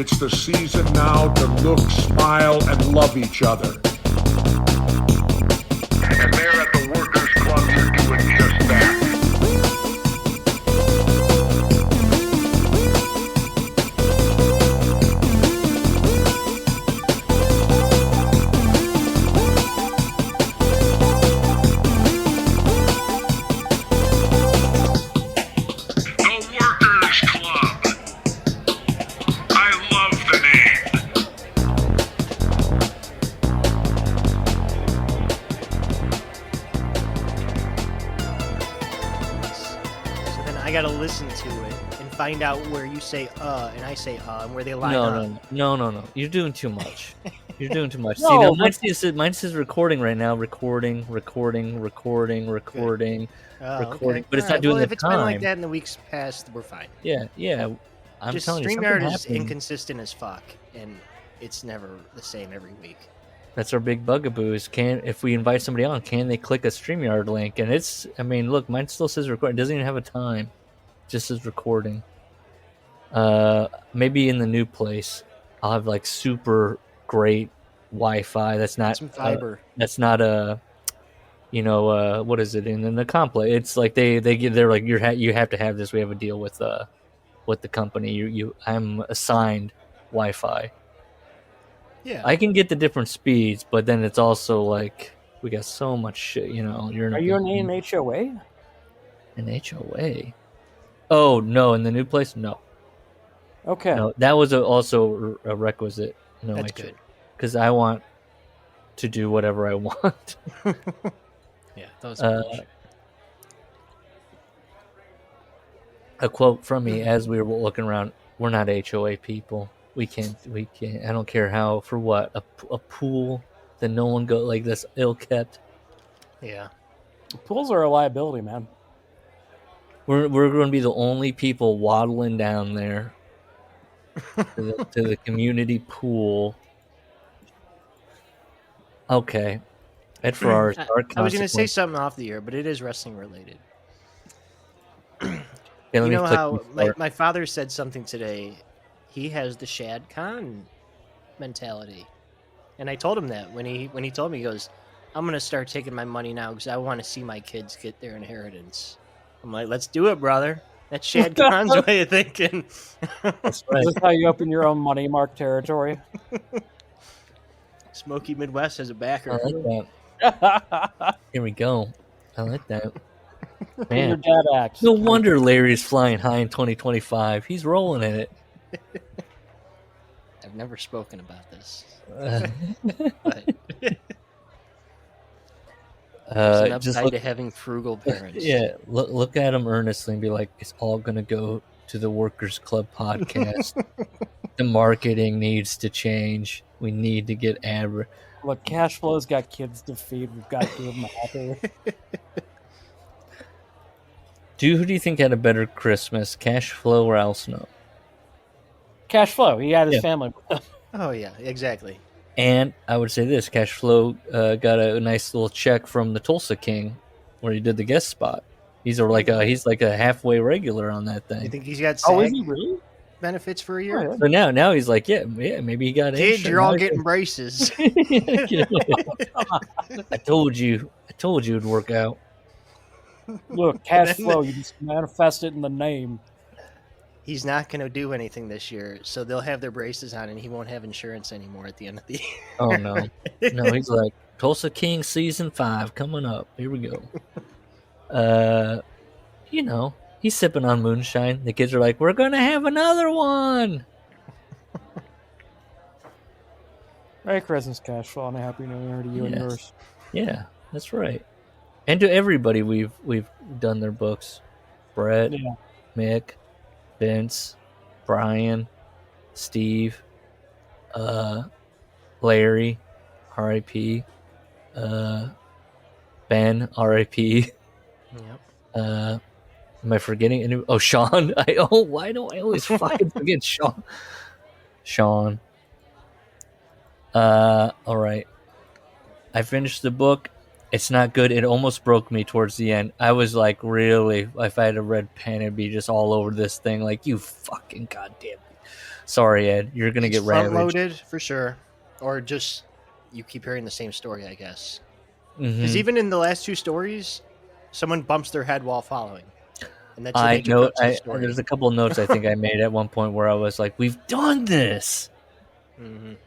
It's the season now to look, smile, and love each other. And there at the Workers' Club, you're doing just that. Listen to it and find out where you say and I say and where they line up. No. You're doing too much. You're doing too much. No, See, mine says recording right now. Recording. Okay. But it's not doing well, the if it's time. been like that in the weeks past, we're fine. Yeah. I'm just telling you, StreamYard is inconsistent as fuck, and it's never the same every week. That's our big bugaboo. Is if we invite somebody on, can they click a StreamYard link? And look, mine still says record. It doesn't even have a time. Just as recording. Maybe in the new place, I'll have like super great Wi-Fi. That's not some fiber. That's not what is it in the complex? It's like they're like you have to have this. We have a deal with the company. I'm assigned Wi-Fi. Yeah, I can get the different speeds, but then it's also like we got so much shit. Are you in an HOA? An HOA. Oh, no, in the new place? No. Okay. No, that was also a requisite. No, that's good. Because I want to do whatever I want. Yeah, that was a quote from me as we were looking around. We're not HOA people. We can't. I don't care how, for what, a pool that no one go like this ill-kept. Yeah. Pools are a liability, man. We're going to be the only people waddling down there to the community pool. Okay. At Ferrara. I was going to say something off the air, but it is wrestling related. Yeah, you know how my father said something today. He has the Shad Khan mentality. And I told him that when he told me, he goes, I'm going to start taking my money now because I want to see my kids get their inheritance. I'm like, let's do it, brother. That's Shad Khan's way of thinking. That's right. This is how you open your own money mark territory. Smoky Midwest has a backer. I like that. Here we go. I like that. Man, your dad acts. No wonder Larry's flying high in 2025. He's rolling in it. I've never spoken about this. There's an upside to having frugal parents. Yeah, look at him earnestly and be like, it's all going to go to the Workers Club podcast. The marketing needs to change. We need to get Look, cash flow's got kids to feed. We've got to give them happy. Who do you think had a better Christmas, Cash Flow or Al Snow? Cash Flow. He had his family. Oh, yeah, exactly. And I would say this, Cash Flow got a nice little check from the Tulsa King where he did the guest spot. He's like a halfway regular on that thing. You think he's got SAG is he really? benefits for a year? So now he's like, yeah, maybe he got Kids, you're all getting braces. I told you it'd work out. Look, Cash Flow, you just manifest it in the name. He's not going to do anything this year, so they'll have their braces on, and he won't have insurance anymore at the end of the year. Oh, no. No, he's like, Tulsa King Season 5 coming up. Here we go. He's sipping on moonshine. The kids are like, we're going to have another one. Merry Christmas, Cash Flow, and a Happy New Year to you and yours. Yeah, that's right. And to everybody we've done their books. Brett, Mick, Vince, Brian, Steve, Larry, R.I.P., Ben, R.I.P. Yep. Am I forgetting any? Oh, Sean. Why do I always fucking forget Sean? Sean. All right. I finished the book. It's not good. It almost broke me towards the end. I was like, really, if I had a red pen, it'd be just all over this thing. Like, you fucking goddamn Sorry, Ed. You're gonna It's get ravaged. front-loaded for sure, or just you keep hearing the same story, I guess. Mhm. Because even in the last 2 stories, someone bumps their head while following, and that's a I major know. crux of the story. There's a couple of notes I think I made at one point where I was like, "We've done this." Mhm.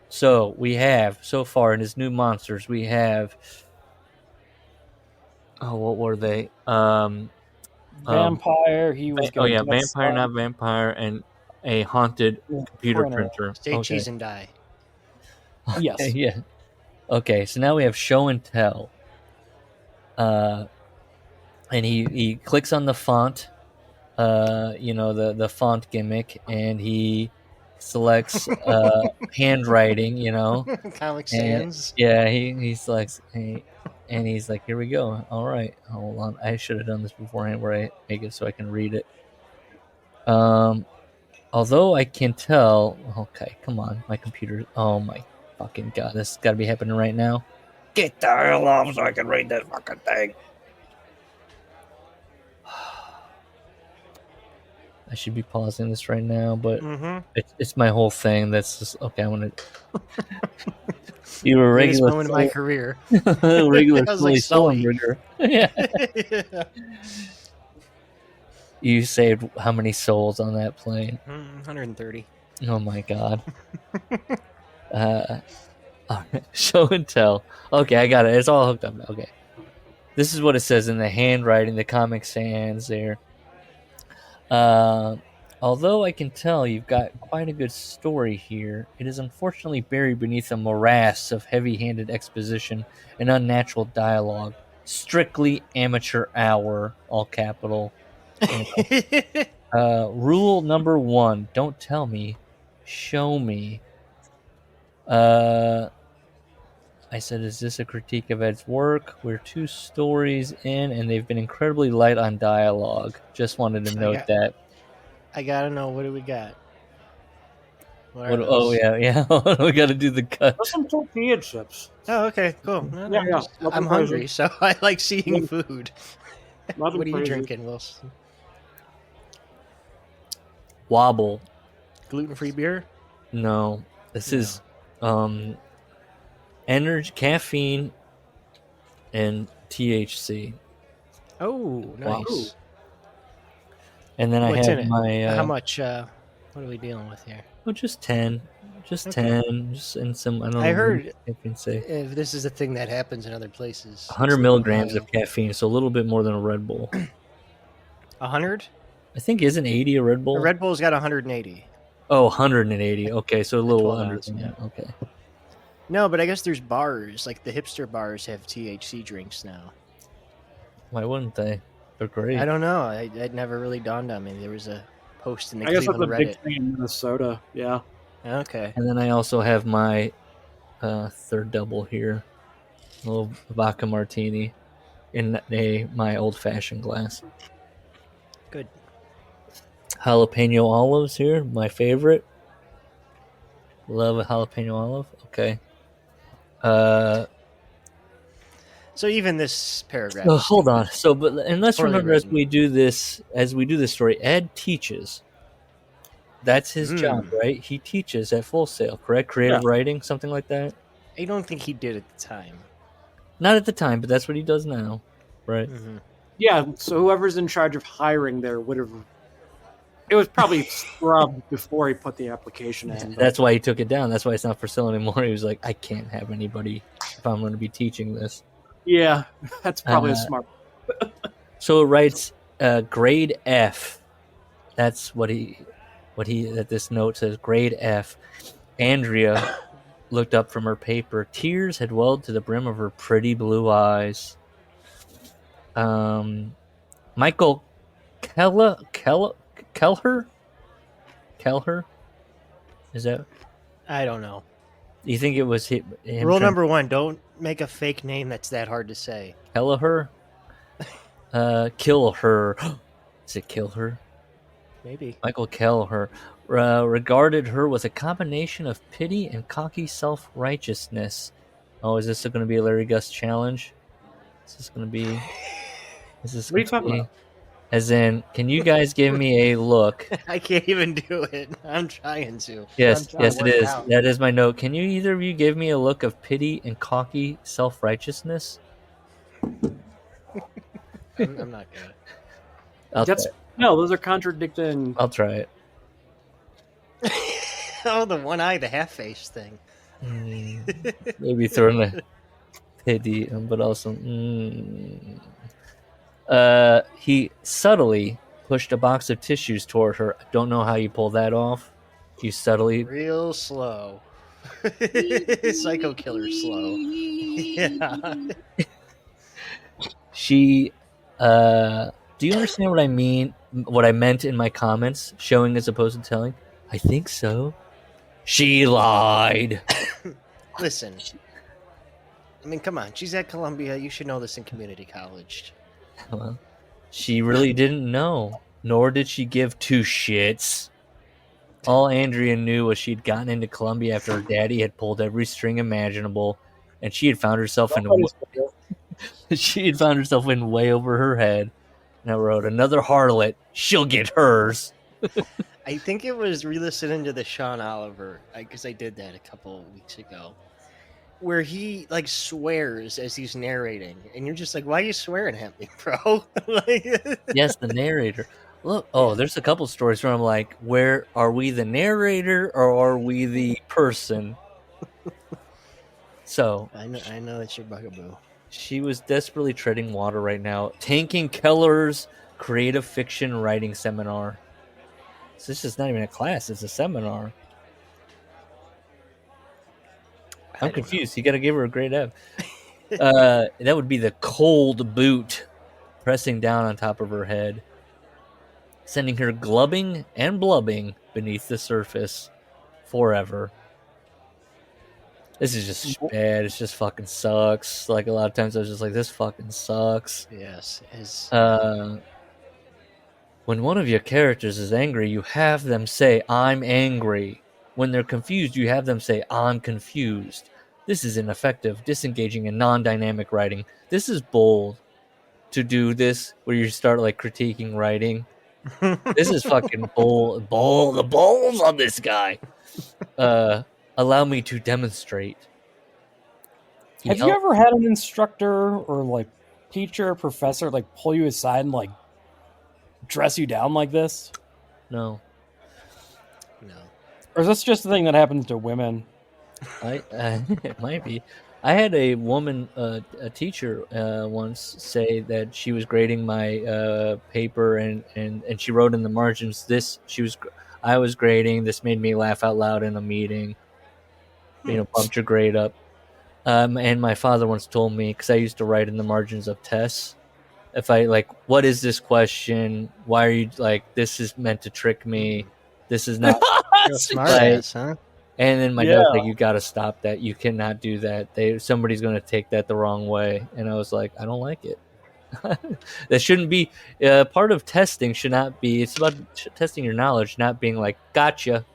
So we have so far in his new monsters, we have. Oh, what were they? Vampire. He was Oh gonna yeah, get vampire, some not vampire, and a haunted computer printer. Say Okay. cheese and die. Yes. Yeah. Okay, so now we have show and tell. And he clicks on the font, the font gimmick, and he selects handwriting, Comic and Sans. yeah, he selects, and he's like, here we go. All right, hold on, I should have done this beforehand where I make it so I can read it. Although I can tell, okay, come on, my computer, oh my fucking god, this has got to be happening right now. Get the hell off so I can read this fucking thing. I should be pausing this right now, but it's my whole thing. That's just okay. I want to. You were a Greatest regular moment of my career. regular I was like Sully Sully. burger. Yeah. You saved how many souls on that plane? 130. Oh my god. All right. Show and tell. Okay, I got it. It's all hooked up now. Okay. This is what it says in the handwriting, the Comic Sans there. Although I can tell you've got quite a good story here, it is unfortunately buried beneath a morass of heavy-handed exposition and unnatural dialogue. Strictly amateur hour, all capital. Rule number 1, don't tell me, show me. I said, is this a critique of Ed's work? We're 2 stories in, and they've been incredibly light on dialogue. Just wanted to note that. I gotta know, what do we got? Oh, yeah. We gotta do the cut. There's some tortilla chips. Oh, okay, cool. Yeah. I'm hungry, so I like seeing food. What are you drinking, Wilson? Wobble. Gluten-free beer? No. This is energy, caffeine, and THC. Oh, nice. Wow. And then What's I in have it? my How much? What are we dealing with here? Oh, just 10. Just Okay. 10. Just in some, I don't know. I heard I can say if this is a thing that happens in other places. 100 milligrams of caffeine, so a little bit more than a Red Bull. 100? I think isn't 80 a Red Bull? The Red Bull's got 180. Oh, 180. Okay, so a little 12 under ounce, than yeah. that. Okay. No, but I guess there's bars, like the hipster bars have THC drinks now. Why wouldn't they? They're great. I don't know. It never really dawned on me. There was a post in the I guess that's a Cleveland big Reddit. thing in Minnesota. Yeah. Okay. And then I also have my third double here. A little vodka martini in my old-fashioned glass. Good. Jalapeno olives here, my favorite. Love a jalapeno olive. Okay. So even this paragraph. Oh, hold on. So, and let's Poorly remember written. as we do this story, Ed teaches. That's his job, right? He teaches at Full Sail, correct? Creative writing, something like that. I don't think he did at the time. Not at the time, but that's what he does now, right? Mm-hmm. Yeah. So whoever's in charge of hiring there would have. It was probably scrubbed before he put the application in. That's why he took it down. That's why it's not for sale anymore. He was like, I can't have anybody if I'm going to be teaching this. Yeah, that's probably a smart. So it writes grade F. That's what this note says, grade F. Andrea looked up from her paper. Tears had welled to the brim of her pretty blue eyes. Michael Kelher? Is that? I don't know. You think it was him? Rule number 1: don't make a fake name that's that hard to say. Kelleher? Kill her. Is it kill her? Maybe. Michael Kelleher regarded her with a combination of pity and cocky self-righteousness. Oh, is this going to be a Larry Gus challenge? Is this going to be? What are you talking about? As in, can you guys give me a look? I can't even do it. I'm trying to. Yes, trying yes, to it work is. out. That is my note. Can you either of you give me a look of pity and cocky self-righteousness? I'm not good. I'll try That's it. no, those are contradicting. I'll try it. Oh, the one eye, the half face thing. Maybe throwing a pity, but also. He subtly pushed a box of tissues toward her. I don't know how you pull that off. You subtly. Real slow. Psycho killer slow. Yeah. She. Do you understand what I mean? What I meant in my comments, showing as opposed to telling? I think so. She lied. Listen. I mean, come on. She's at Columbia. You should know this in community college. Well, she really didn't know, nor did she give two shits. All Andrea knew was she'd gotten into Columbia after her daddy had pulled every string imaginable, and she had found herself in way over her head. And I wrote, another harlot, she'll get hers. I think it was re-listening to the Sean Oliver, because I did that a couple of weeks ago, where he like swears as he's narrating, and you're just like, "Why are you swearing at me, bro?" Like, Yes, the narrator. Look, there's a couple stories where I'm like, where are we the narrator or are we the person? So I know that's your bugaboo. she was desperately treading water right now, tanking Keller's creative fiction writing seminar. So this is not even a class; it's a seminar. I'm confused. You got to give her a grade F. That would be the cold boot pressing down on top of her head, sending her glubbing and blubbing beneath the surface forever. This is just bad. It just fucking sucks. Like, a lot of times I was just like, this fucking sucks. Yes. When one of your characters is angry, you have them say, I'm angry. When they're confused, you have them say, I'm confused. This is ineffective, disengaging, and non-dynamic writing. This is bold to do this, where you start, like, critiquing writing. This is fucking bold. The balls on this guy. Allow me to demonstrate. Have you ever had an instructor or, like, teacher or professor, like, pull you aside and, like, dress you down like this? No. Or is this just a thing that happens to women? It might be. I had a woman, a teacher, once say that she was grading my paper, and she wrote in the margins, I was grading. This made me laugh out loud in a meeting. Bumped your grade up. And my father once told me, because I used to write in the margins of tests, if I, like, what is this question? Why are you, like, this is meant to trick me. This is not smart ass, huh? And then my dad was like, you got to stop that. You cannot do that. Somebody's going to take that the wrong way. And I was like, I don't like it. That shouldn't be part of testing. Should not be. It's about testing your knowledge, not being like, gotcha.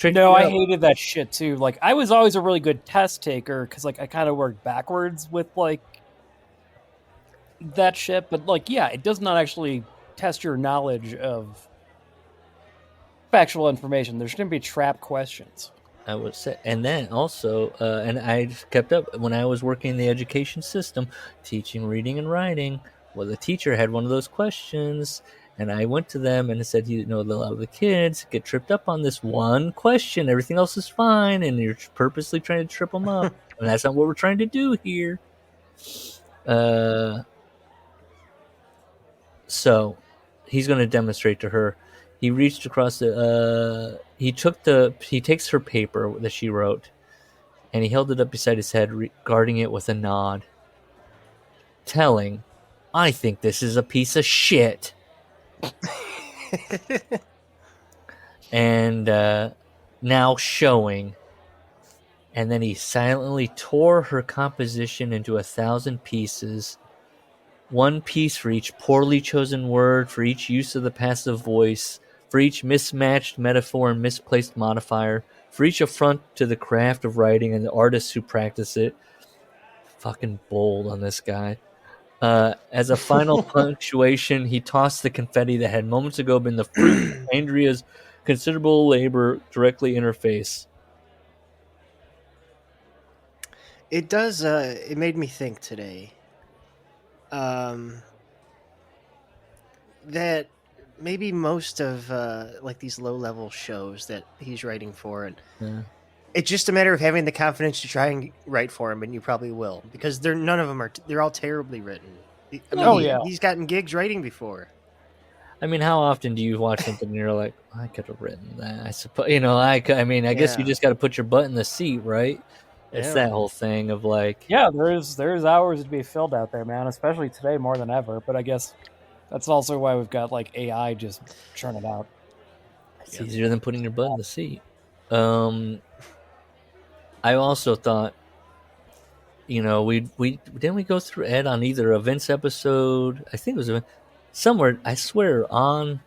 No, I hated that shit too. Like, I was always a really good test taker because, like, I kind of worked backwards with, like, that shit. But, like, yeah, it does not actually test your knowledge of factual information. There shouldn't be trap questions. I would say, and then also, and I kept up when I was working in the education system, teaching reading and writing. Well, the teacher had one of those questions, and I went to them and said, a lot of the kids get tripped up on this one question. Everything else is fine, and you're purposely trying to trip them up, and that's not what we're trying to do here. So he's going to demonstrate to her. He reached across he takes her paper that she wrote, and he held it up beside his head, regarding it with a nod, telling, I think this is a piece of shit. And now showing. And then he silently tore her composition into 1,000 pieces, one piece for each poorly chosen word, for each use of the passive voice, for each mismatched metaphor and misplaced modifier, for each affront to the craft of writing and the artists who practice it. Fucking bold on this guy. As a final punctuation, he tossed the confetti that had moments ago been the fruit of Andrea's considerable labor directly in her face. It does. It made me think today. That maybe most of like these low-level shows that he's writing for, and it's just a matter of having the confidence to try and write for him, and you probably will, because none of them are. They're all terribly written. I mean, he's gotten gigs writing before. I mean, how often do you watch something and you're like, I could have written that? I suppose, you know, I guess you just got to put your butt in the seat, right? It's that whole thing of like, there's hours to be filled out there, man. Especially today more than ever. But I guess that's also why we've got like AI just churn it out. It's easier than putting your butt in the seat. I also thought, you know, we didn't we go through Ed on either a Vince episode? I think it was somewhere. I swear on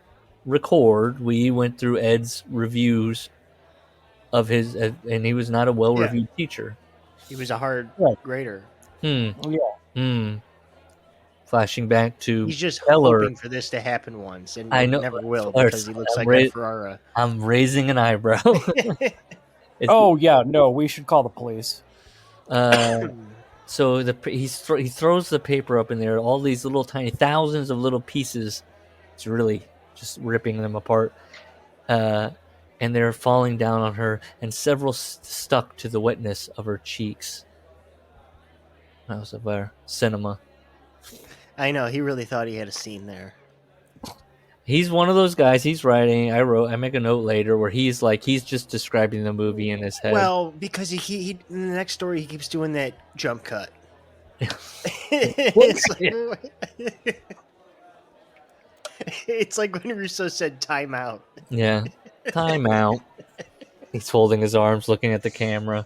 record we went through Ed's reviews of his, and he was not a well-reviewed teacher. He was a hard grader. Flashing back to he's just Keller. hoping for this to happen once, and I know, never will, because he looks like Ferrara. I'm raising an eyebrow. No, we should call the police. So he throws the paper up in there, all these little tiny thousands of little pieces. It's really just ripping them apart. And they're falling down on her, and several stuck to the wetness of her cheeks. That was a cinema. I know, he really thought he had a scene there. He's one of those guys. He's writing. I make a note later where he's just describing the movie in his head. Well, because he in the next story he keeps doing that jump cut. It's like when Russo said "time out." Yeah, time out. He's folding his arms, looking at the camera.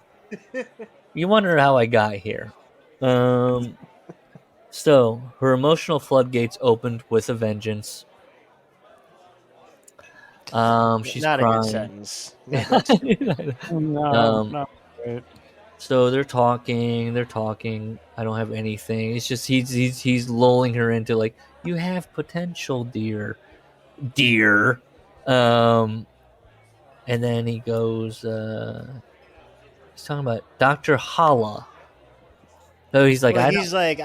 You wonder how I got here. So her emotional floodgates opened with a vengeance. She's not crying. A good sentence. No. So they're talking. I don't have anything. It's just he's lulling her into like, you have potential, dear. And then he goes. He's talking about Dr. Hala. So he's like, I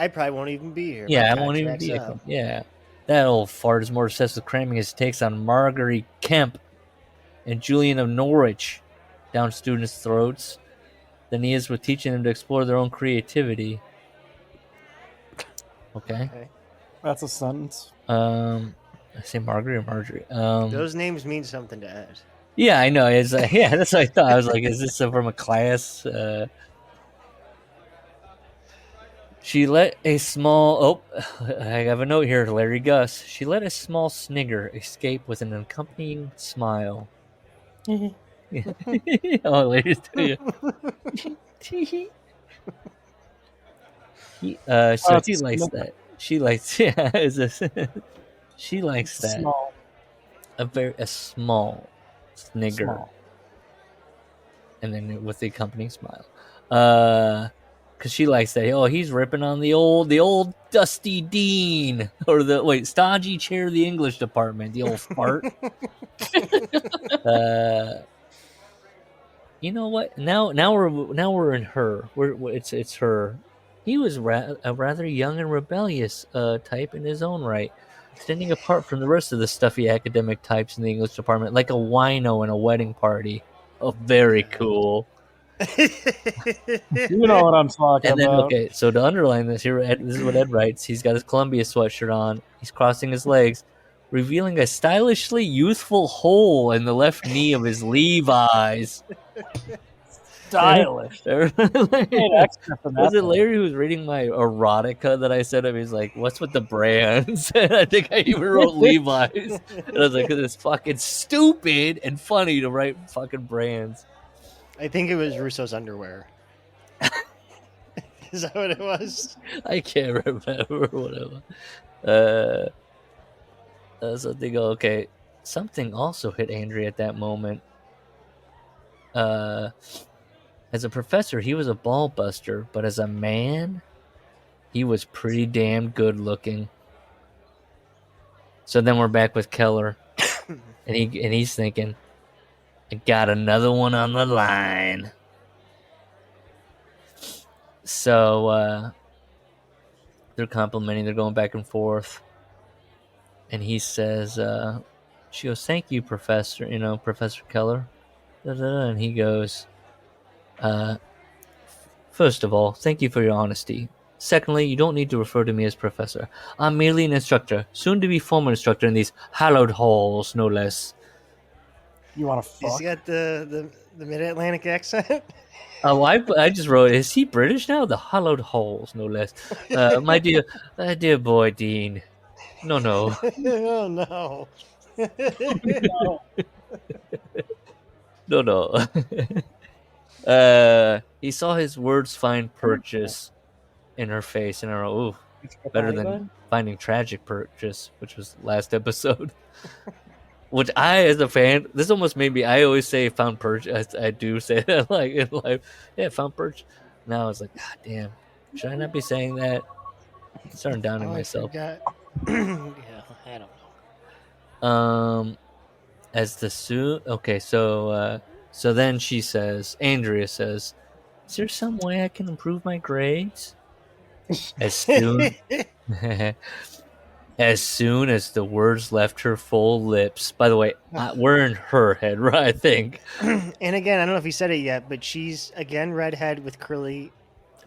probably won't even be here. Yeah, I won't even be here. Yeah. That old fart is more obsessed with cramming his takes on Marguerite Kemp and Julian of Norwich down students' throats than he is with teaching them to explore their own creativity. Okay. That's a sentence. I say Marguerite or Marjorie. Those names mean something to Ed. Yeah, I know. It's that's what I thought. I was like, is this from a class? She let a small... I have a note here, Larry Gus. She let a small snigger escape with an accompanying smile. Oh, Larry's to you. So she likes that. She likes... she likes that. Small. A small snigger. Small. And then with the accompanying smile. Because she likes that. Oh, he's ripping on the old dusty dean, or the stodgy chair of the English department, the old fart. You know what? Now we're in her. It's her. He was a rather young and rebellious type in his own right, standing apart from the rest of the stuffy academic types in the English department, like a wino in a wedding party. Oh, very cool. You know what I'm talking about. Okay, so to underline this here, this is what Ed writes. He's got his Columbia sweatshirt on. He's crossing his legs, revealing a stylishly youthful hole in the left knee of his Levi's. Stylish. Was it Larry who was reading my erotica that I said him? He's like, what's with the brands? And I think I even wrote Levi's. And I was like, because it's fucking stupid and funny to write fucking brands. I think it was Russo's underwear. Is that what it was? I can't remember. Whatever. So they go, okay. Something also hit Andrea at that moment. As a professor, he was a ball buster, but as a man, He was pretty damn good looking. So then we're back with Keller, and he's thinking, I got another one on the line. So they're complimenting, they're going back and forth. And he says, she goes, thank you, Professor, Professor Keller. And he goes, first of all, thank you for your honesty. Secondly, you don't need to refer to me as professor. I'm merely an instructor, soon to be former instructor in these hallowed halls, no less. You want to fuck? He's got the mid-Atlantic accent. Oh, I just wrote, is he British now? The hallowed halls, no less. My dear boy, Dean. No. Oh, no. No. He saw his words find purchase in her face, and I wrote, ooh, better than finding tragic purchase, which was last episode. Which I, as a fan, this almost made me, I always say found purchase. I do say that, like, in life. Yeah, found purchase. Now I was like, God damn, should I not be saying that? I'm starting downing myself. Yeah, I don't know. So then she says, Andrea says, is there some way I can improve my grades? As soon as the words left her full lips. By the way, we're in her head, right? I think. And again, I don't know if he said it yet, but she's again redhead with curly.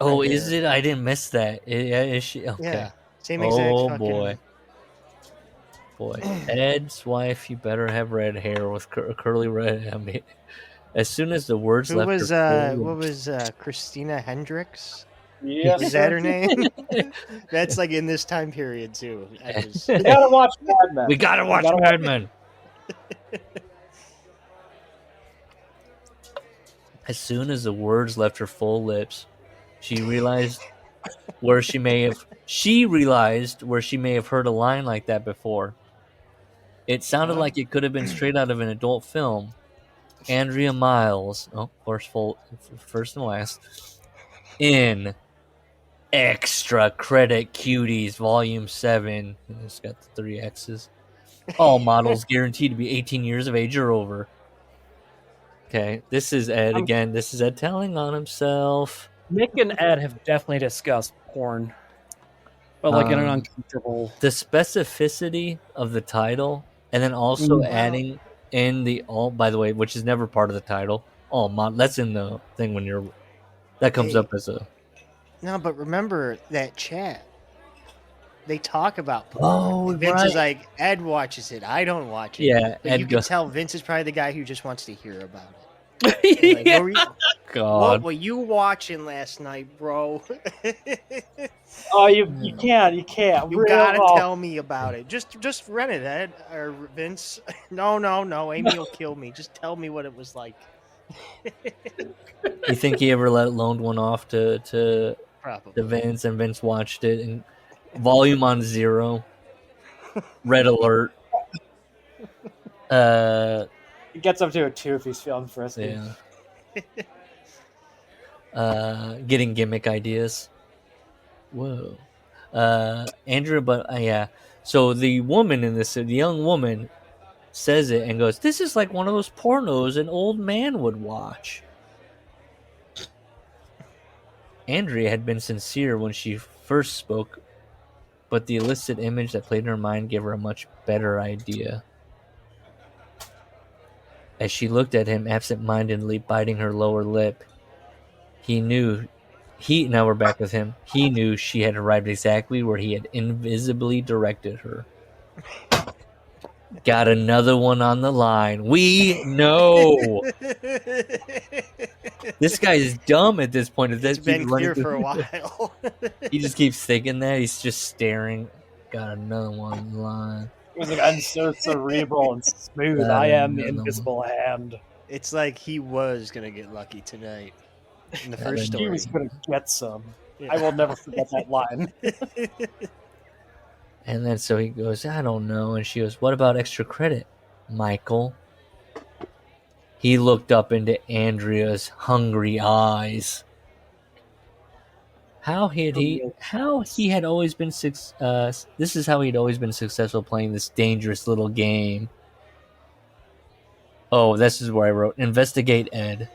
Oh, is it? I didn't miss that. Is she? Okay. Yeah, same exact. Oh boy. Ed's wife, you better have red hair with curly red. I mean, as soon as the words left her full lips. What was Christina Hendricks? Yes. Is that her name? That's like in this time period too. We gotta watch Mad Men. We gotta watch Mad Men. As soon as the words left her full lips, she realized where she may have heard a line like that before. It sounded like it could have been straight out of an adult film. Andrea Miles, first and last, in Extra Credit Cuties, Volume 7. It's got the 3 X's. All models guaranteed to be 18 years of age or over. Okay, this is Ed again. This is Ed telling on himself. Nick and Ed have definitely discussed porn, but like in an uncomfortable. The specificity of the title, and then also adding in the all. By the way, which is never part of the title. That's in the thing when that comes up as a. No, but remember that chat. They talk about porn. Oh, Vince is like, Ed watches it. I don't watch it. Yeah, but Ed you can tell Vince is probably the guy who just wants to hear about it. Like, Yeah. God. What were you watching last night, bro? Oh, you can't. You Really? gotta tell me about it. Just rent it, Ed or Vince. No. Amy will kill me. Just tell me what it was like. You think he ever loaned one off to Probably. Vince, and Vince watched it and volume on 0, red alert. He gets up to it too if he's feeling frisky. Yeah. Getting gimmick ideas. Whoa. Andrea, but yeah. So the woman in this, the young woman, says it and goes, "This is like one of those pornos an old man would watch." Andrea had been sincere when she first spoke, but the illicit image that played in her mind gave her a much better idea. As she looked at him absent-mindedly biting her lower lip, now we're back with him. He knew she had arrived exactly where he had invisibly directed her. Got another one on the line. We know. This guy is dumb at this point. It's been clear for a while. He just keeps thinking that. He's just staring. Got another one on the line. He was like, I'm so cerebral and smooth. I am the invisible hand. It's like he was going to get lucky tonight in the first story. He was going to get some. Yeah. I will never forget that line. And then so he goes, I don't know. And she goes, what about extra credit, Michael? He looked up into Andrea's hungry eyes. how he had always been this is how he'd always been successful playing this dangerous little game. Oh, this is where I wrote investigate Ed.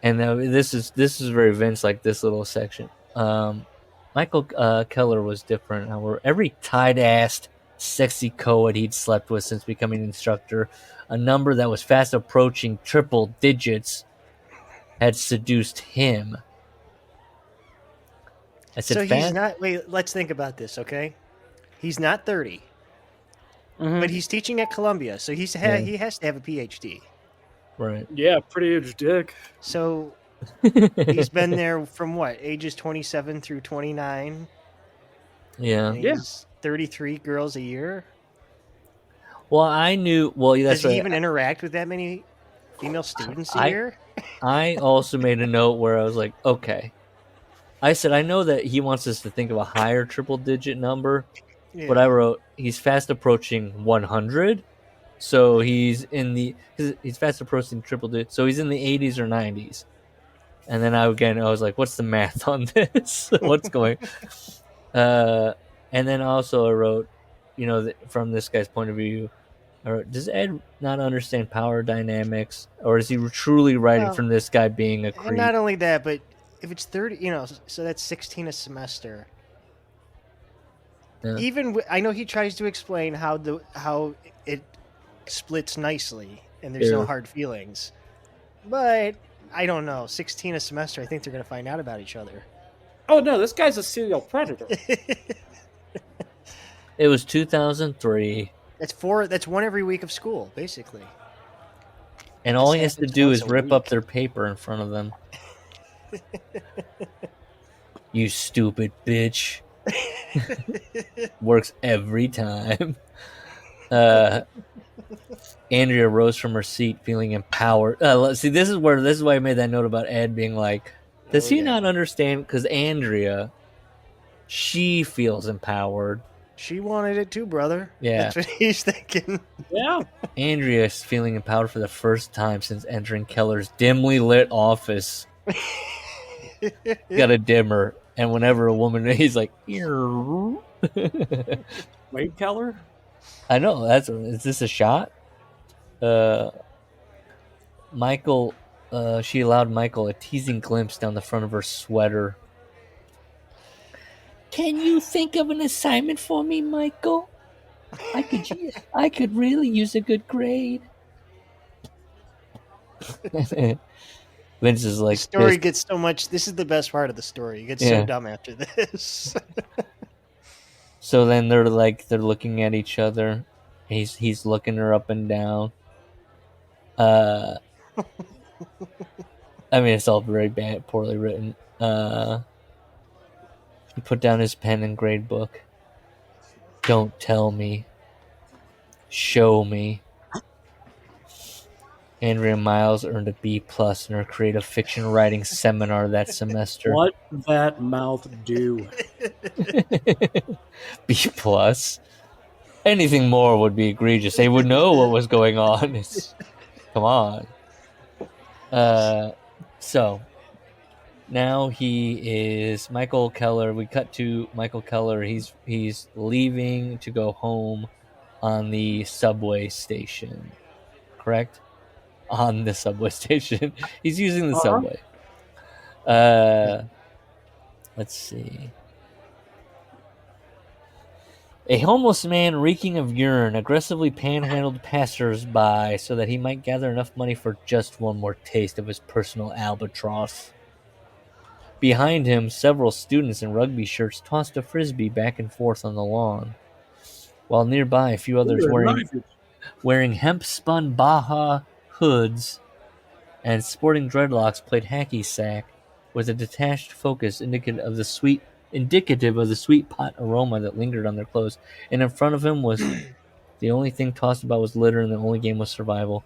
And this is very Vince, like this little section. Michael Keller was different. However, every tight-assed, sexy co-ed he'd slept with since becoming an instructor, a number that was fast approaching triple digits, had seduced him. I said, so he's not. Wait, let's think about this, okay? He's not 30, but he's teaching at Columbia, so he has to have a PhD. Right. Yeah, pretty huge dick. So he's been there from what, ages 27 through 29? Yeah. And he's 33 girls a year? Well, I knew... Well, that's Does he even interact with that many female students a year? I also made a note where I was like, okay. I said, I know that he wants us to think of a higher triple-digit number, but I wrote, he's fast approaching 100. So he's fast approaching triple digits. So he's in the 80s or 90s. And then I was like, what's the math on this? What's going? And then also I wrote, from this guy's point of view, does Ed not understand power dynamics, or is he truly writing from this guy being a creep? And not only that, but if it's 30, so that's 16 a semester. Yeah. Even I know he tries to explain how it splits nicely and there's no hard feelings, but I don't know. 16 a semester. I think they're going to find out about each other. Oh no, this guy's a serial predator. It was 2003. That's one every week of school, basically. And all he has to do is rip up their paper in front of them. You stupid bitch. Works every time. Andrea rose from her seat, feeling empowered. See, this is why I made that note about Ed being like, does he not understand? Because Andrea, she feels empowered. She wanted it too, brother. Yeah. That's what he's thinking. Yeah. Andrea is feeling empowered for the first time since entering Keller's dimly lit office. Got a dimmer. And whenever a woman, he's like, Wade Keller? I know. Is this a shot? Michael, she allowed Michael a teasing glimpse down the front of her sweater. Can you think of an assignment for me, Michael? I could really use a good grade. Vince is like, the story gets so much. This is the best part of the story. It gets so dumb after this. So then they're looking at each other. He's looking her up and down. I mean, it's all very bad, poorly written. He put down his pen and grade book. Don't tell me. Show me. Andrea Miles earned a B+ in her creative fiction writing seminar that semester. What that mouth do? B+. Anything more would be egregious. They would know what was going on. Come on. So now he is Michael Keller. We cut to Michael Keller. He's leaving to go home on the subway station. Correct? On the subway station. He's using the subway. Let's see. A homeless man reeking of urine aggressively panhandled passers-by so that he might gather enough money for just one more taste of his personal albatross. Behind him, several students in rugby shirts tossed a frisbee back and forth on the lawn, while nearby a few others wearing hemp-spun Baja hoods and sporting dreadlocks played hacky sack with a detached focus indicative of the sweet pot aroma that lingered on their clothes. And in front of him was the only thing tossed about was litter, and the only game was survival.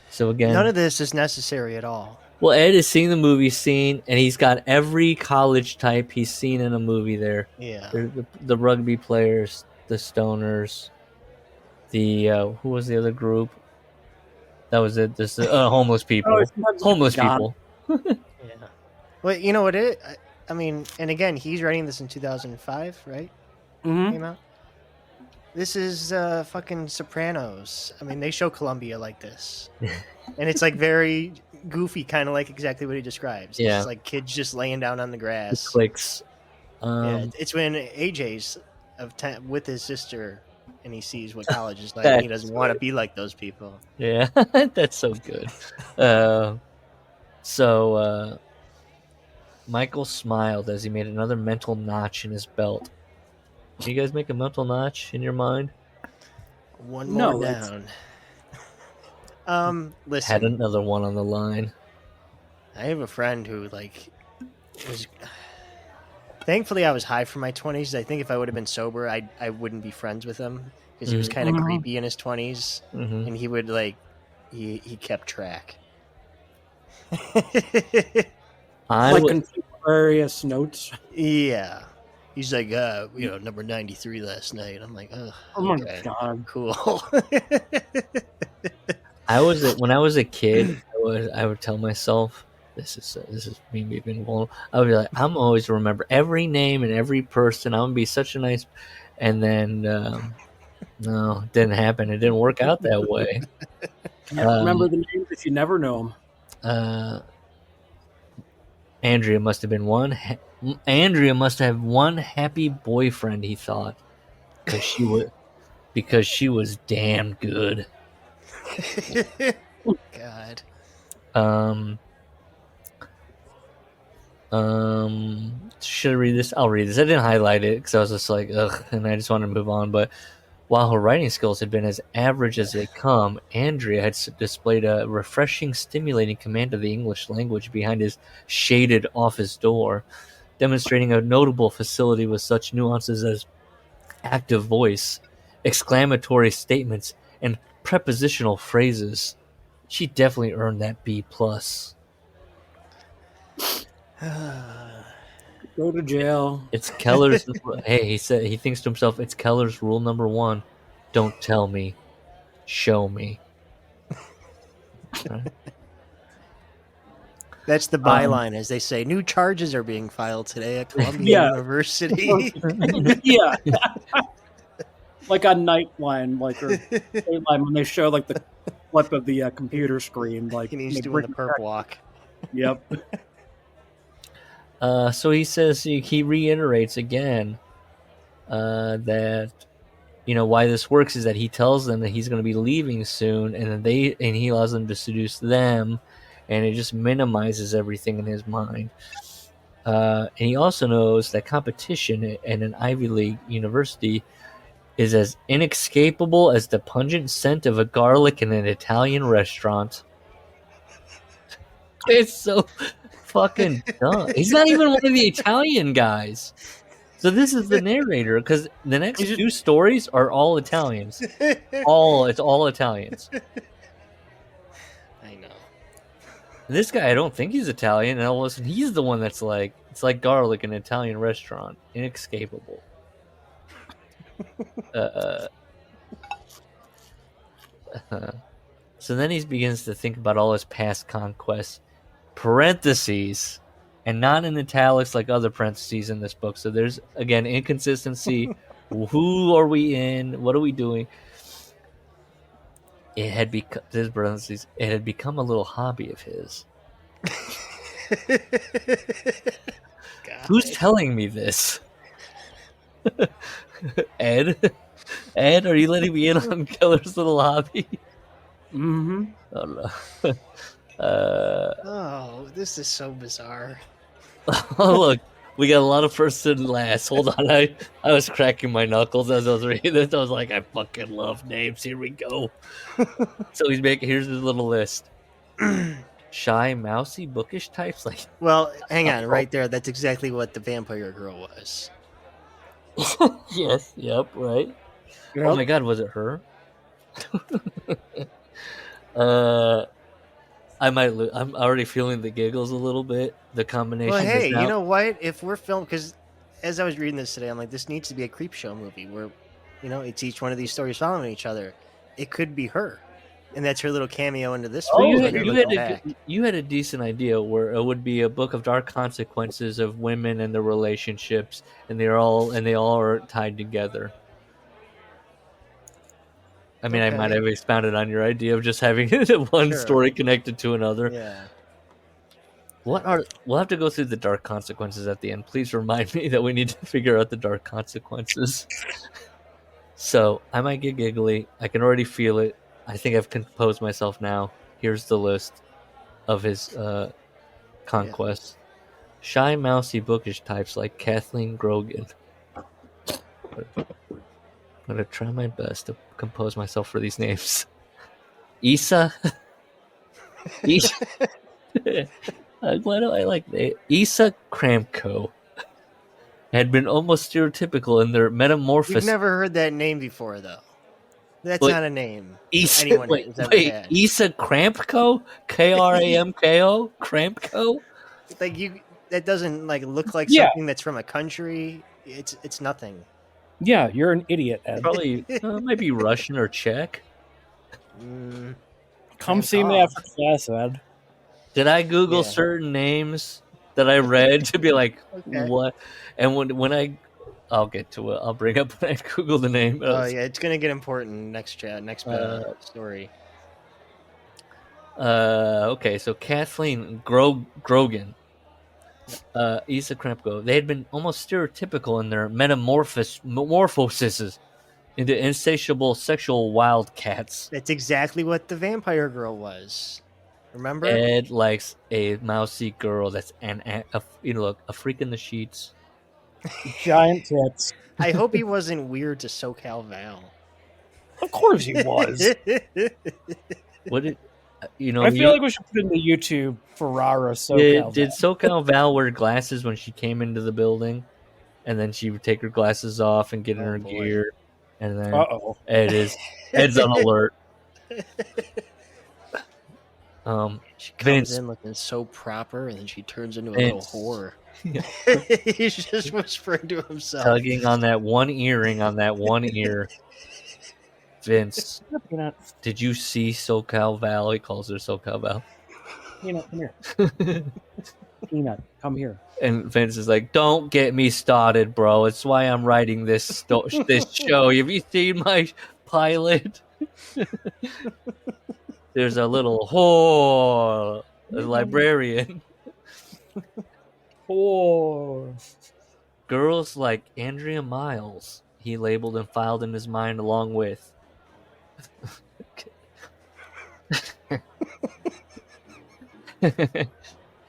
So again, none of this is necessary at all. Well, Ed is seeing the movie scene, and he's got every college type he's seen in a movie there. Yeah. The rugby players, the stoners, the who was the other group? That was it. This homeless people. Homeless people. Yeah. Well, you know what I mean, and again, he's writing this in 2005, right? Mm-hmm. Came out. This is fucking Sopranos. I mean, they show Colombia like this, and it's like very goofy, kind of like exactly what he describes. Yeah. It's like kids just laying down on the It grass. clicks. Yeah, it's when AJ's with his sister, and he sees what college is like, That's and he doesn't want to be like those people. Yeah, that's so good. So Michael smiled as he made another mental notch in his belt. You guys make a mental notch in your mind? One more No, down. Listen. Had another one on the line. I have a friend who was. Thankfully, I was high for my 20s. I think if I would have been sober, I wouldn't be friends with him because he was kind of creepy in his 20s, and he would he kept track. Contemporaneous notes. Yeah, he's like, number 93 last night. I'm like, oh my god, cool. When I was a kid, I would tell myself, this is me being vulnerable. I would be like, I'm always remember every name and every person. I'm gonna be such a nice, and then no, it didn't happen. It didn't work out that way. Remember the names if you never know them. Andrea must have been one. Andrea must have one happy boyfriend. He thought, because she was damn good. God. Should I read this? I'll read this. I didn't highlight it because I was just like, ugh, and I just wanted to move on. But while her writing skills had been as average as they come, Andrea had displayed a refreshing, stimulating command of the English language behind his shaded office door, demonstrating a notable facility with such nuances as active voice, exclamatory statements, and prepositional phrases. She definitely earned that B+. Go to jail. It's Keller's. Hey, he said he thinks to himself, it's Keller's rule number 1: don't tell me, show me. Right? That's the byline, as they say. New charges are being filed today at Columbia University. Yeah. Like on Nightline, or Dateline, when they show the clip of the computer screen, he's doing the perp walk. Yep. So he says he reiterates again that why this works is that he tells them that he's going to be leaving soon, and he allows them to seduce them, and it just minimizes everything in his mind. And he also knows that competition at an Ivy League university is as inescapable as the pungent scent of a garlic in an Italian restaurant. It's so fucking dumb. He's not even one of the Italian guys. So this is the narrator, because the next two stories are all Italians. It's all Italians. I know. This guy, I don't think he's Italian, and all of a sudden he's the one that's like, it's like garlic in an Italian restaurant. Inescapable. So then he begins to think about all his past conquests, parentheses, and not in italics like other parentheses in this book. So there's, again, inconsistency. Who are we in? What are we doing? It had become, there's parentheses, it had become a little hobby of his. Who's telling me this? Ed? Ed, are you letting me in on Keller's little hobby? Mm-hmm. Oh, no. This is so bizarre. Oh, look, we got a lot of first and last. Hold on, I was cracking my knuckles as I was reading this. I was like, I fucking love names. Here we go. So here's his little list. Shy, mousy, bookish types. Well, hang on, right there. That's exactly what the vampire girl was. Yes, yep, right. Yep. Oh my god, was it her? I might I'm already feeling the giggles a little bit. The combination. Well, hey, you know what? If we're filming, because as I was reading this today, I'm like, this needs to be a creep show movie where, it's each one of these stories following each other. It could be her. And that's her little cameo into this So film. you had a decent idea where it would be a book of dark consequences of women and their relationships, and they all are tied together. I mean, I might have expounded on your idea of just having one story connected to another. Yeah. We'll have to go through the dark consequences at the end. Please remind me that we need to figure out the dark consequences. So I might get giggly. I can already feel it. I think I've composed myself now. Here's the list of his conquests. Shy, mousy, bookish types like Kathleen Grogan. I'm going to try my best to compose myself for these names. Issa. Why do I like that? Issa Kramko had been almost stereotypical in their metamorphosis. You've never heard that name before, though. That's not a name. Issa Kramko? Kramko? Kramko? Like that doesn't look like something that's from a country. It's nothing. Yeah, you're an idiot, Ed. Probably might be Russian or Czech. Come see me after class, Ed. Did I Google certain names that I read to be like, what? And when I'll get to it. I'll bring up when I Google the name. Oh, yeah, it's going to get important next story. Okay, so Kathleen Grogan, Issa Kramko, they had been almost stereotypical in their metamorphoses into insatiable sexual wildcats. That's exactly what the vampire girl was. Remember? Ed likes a mousy girl that's a freak in the sheets. Giant tits. I hope he wasn't weird to SoCal Val. Of course he was. What did I feel like we should put in the YouTube Ferrara SoCal. Did SoCal Val wear glasses when she came into the building, and then she would take her glasses off and get in her gear, and then Ed's on alert. She comes in looking so proper, and then she turns into a little whore. He's just whispering to himself, tugging on that one earring on that one ear. Vince, did you see SoCal Val? He calls her SoCal Val. Peanut, come here. Peanut, come here. And Vince is like, "Don't get me started, bro. It's why I'm writing this this show. Have you seen my pilot? There's a little whore, a librarian. Whore. Girls like Andrea Miles, he labeled and filed in his mind along with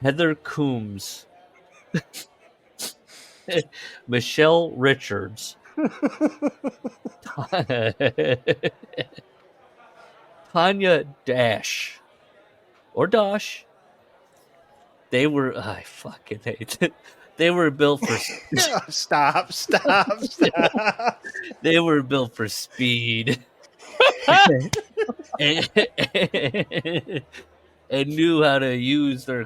Heather Coombs, Michelle Richards, Tanya Dash, or Dosh. They were, I fucking hate it. They were built for stop. They were built for speed. and knew how to use their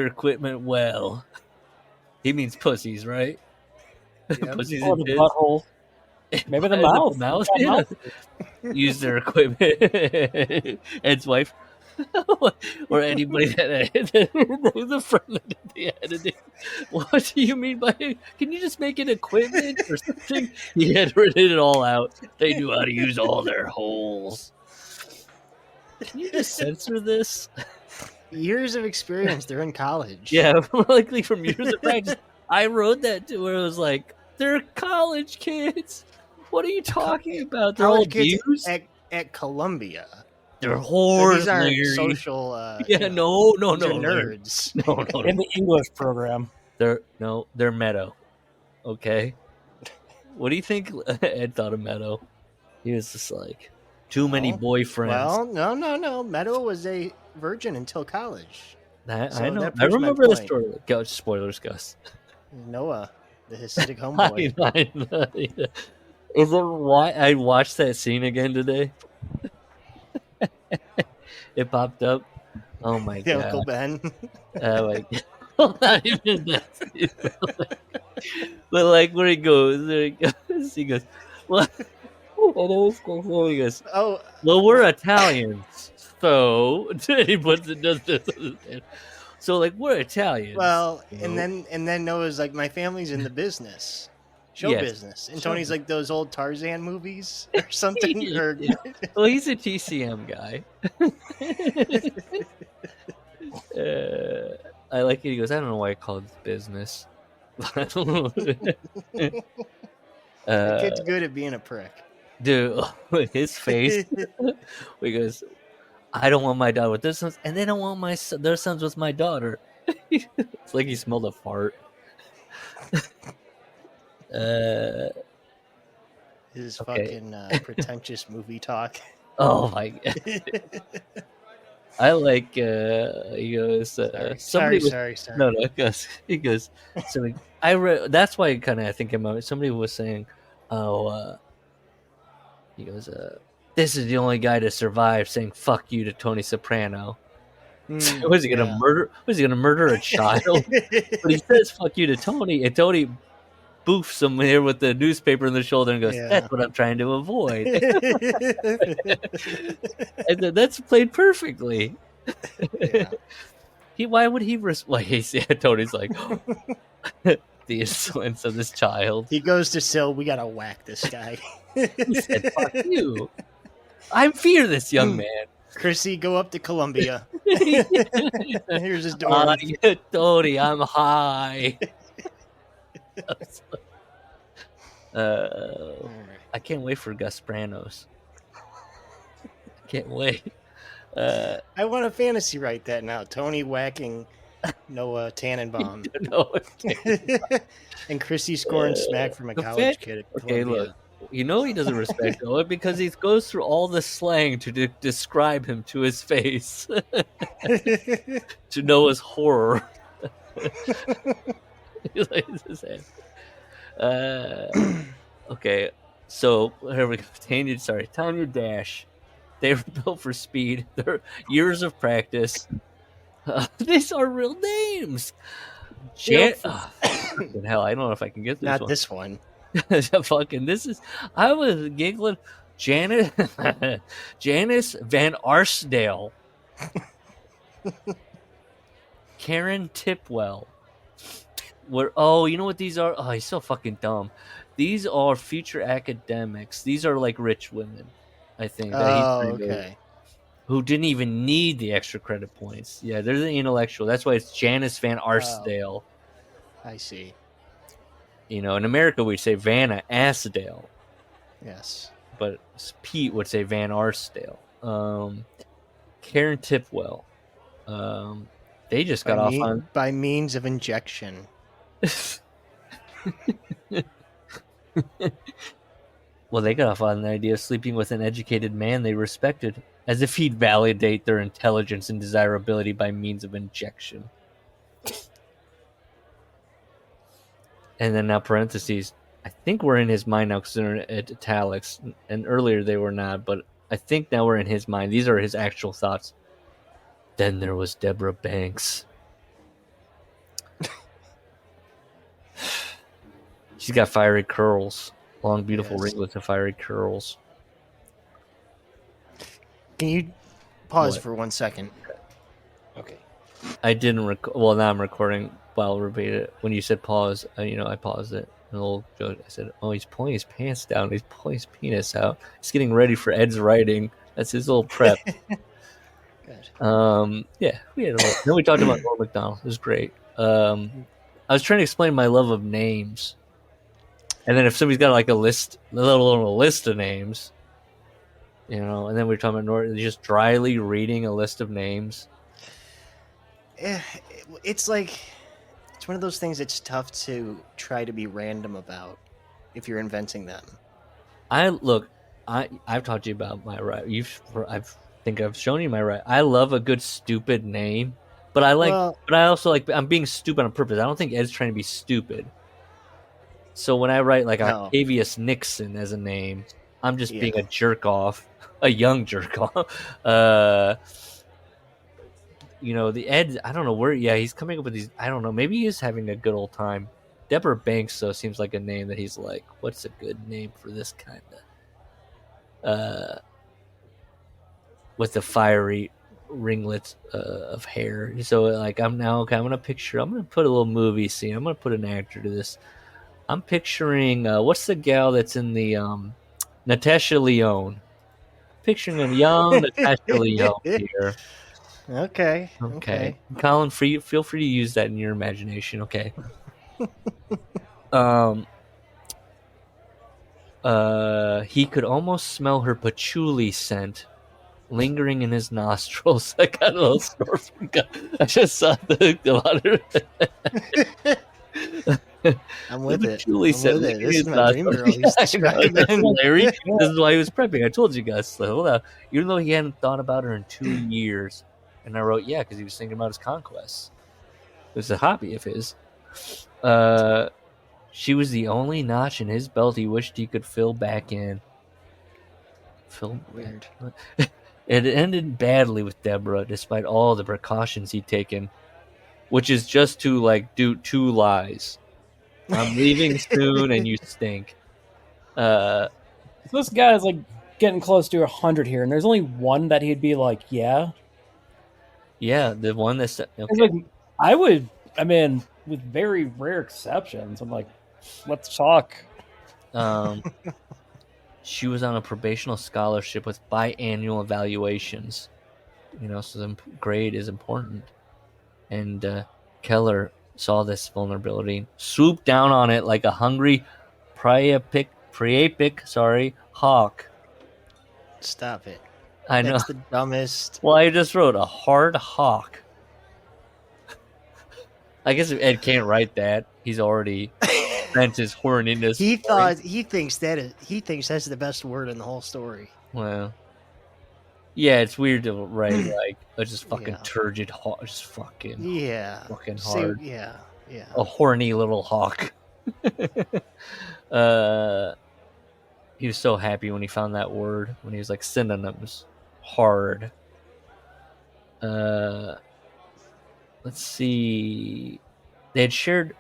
equipment well. He means pussies, right? Yep. Pussies or and the tits. butthole. Maybe the mouth. Yeah. Use their equipment. Ed's wife. Or anybody that the friend that did the editing. What do you mean by it? Can you just make it equipment or something? He had written it all out. They knew how to use all their holes. Can you just censor this? Years of experience. They're in college. Yeah, likely from years of practice. I wrote that to where it was like, they're college kids. What are you talking about? They're all abused at Columbia. They're whores. These aren't social. No, nerds. No. In the English program. They're Meadow. Okay. What do you think Ed thought of Meadow? He was just like, too many boyfriends. Well, no. Meadow was a virgin until college. I know. I remember the story. Go, spoilers, Gus. Noah, the Hasidic homeboy. I is it why I watched that scene again today? It popped up. Oh my god, Uncle Ben. Not even that. But like where he goes, he goes, what? was cool. He goes, Oh, well, we're Italians, so he puts it does this. So like we're Italians. well, you and know? then Noah's like, my family's in the business, show Yes. business, and Tony's like those old Tarzan movies or something. Or Well, he's a TCM guy. I like it. He goes, I don't know why I called it business. the kid's good at being a prick. Dude, his face. He goes, I don't want my daughter with their sons, and they don't want their sons with my daughter. It's like he smelled a fart. His Okay. fucking pretentious movie talk. Oh my god. I like he goes somebody Sorry. no he goes somebody I read that's why kind of I think about somebody was saying he goes this is the only guy to survive saying fuck you to Tony Soprano. Was he gonna murder a child? But he says fuck you to Tony, and Tony boofs him here with the newspaper in the shoulder and goes, that's what I'm trying to avoid. And then that's played perfectly. Yeah. Why would he Tony's like the insolence of this child. He goes to Sil, we gotta whack this guy. He said, fuck you. I fear this young man. Chrissy, go up to Columbia. Here's his door. Tony, I'm high. I can't wait for Gus Spranos. I can't wait. I want to fantasy write that now. Tony whacking Noah Tannenbaum. And Chrissy scoring smack from a college kid at Columbia. Okay, look. You know he doesn't respect Noah because he goes through all the slang to describe him to his face. To Noah's horror. Okay, so here we go. Tanya Dash. They were built for speed. They're years of practice. These are real names. Hell, I don't know if I can get this Not one. this one. Fucking this is. I was giggling. Janice Van Arsdale. Karen Tipwell. You know what these are? Oh, he's so fucking dumb. These are future academics. These are like rich women, I think. Okay. Who didn't even need the extra credit points. Yeah, they're the intellectual. That's why it's Janice Van Arsdale. I see. You know, in America we'd say Vanna Asdale. Yes. But Pete would say Van Arsdale. Karen Tipwell. They just got off on by means of injection. Well, they got off on the idea of sleeping with an educated man they respected, as if he'd validate their intelligence and desirability by means of injection. And then now parentheses. I think we're in his mind now because they're at italics, and earlier they were not, but I think now we're in his mind. These are his actual thoughts. Then there was Deborah Banks. She's got fiery curls. Long, beautiful ringlets and fiery curls. Can you pause for 1 second? Okay. I didn't well, now I'm recording while I'll repeat it. When you said pause, I paused it. And a little joke, I said, oh, he's pulling his pants down. He's pulling his penis out. He's getting ready for Ed's writing. That's his little prep. Good. Yeah, we had then we talked about Norm Macdonald. It was great. I was trying to explain my love of names. And then if somebody's got like a little list of names, and then we were talking about just dryly reading a list of names. It's like, it's one of those things that's tough to try to be random about if you're inventing them. I've talked to you about my right. I think I've shown you my right. I love a good stupid name, but I also like, I'm being stupid on purpose. I don't think Ed's trying to be stupid. So when I write like Octavius Nixon as a name, I'm just being a jerk off, a young jerk off. The Ed, I don't know where. Yeah, he's coming up with these. I don't know. Maybe he is having a good old time. Deborah Banks though seems like a name that he's like, what's a good name for this kind of? with the fiery ringlets of hair. So like I'm gonna put a little movie scene. I'm gonna put an actor to this. I'm picturing what's the gal that's in the Natasha Lyonne. Picturing a young Natasha Lyonne here. Okay. Colin, feel free to use that in your imagination. Okay. He could almost smell her patchouli scent lingering in his nostrils. I got a little snort. I just saw the water. I'm with it. Patchouli scent. This is my dream girl. He's describing. Larry. This is why he was prepping. I told you guys. So hold on. Even though he hadn't thought about her in 2 years, and I wrote, yeah, because he was thinking about his conquests. It was a hobby of his. She was the only notch in his belt he wished he could fill back in. Weird. It ended badly with Deborah, despite all the precautions he'd taken, which is just to like do 2 lies. I'm leaving soon, and you stink. This guy is like getting close to 100 here, and there's only one that he'd be like, yeah. Yeah, the one that's okay. I mean, with very rare exceptions, I'm like, let's talk. She was on a probational scholarship with biannual evaluations. So the grade is important. And Keller saw this vulnerability, swooped down on it like a hungry priapic hawk. Stop it. I know. That's the dumbest. Well, I just wrote a hard hawk. I guess if Ed can't write that, he's already spent his horniness. He thinks that's the best word in the whole story. Well, yeah, it's weird to write like just fucking turgid hawk, just fucking fucking hard. Yeah. A horny little hawk. He was so happy when he found that word, when he was like synonyms. Hard. Let's see. They had shared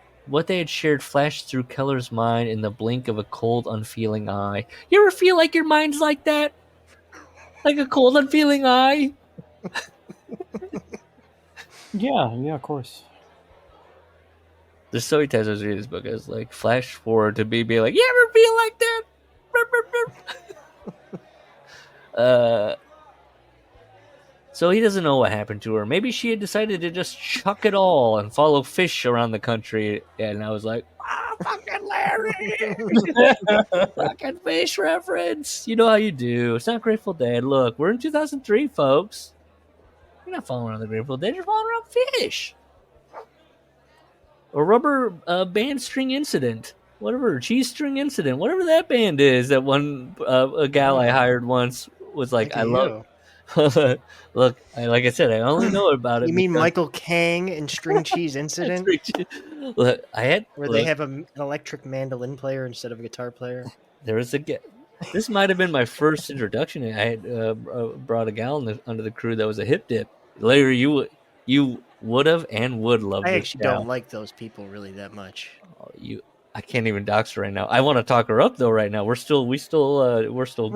flashed through Keller's mind in the blink of a cold, unfeeling eye. You ever feel like your mind's like that? Like a cold, unfeeling eye? Yeah, of course. There's so many times I was reading this book, I was like, flash forward to me being like, you ever feel like that? So he doesn't know what happened to her. Maybe she had decided to just chuck it all and follow fish around the country. And I was like, fucking Larry! Fucking fish reference. You know how you do. It's not Grateful Dead. Look, we're in 2003, folks. You're not following around the Grateful Dead. You're following around fish. Or rubber band string incident. Whatever, cheese string incident. Whatever that band is that one a gal I hired once was like, I love. Look, like I said, I only know about it. You mean Michael Kang and String Cheese Incident? Look, they have an electric mandolin player instead of a guitar player. There was this might have been my first introduction. I had brought a gal under the crew that was a hip dip. Later, you would have and would love. I actually don't like those people really that much. I can't even dox her right now. I want to talk her up though. Right now, we're still. I mean,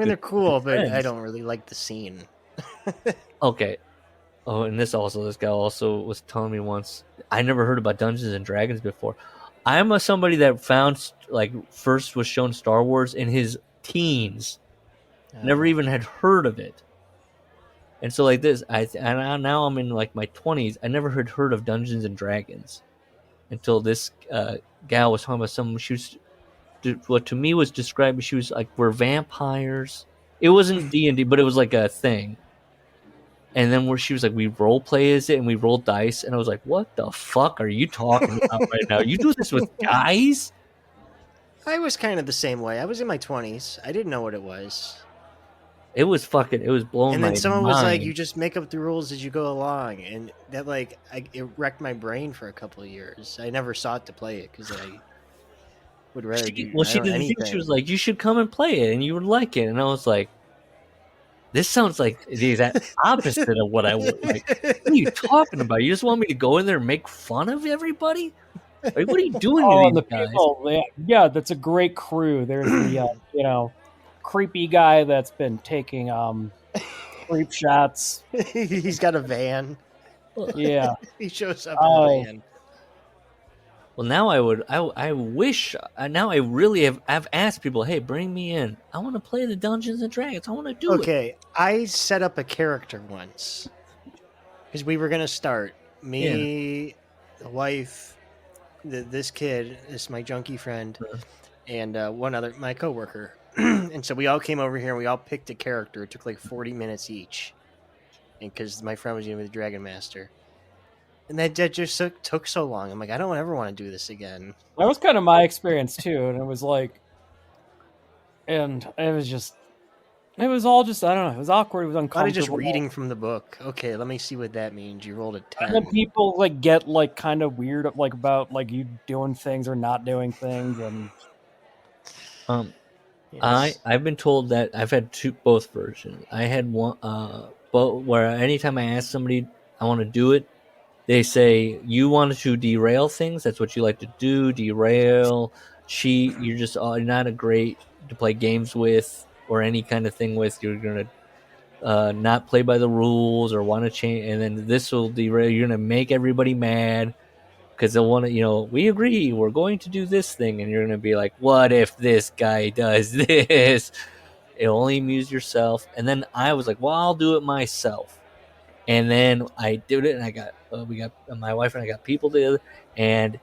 they're cool, but I don't really like the scene. Okay. Oh, and this guy also was telling me once, I never heard about Dungeons and Dragons before. I'm somebody that found first was shown Star Wars in his teens. Never even had heard of it. And so like this, now I'm in like my 20s. I never had heard of Dungeons and Dragons until this gal was talking about some. She was, what to me was described. She was like, we're vampires. It wasn't D&D, but it was like a thing. And then where she was like, we role play as it and we roll dice. And I was like, what the fuck are you talking about right now? You do this with guys? I was kind of the same way. I was in my 20s. I didn't know what it was. It was blowing my mind. And then someone was like, you just make up the rules as you go along. And that it wrecked my brain for a couple of years. I never sought to play it because I would rather do anything. She was like, you should come and play it and you would like it. And I was like, this sounds like the exact opposite of what I would like. What are you talking about? You just want me to go in there and make fun of everybody? Like, what are you doing to these guys? People, yeah, that's a great crew. There's the, creepy guy that's been taking creep shots. He's got a van. Yeah. He shows up in a van. Well, now I wish, now I really I've asked people, hey, bring me in. I want to play the Dungeons and Dragons. I want to do it. Okay, I set up a character once because we were gonna start me, the wife, this kid, this my junkie friend, and one other my coworker, and so we all came over here and we all picked a character. It took like 40 minutes each, and because my friend was gonna be the Dragon Master. And that just took so long. I'm like, I don't ever want to do this again. That was kind of my experience too, and it was like, and it was all just, I don't know, it was awkward, it was uncomfortable. I was just reading from the book. Okay, let me see what that means. You rolled a 10. And then people like get like kind of weird like about like you doing things or not doing things, and Yes. I've been told that I've had both versions. I had one both where anytime I ask somebody I want to do it, they say, you wanted to derail things. That's what you like to do. Derail, cheat. You're just not a great to play games with or any kind of thing with. You're going to not play by the rules or want to change. And then this will derail. You're going to make everybody mad because they'll want to, we agree. We're going to do this thing. And you're going to be like, what if this guy does this? It'll only amuse yourself. And then I was like, well, I'll do it myself. And then I did it, and I got we got my wife and I got people together, and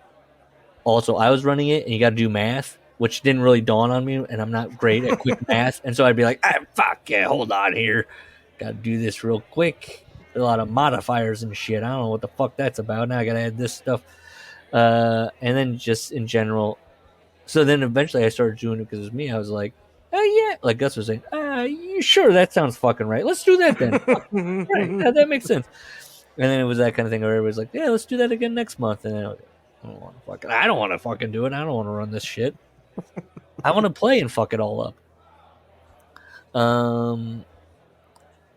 also I was running it, and you got to do math, which didn't really dawn on me, and I'm not great at quick math, and so I'd be like, fuck yeah, hold on here, got to do this real quick. A lot of modifiers and shit. I don't know what the fuck that's about. Now I got to add this stuff, and then just in general. So then eventually I started doing it because it was me. I was like, oh yeah, like Gus was saying, you sure that sounds fucking right? Let's do that then. Right, yeah, that makes sense. And then it was that kind of thing where everybody's like, yeah, let's do that again next month. And then I don't want to fucking do it. I don't want to run this shit. I want to play and fuck it all up.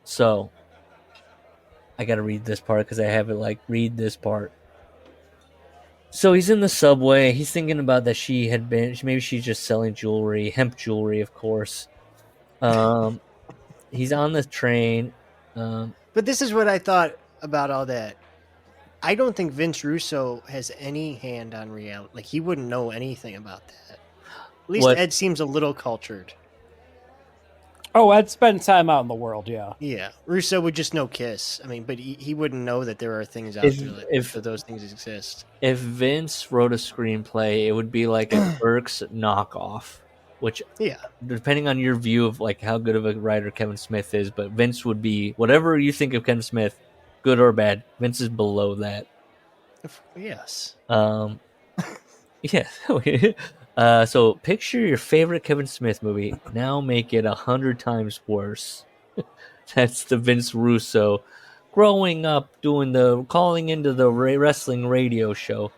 So I got to read this part because I have it like read this part. So he's in the subway. He's thinking about that she had been. Maybe she's just selling jewelry, hemp jewelry, of course. He's on the train. But this is what I thought about all that. I don't think Vince Russo has any hand on reality. Like, he wouldn't know anything about that. At least Ed seems a little cultured. Oh, Ed spent time out in the world, yeah. Yeah. Russo would just know Kiss. I mean, but he wouldn't know that there are things out there that those things exist. If Vince wrote a screenplay, it would be like a Burks knockoff, which, depending on your view of like how good of a writer Kevin Smith is, but Vince would be, whatever you think of Kevin Smith, good or bad, Vince is below that. Yes. Yeah. So picture your favorite Kevin Smith movie. Now make it 100 times worse. That's the Vince Russo growing up calling into the wrestling radio show.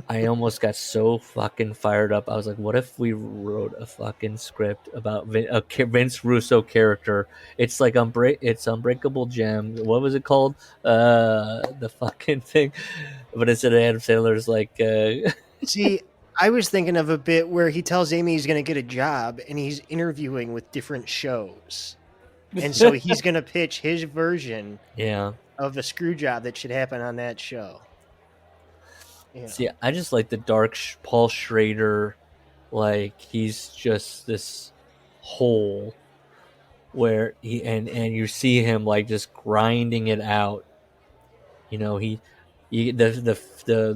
I almost got so fucking fired up. I was like, what if we wrote a fucking script about a Vince Russo character? It's like it's Unbreakable Gem. What was it called? The fucking thing. But instead of Adam Sandler's like... See, I was thinking of a bit where he tells Amy he's going to get a job and he's interviewing with different shows. And so he's going to pitch his version of a screw job that should happen on that show. Yeah. See, I just like the dark Paul Schrader, like he's just this hole where you see him like just grinding it out. The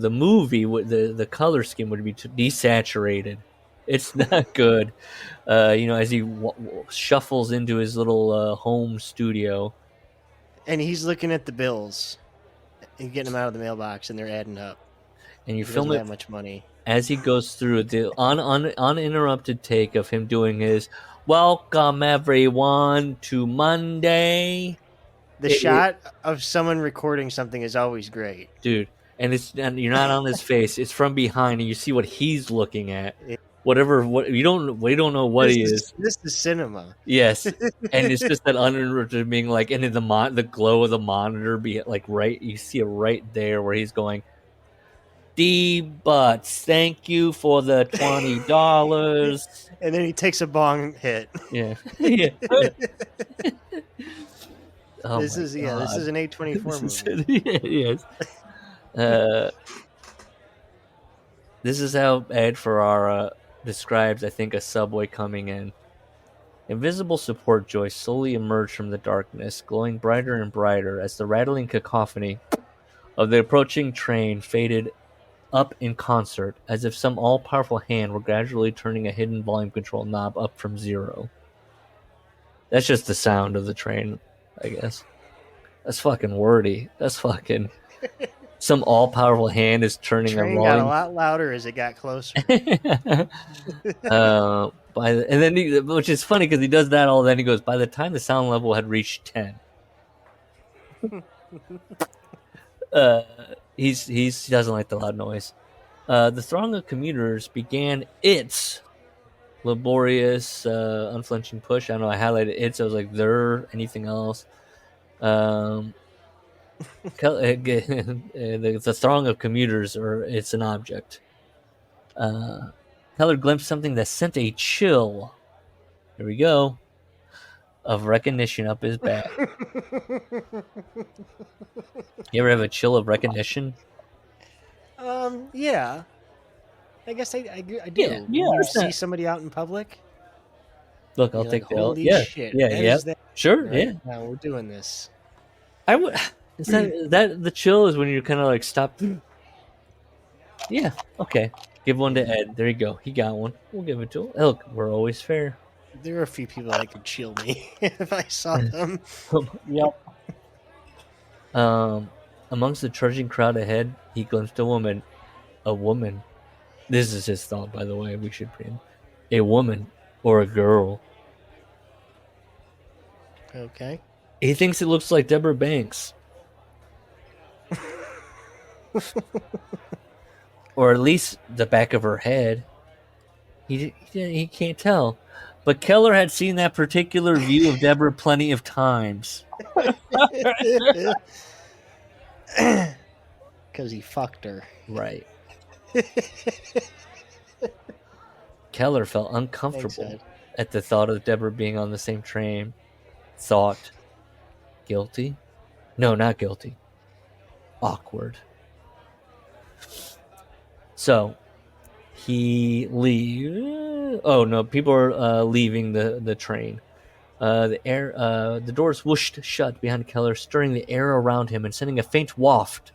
movie the color scheme would be desaturated. It's not good. As he shuffles into his little home studio, and he's looking at the bills and getting them out of the mailbox, and they're adding up. And you he film doesn't it have much money as he goes through the uninterrupted take of him doing his "Welcome everyone to Monday." The shot of someone recording something is always great, dude. And you're not on his face; it's from behind, and you see what he's looking at. We don't know what he is. This is cinema. Yes, and it's just that uninterrupted being like, and in the glow of the monitor, be like right. You see it right there where he's going. D Butts, thank you for the $20. And then he takes a bong hit. Yeah. Yeah. Oh This my is God. this is an A24 This movie. is- yes. This is how Ed Ferrara describes, I think, a subway coming in. Invisible support joists slowly emerged from the darkness, glowing brighter and brighter as the rattling cacophony of the approaching train faded up in concert, as if some all-powerful hand were gradually turning a hidden volume control knob up from 0. That's just the sound of the train, I guess. That's fucking wordy. That's fucking... Some all-powerful hand is turning a Train got a lot louder as it got closer. And then which is funny because he does that all. Then he goes, by the time the sound level had reached 10, he doesn't like the loud noise. The throng of commuters began its laborious, unflinching push. I don't know. I highlighted its. I was like, there. Anything else? The throng of commuters, or it's an object. Keller glimpsed something that sent a chill. Here we go. Of recognition up his back. You ever have a chill of recognition? Yeah. I guess I do. Yeah, You see somebody out in public. Look, I'll take like, the L. holy Yeah, shit, yeah, that yeah. is that- Sure, right? yeah. Now we're doing this. I would. Is that the chill is when you're kind of like stop. Yeah. Okay. Give one to Ed. There you go. He got one. We'll give it to him. Look, we're always fair. There are a few people that could chill me if I saw them. Yep. Amongst the trudging crowd ahead, he glimpsed a woman. A woman. This is his thought, by the way. We should bring a woman or a girl. Okay. He thinks it looks like Deborah Banks. Or at least the back of her head. He can't tell. But Keller had seen that particular view of Deborah plenty of times. Because he fucked her. Right. Keller felt uncomfortable Thanks, at the thought of Deborah being on the same train. Thought. Guilty? No, not guilty. Awkward. So, he leaves. Oh no, people are leaving the train. The doors whooshed shut behind Keller, stirring the air around him and sending a faint waft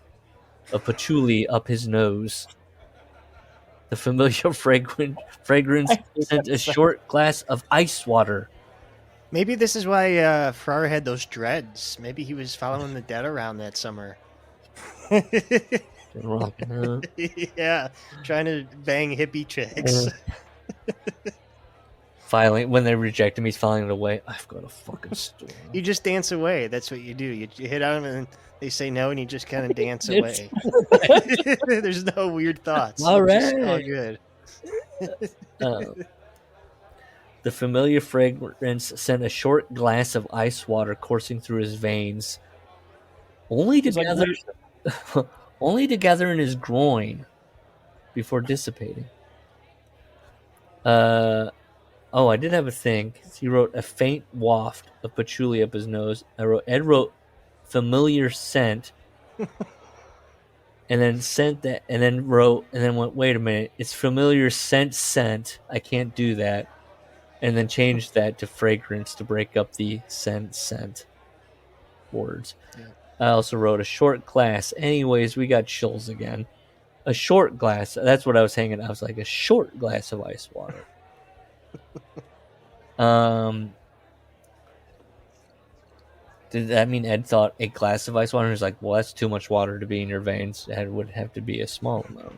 of patchouli up his nose. The familiar fragrance sent a short glass of ice water. Maybe this is why Ferrara had those dreads. Maybe he was following the dead around that summer. Yeah, trying to bang hippie chicks. Filing when they reject him, he's filing it away. I've got a fucking story. You just dance away. That's what you do. You hit on them and they say no, and you just kind of dance away. There's no weird thoughts. All It's just right. all good. The familiar fragrance sent a short glass of ice water coursing through his veins, only to gather in his groin before dissipating. Oh, I did have a thing. He wrote a faint waft of patchouli up his nose. Ed wrote familiar scent, and then sent that, and then wrote, and then went, wait a minute, it's familiar scent. I can't do that. And then changed that to fragrance to break up the scent words. Yeah. I also wrote a short glass. Anyways, we got chills again. A short glass. That's what I was hanging. I was like, a short glass of ice water. Did that mean Ed thought a glass of ice water? He was like, well, that's too much water to be in your veins. It would have to be a small amount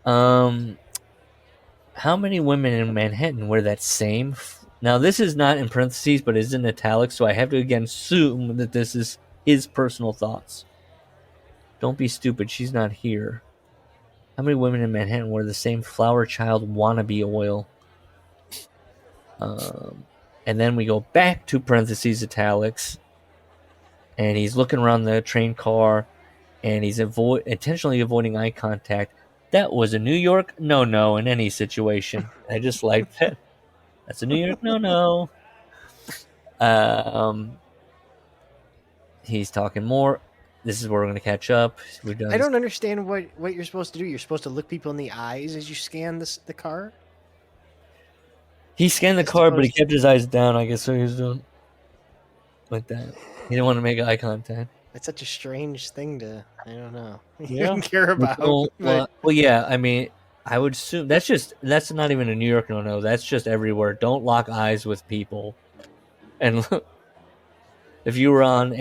of. How many women in Manhattan wear that same? Now, this is not in parentheses, but is in italics, so I have to again assume that this is his personal thoughts. Don't be stupid. She's not here. How many women in Manhattan wear the same flower child wannabe oil? And then we go back to parentheses italics, and he's looking around the train car, and he's intentionally avoiding eye contact. That was a New York no-no in any situation. I just like that. That's a New York no-no. He's talking more. This is where we're going to catch up. I don't understand what you're supposed to do. You're supposed to look people in the eyes as you scan the car? He scanned the car, but he kept his eyes down, I guess, so he was doing like that. He didn't want to make eye contact. That's such a strange thing to, I don't know, Yeah. care about. Well, yeah, I mean, I would assume that's not even a New York no-no. That's just everywhere. Don't lock eyes with people. And if you were on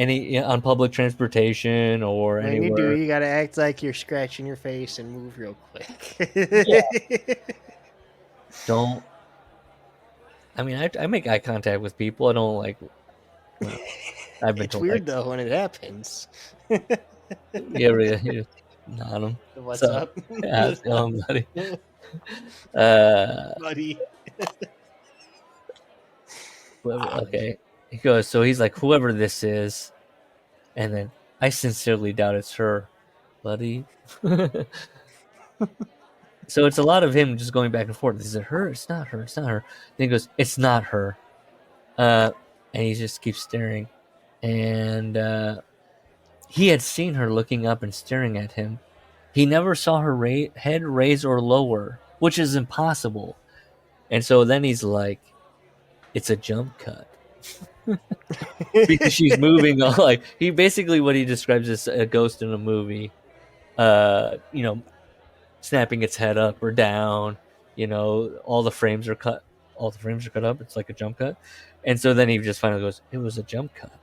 public transportation or when anywhere, you got to act like you're scratching your face and move real quick. don't. I mean, I make eye contact with people. I don't like. Well, I've been It's told weird though when it happens. Yeah, really. Nod him. What's So, up? How's it going, buddy? Buddy. Okay. He goes, so he's like, whoever this is, and then I sincerely doubt it's her, buddy. So it's a lot of him just going back and forth. Is it her? It's not her. It's not her. Then he goes, it's not her. And he just keeps staring. And he had seen her looking up and staring at him. He never saw her head raise or lower, which is impossible. And so then he's like, it's a jump cut. Because she's moving on, like he basically what he describes as a ghost in a movie, snapping its head up or down, all the frames are cut up, it's like a jump cut. And so then he just finally goes, it was a jump cut.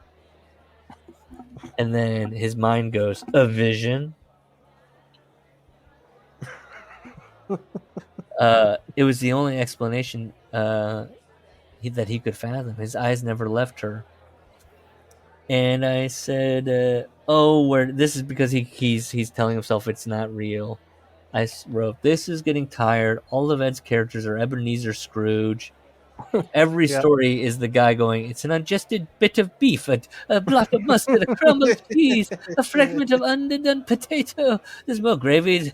And then his mind goes, a vision. It was the only explanation that he could fathom. His eyes never left her. And I said, this is because he's telling himself it's not real. I wrote, this is getting tired. All of Ed's characters are Ebenezer Scrooge. Every story is the guy going, it's an ungested bit of beef, a block of mustard, a crumb of cheese, a fragment of underdone potato. There's more gravy.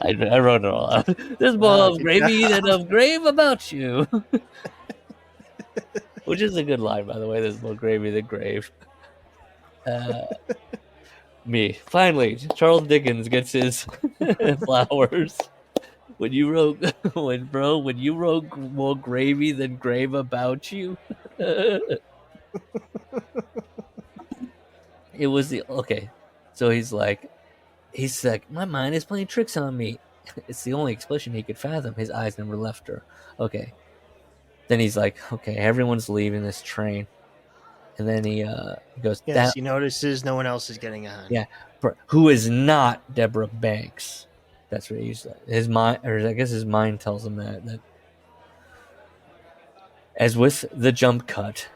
I wrote it all out. There's more of gravy than of grave about you. Which is a good line, by the way. There's more gravy than grave. Me. Finally, Charles Dickens gets his flowers. When you wrote more gravy than grave about you. It was okay. So he's like, my mind is playing tricks on me. It's the only explanation he could fathom. His eyes never left her. Okay. Then he's like, okay, everyone's leaving this train. And then he goes, yes, he notices no one else is getting on. Yeah. Who is not Deborah Banks. That's what he used. His mind, or I guess his mind tells him that. As with the jump cut,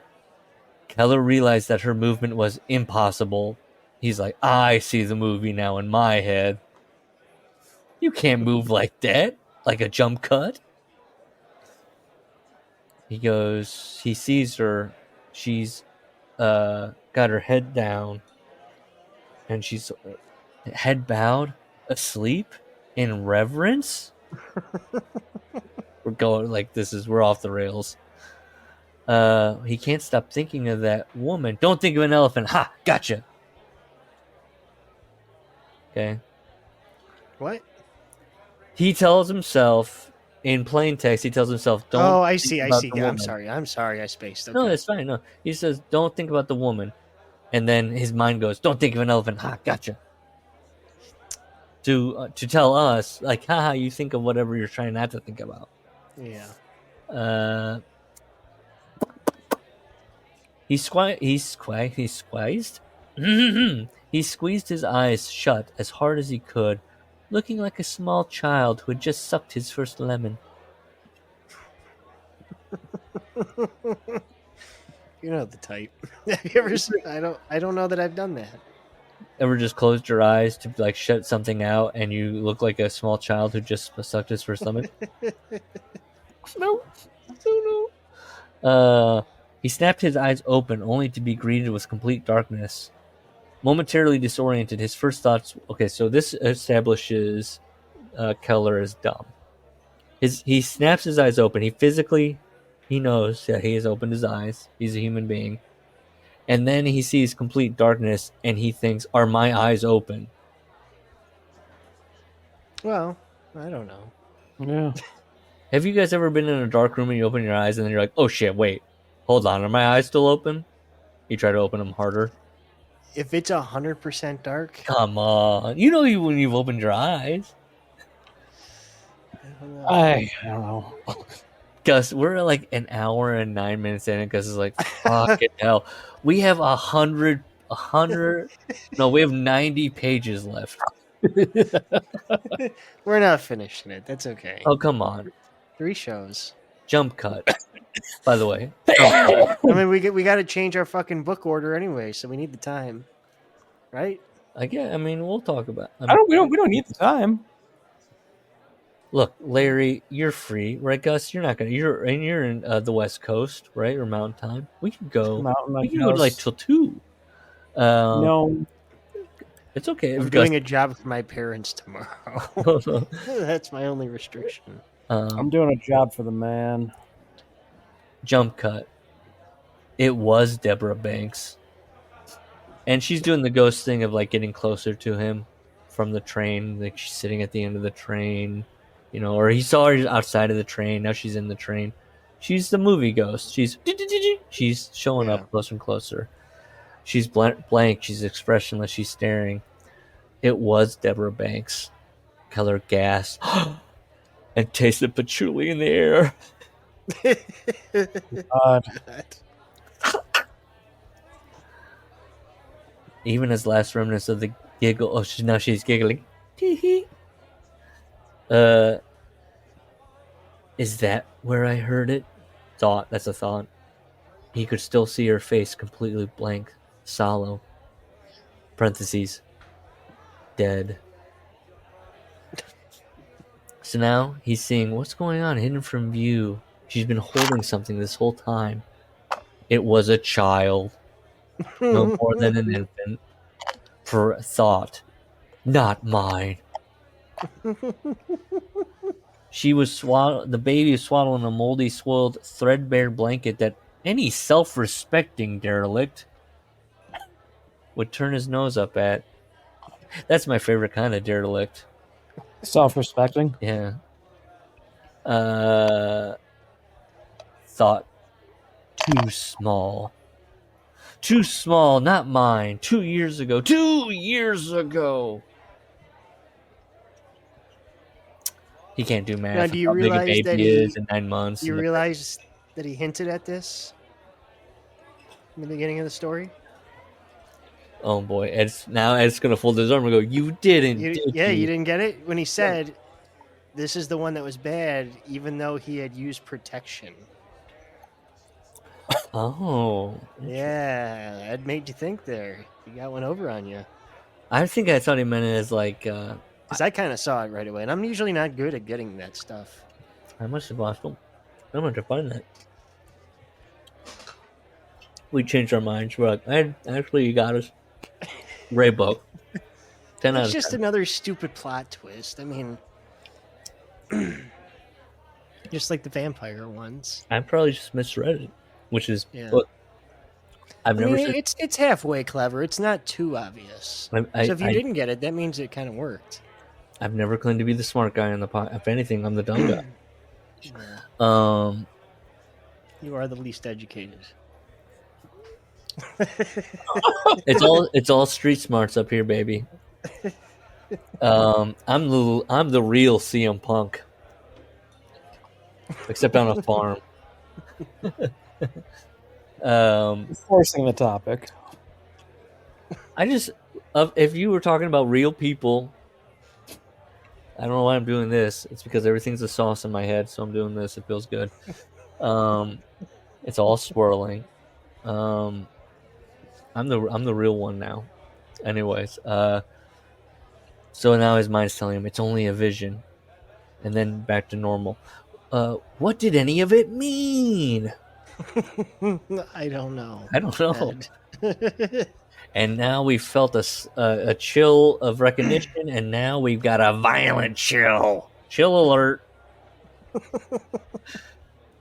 Keller realized that her movement was impossible. He's like, I see the movie now in my head. You can't move like that, like a jump cut. He goes, he sees her. She's got her head down, and she's head bowed, asleep, in reverence. We're going like we're off the rails. He can't stop thinking of that woman. Don't think of an elephant. Ha! Gotcha. Okay. What? He tells himself in plain text. He tells himself, "Don't." Oh, I see. I'm sorry. I spaced. Okay. No, it's fine. No, he says, "Don't think about the woman," and then his mind goes, "Don't think of an elephant." Ha! Gotcha. To tell us, like, haha, you think of whatever you're trying not to think about. Yeah. He squeezed. He squeezed his eyes shut as hard as he could, looking like a small child who had just sucked his first lemon. You know the type. Have you ever? I don't know that I've done that. Ever just closed your eyes to like shut something out, and you look like a small child who just sucked his first lemon? No. He snapped his eyes open, only to be greeted with complete darkness. Momentarily disoriented, his first thoughts. Okay, so this establishes Keller is dumb. He snaps his eyes open. He knows that he has opened his eyes. He's a human being. And then he sees complete darkness, and he thinks, "Are my eyes open?" Well, I don't know. Yeah. Have you guys ever been in a dark room and you open your eyes, and then you're like, "Oh shit, wait, hold on, are my eyes still open?" You try to open them harder. If it's 100% dark, Come on, you know when you've opened your eyes. I don't know. Gus, we're like an hour and 9 minutes in, and Gus is like, "Fucking hell, we have 100. No, we have 90 pages left." we're not finishing it. That's okay. Oh, come on. 3 shows. Jump cut. By the way, I mean, we got to change our fucking book order anyway, so we need the time, right? I mean, we'll talk about. We don't need the time. Look, Larry, you're free, right, Gus? You're not gonna. You're in the West Coast, right, or Mountain Time. We can go. We can go like till 2. No, it's okay. I'm doing a job for my parents tomorrow. That's my only restriction. I'm doing a job for the man. Jump cut. It was Deborah Banks, and she's doing the ghost thing of like getting closer to him from the train. Like she's sitting at the end of the train, or he saw her outside of the train. Now she's in the train. She's the movie ghost. She's showing up closer and closer. She's blank. She's expressionless. She's staring. It was Deborah Banks. Keller gasped and tasted patchouli in the air. God. Even as last remnants of the giggle. Oh, now she's giggling. Is that where I heard it? Thought. That's a thought. He could still see her face completely blank, sallow. Parentheses. Dead. So now he's seeing what's going on, hidden from view. She's been holding something this whole time. It was a child. No more than an infant. For thought. Not mine. The baby was swaddled in a moldy, soiled, threadbare blanket that any self-respecting derelict would turn his nose up at. That's my favorite kind of derelict. Self-respecting? Yeah. Thought. Too small. Too small, not mine. 2 years ago. 2 years ago! He can't do math. Now, do you How big a realize baby that is in 9 months. Do you realize that he hinted at this in the beginning of the story? Oh boy, Ed's gonna fold his arm and go, "You didn't, you didn't get it? When he said, this is the one that was bad, even though he had used protection. Oh. Yeah, that made you think there. He got one over on you. I think I thought he meant it as like... Because I kind of saw it right away, and I'm usually not good at getting that stuff. I must have lost him. I'm going to find that. We changed our minds. We're like, actually, you got us. Ray book. 10 out of 10. It's just another stupid plot twist. I mean, just like the vampire ones. I probably just misread it, which is... Yeah. Look, I mean, it's halfway clever. It's not too obvious. So if you didn't get it, that means it kind of worked. I've never claimed to be the smart guy in the pot. If anything, I'm the dumb guy. Yeah. You are the least educated. It's all street smarts up here, baby. I'm the real CM Punk, except on a farm. Forcing the topic. If you were talking about real people, I don't know why I'm doing this. It's because everything's a sauce in my head, so I'm doing this. It feels good. It's all swirling. I'm the real one now. Anyways, so now his mind's telling him it's only a vision, and then back to normal. What did any of it mean? I don't know. And now we felt a chill of recognition, and now we've got a violent chill. Chill alert.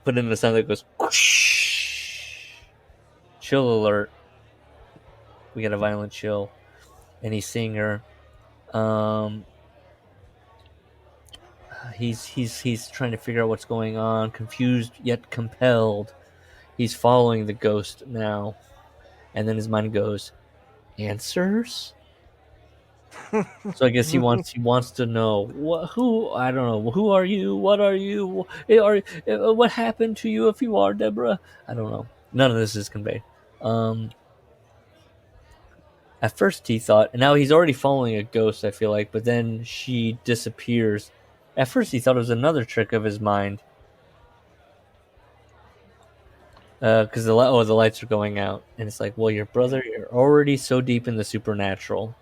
Put in the sound that goes whoosh. Chill alert. We got a violent chill. And he's seeing her. He's trying to figure out what's going on, confused yet compelled. He's following the ghost now. And then his mind goes, answers? So I guess he wants to know who I don't know. Who are you? What are you? What happened to you if you are Deborah? I don't know. None of this is conveyed. At first he thought, and now he's already following a ghost, I feel like, but then she disappears. At first he thought it was another trick of his mind. Because the lights are going out. And it's like, well, your brother, you're already so deep in the supernatural.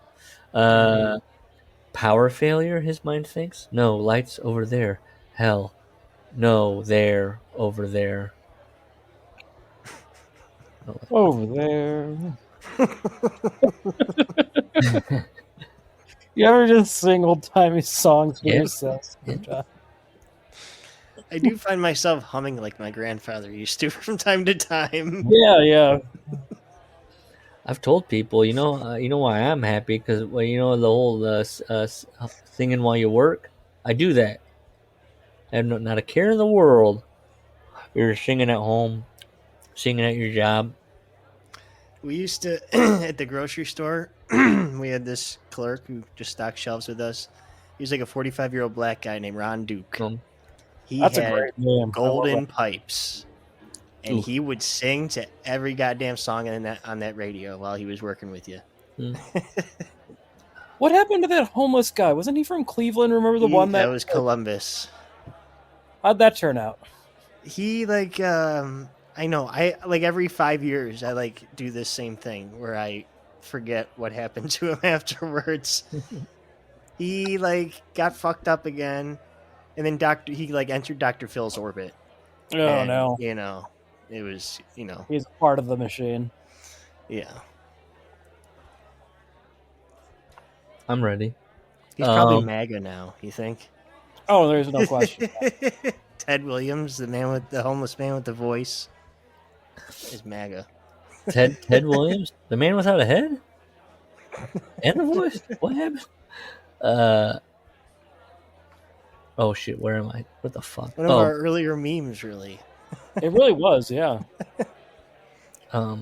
Power failure, his mind thinks? No, lights over there. Hell. No, there, over there. Over there. You ever just sing old-timey songs for yourself? Yeah. I do find myself humming like my grandfather used to from time to time. Yeah. I've told people, you know why I'm happy? Because, the whole singing while you work, I do that. I have not a care in the world. You're singing at home, singing at your job. We used to, at the grocery store, we had this clerk who just stocked shelves with us. He was like a 45-year-old black guy named Ron Duke. He That's had a great name. golden pipes. And he would sing to every goddamn song on that radio while he was working with you. What happened to that homeless guy? Wasn't he from Cleveland? Remember the one that was Columbus. How'd that turn out? He I know. I every 5 years I do this same thing where I forget what happened to him afterwards. He got fucked up again, and then he entered Dr. Phil's orbit. Oh and, no. It was, He's part of the machine. Yeah. I'm ready. He's probably MAGA now, you think? Oh, there's no question. Ted Williams, the homeless man with the voice, is MAGA. Ted Williams? The man without a head? And a voice? What happened? Oh shit, where am I? What the fuck? One of our earlier memes, really. It really was, yeah. I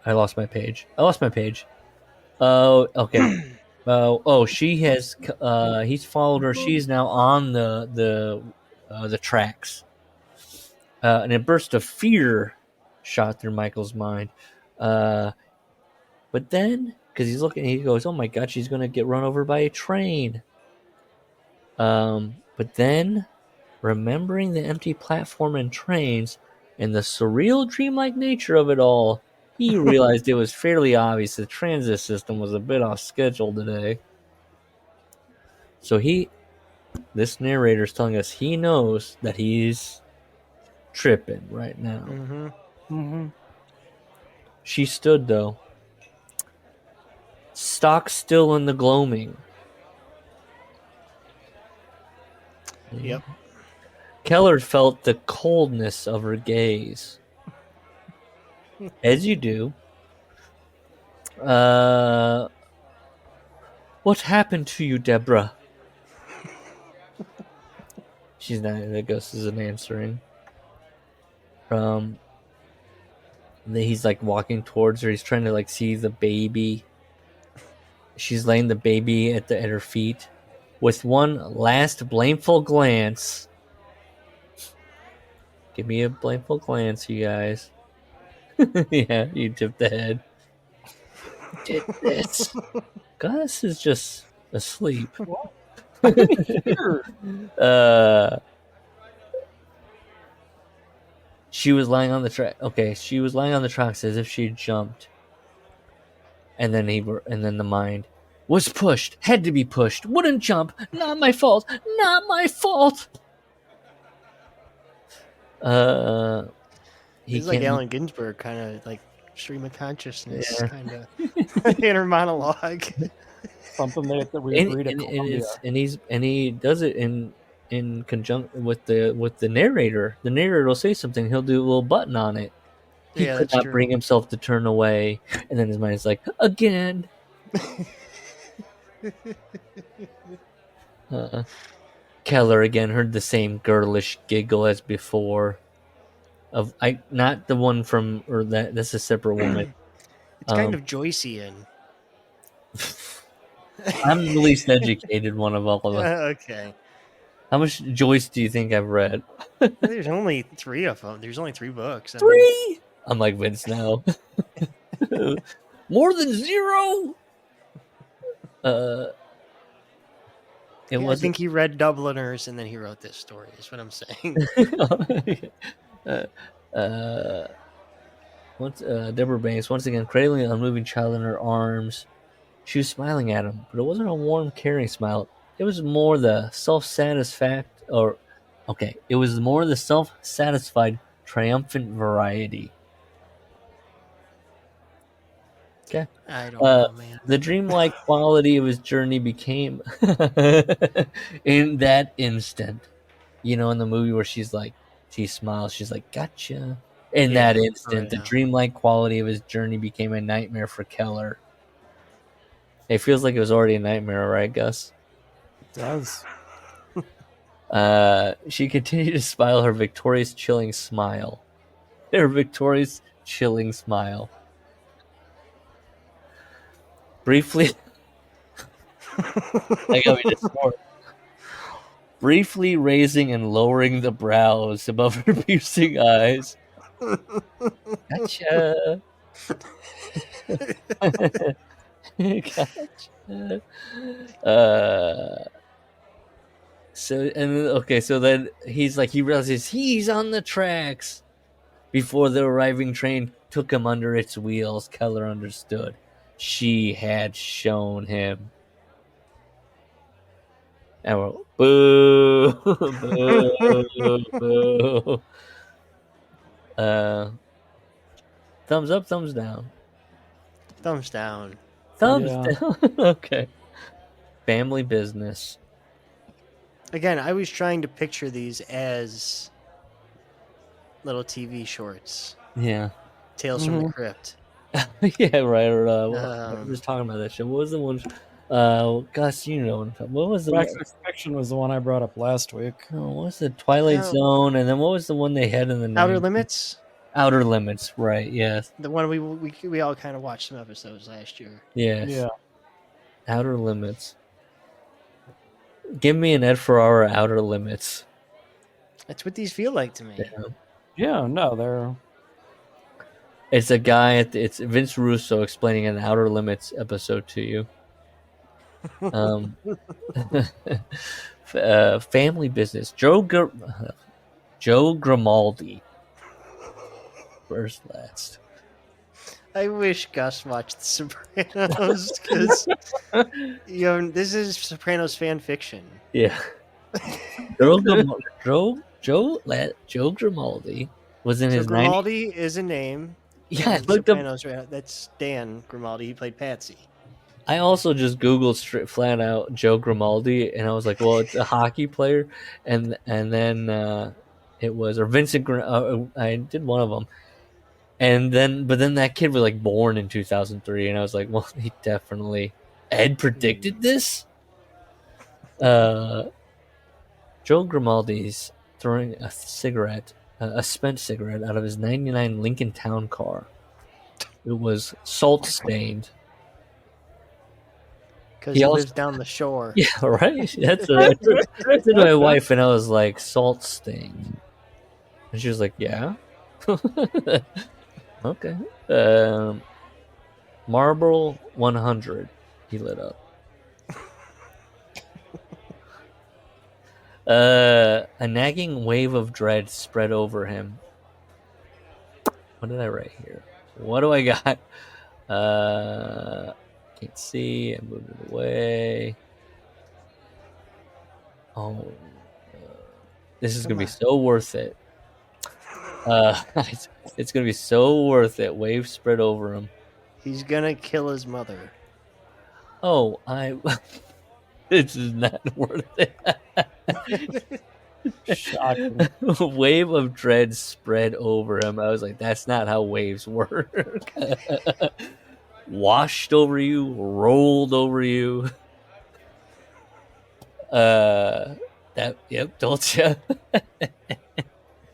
lost my page. Oh, okay. She has. He's followed her. She's now on the tracks. And a burst of fear shot through Michael's mind. But then, because he's looking, he goes, "Oh my god, she's gonna get run over by a train." But then, remembering the empty platform and trains and the surreal, dreamlike nature of it all, he realized it was fairly obvious the transit system was a bit off schedule today. So this narrator's telling us he knows that he's tripping right now. Mm-hmm. Mm-hmm. She stood, though, stock still in the gloaming. Yep. Keller felt the coldness of her gaze. As you do. What happened to you, Deborah? She's not. The ghost isn't answering. He's walking towards her. He's trying to see the baby. She's laying the baby at her feet. With one last blameful glance. Give me a blameful glance, you guys. Yeah, you tip the head. Did this. Gus is just asleep. She was lying on the track. Okay, she was lying on the tracks as if she had jumped. And then the mind was pushed, had to be pushed, wouldn't jump. Not my fault. Not my fault. He's like Allen Ginsberg, kind of stream of consciousness Yeah. kind of inner monologue. Something that we agreed at Columbia. And he does it in conjunction with the narrator. The narrator will say something. He'll do a little button on it. He Yeah, could that's not true. bring himself to turn away, and then his mind is like, again. Keller again heard the same girlish giggle as before. Not the one from, or that's a separate woman. It's kind of Joycean. I'm the least educated one of all of us. Okay. How much Joyce do you think I've read? There's only 3 of them. There's only 3 books. I mean, 3. I'm like Vince now. More than 0. I think he read Dubliners and then he wrote this story. Is what I'm saying. Deborah Banks once again cradling an unmoving child in her arms. She was smiling at him, but it wasn't a warm, caring smile. It was more the self-satisfied, triumphant variety. Okay. I don't know, man. The dreamlike quality of his journey became in that instant. You know, in the movie where she smiles, she's like, gotcha. In that instant, the dreamlike quality of his journey became a nightmare for Keller. It feels like it was already a nightmare, right, Gus? It does. She continued to smile her victorious, chilling smile. Her victorious, chilling smile. Briefly, I got me this more. Briefly raising and lowering the brows above her piercing eyes. Gotcha. Gotcha. So then he realizes he's on the tracks. Before the arriving train took him under its wheels, Keller understood. She had shown him. And we're boo, boo, boo. Thumbs up, thumbs down. Thumbs down. Thumbs down. Okay. Family business. Again, I was trying to picture these as little TV shorts. Yeah. Tales from the Crypt. Yeah, right. Or I was just talking about that shit. What was the one? Gus, you know what was the Back to Fiction was the one I brought up last week. Oh, what was the Twilight Zone? And then what was the one they had in the Outer Limits? Outer Limits, right? Yes. The one we all kind of watched some episodes last year. Yes. Yeah. Outer Limits. Give me an Ed Ferrara Outer Limits. That's what these feel like to me. Yeah, no, they're... It's a guy it's Vince Russo explaining an Outer Limits episode to you. Family business. Joe Grimaldi. First last. I wish Gus watched The Sopranos because this is Sopranos fan fiction. Yeah. Joe Grimaldi was in his Grimaldi is a name. Yeah, I looked Sopranos, up. That's Dan Grimaldi. He played Patsy. I also just Googled straight flat out Joe Grimaldi, and I was like, well, it's a hockey player, and then it was Vincent. I did one of them, but then that kid was like born in 2003, and I was like, well, he definitely Ed predicted this. Joe Grimaldi's throwing a spent cigarette out of his '99 Lincoln Town car. It was salt stained. Because he lives down the shore. Yeah, right? That's my wife, and I was like, salt stained. And she was like, yeah. Okay. Marlboro 100, he lit up. A nagging wave of dread spread over him. What did I write here? What do I got? Can't see. I moved it away. Oh, this is gonna be so worth it. It's gonna be so worth it. Waves spread over him. He's gonna kill his mother. Oh, this is not worth it. Shocking. Wave of dread spread over him. I was like, that's not how waves work. Washed over you, rolled over you. Told you.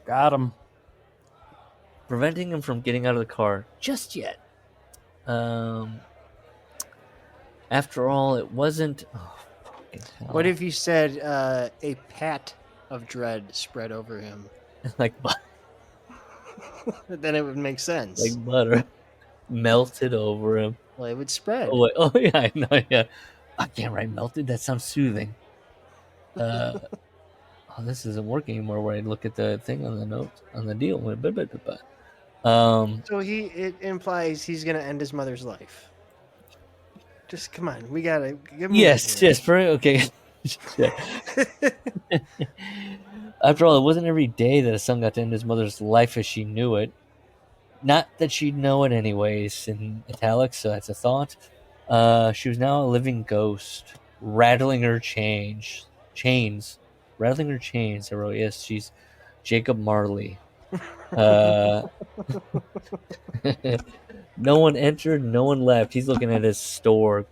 Got him. Preventing him from getting out of the car just yet. After all, it wasn't. Oh, fucking hell. What if you said a pat of dread spread over him? like Then it would make sense. like butter melted over him? Well, it would spread. Oh, wait. Oh yeah, I know. Yeah, I can't write melted. That sounds soothing. Oh, this isn't working anymore. Where I look at the thing on the notes on the deal. So it implies he's gonna end his mother's life. Just come on, we gotta give him. Yes, okay. After all, it wasn't every day that a son got to end his mother's life as she knew it. Not that she'd know it anyways, in italics, so that's a thought. She was now a living ghost, rattling her chains. Rattling her chains. I wrote, yes, she's Jacob Marley. No one entered, no one left. He's looking at his store.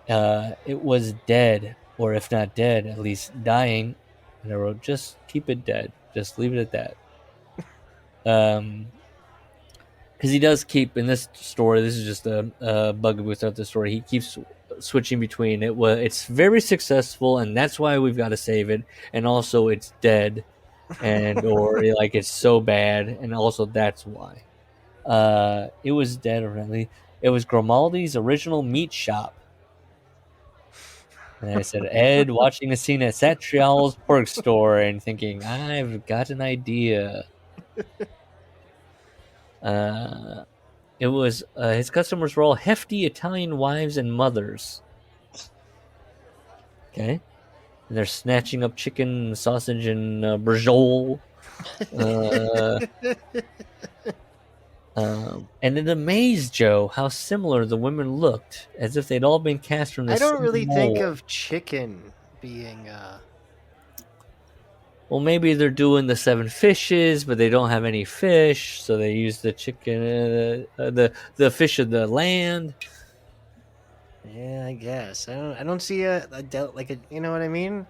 It was dead, or if not dead, at least dying. And I wrote, just keep it dead. Just leave it at that. Because he does keep, in this story, this is just a bugaboo throughout the story, he keeps switching between it's very successful, and that's why we've got to save it, and also it's dead, and or like it's so bad, and also that's why. It was dead already. It was Grimaldi's original meat shop. And I said, Ed, watching the scene at Satriale's pork store and thinking, I've got an idea. It was his customers were all hefty Italian wives and mothers. Okay, and they're snatching up chicken, sausage, and brajol. And it amazed Joe how similar the women looked, as if they'd all been cast from the same I don't really think mold. of chicken being. Well, maybe they're doing the 7 fishes, but they don't have any fish, so they use the chicken, the fish of the land. Yeah, I guess. I don't see you know what I mean?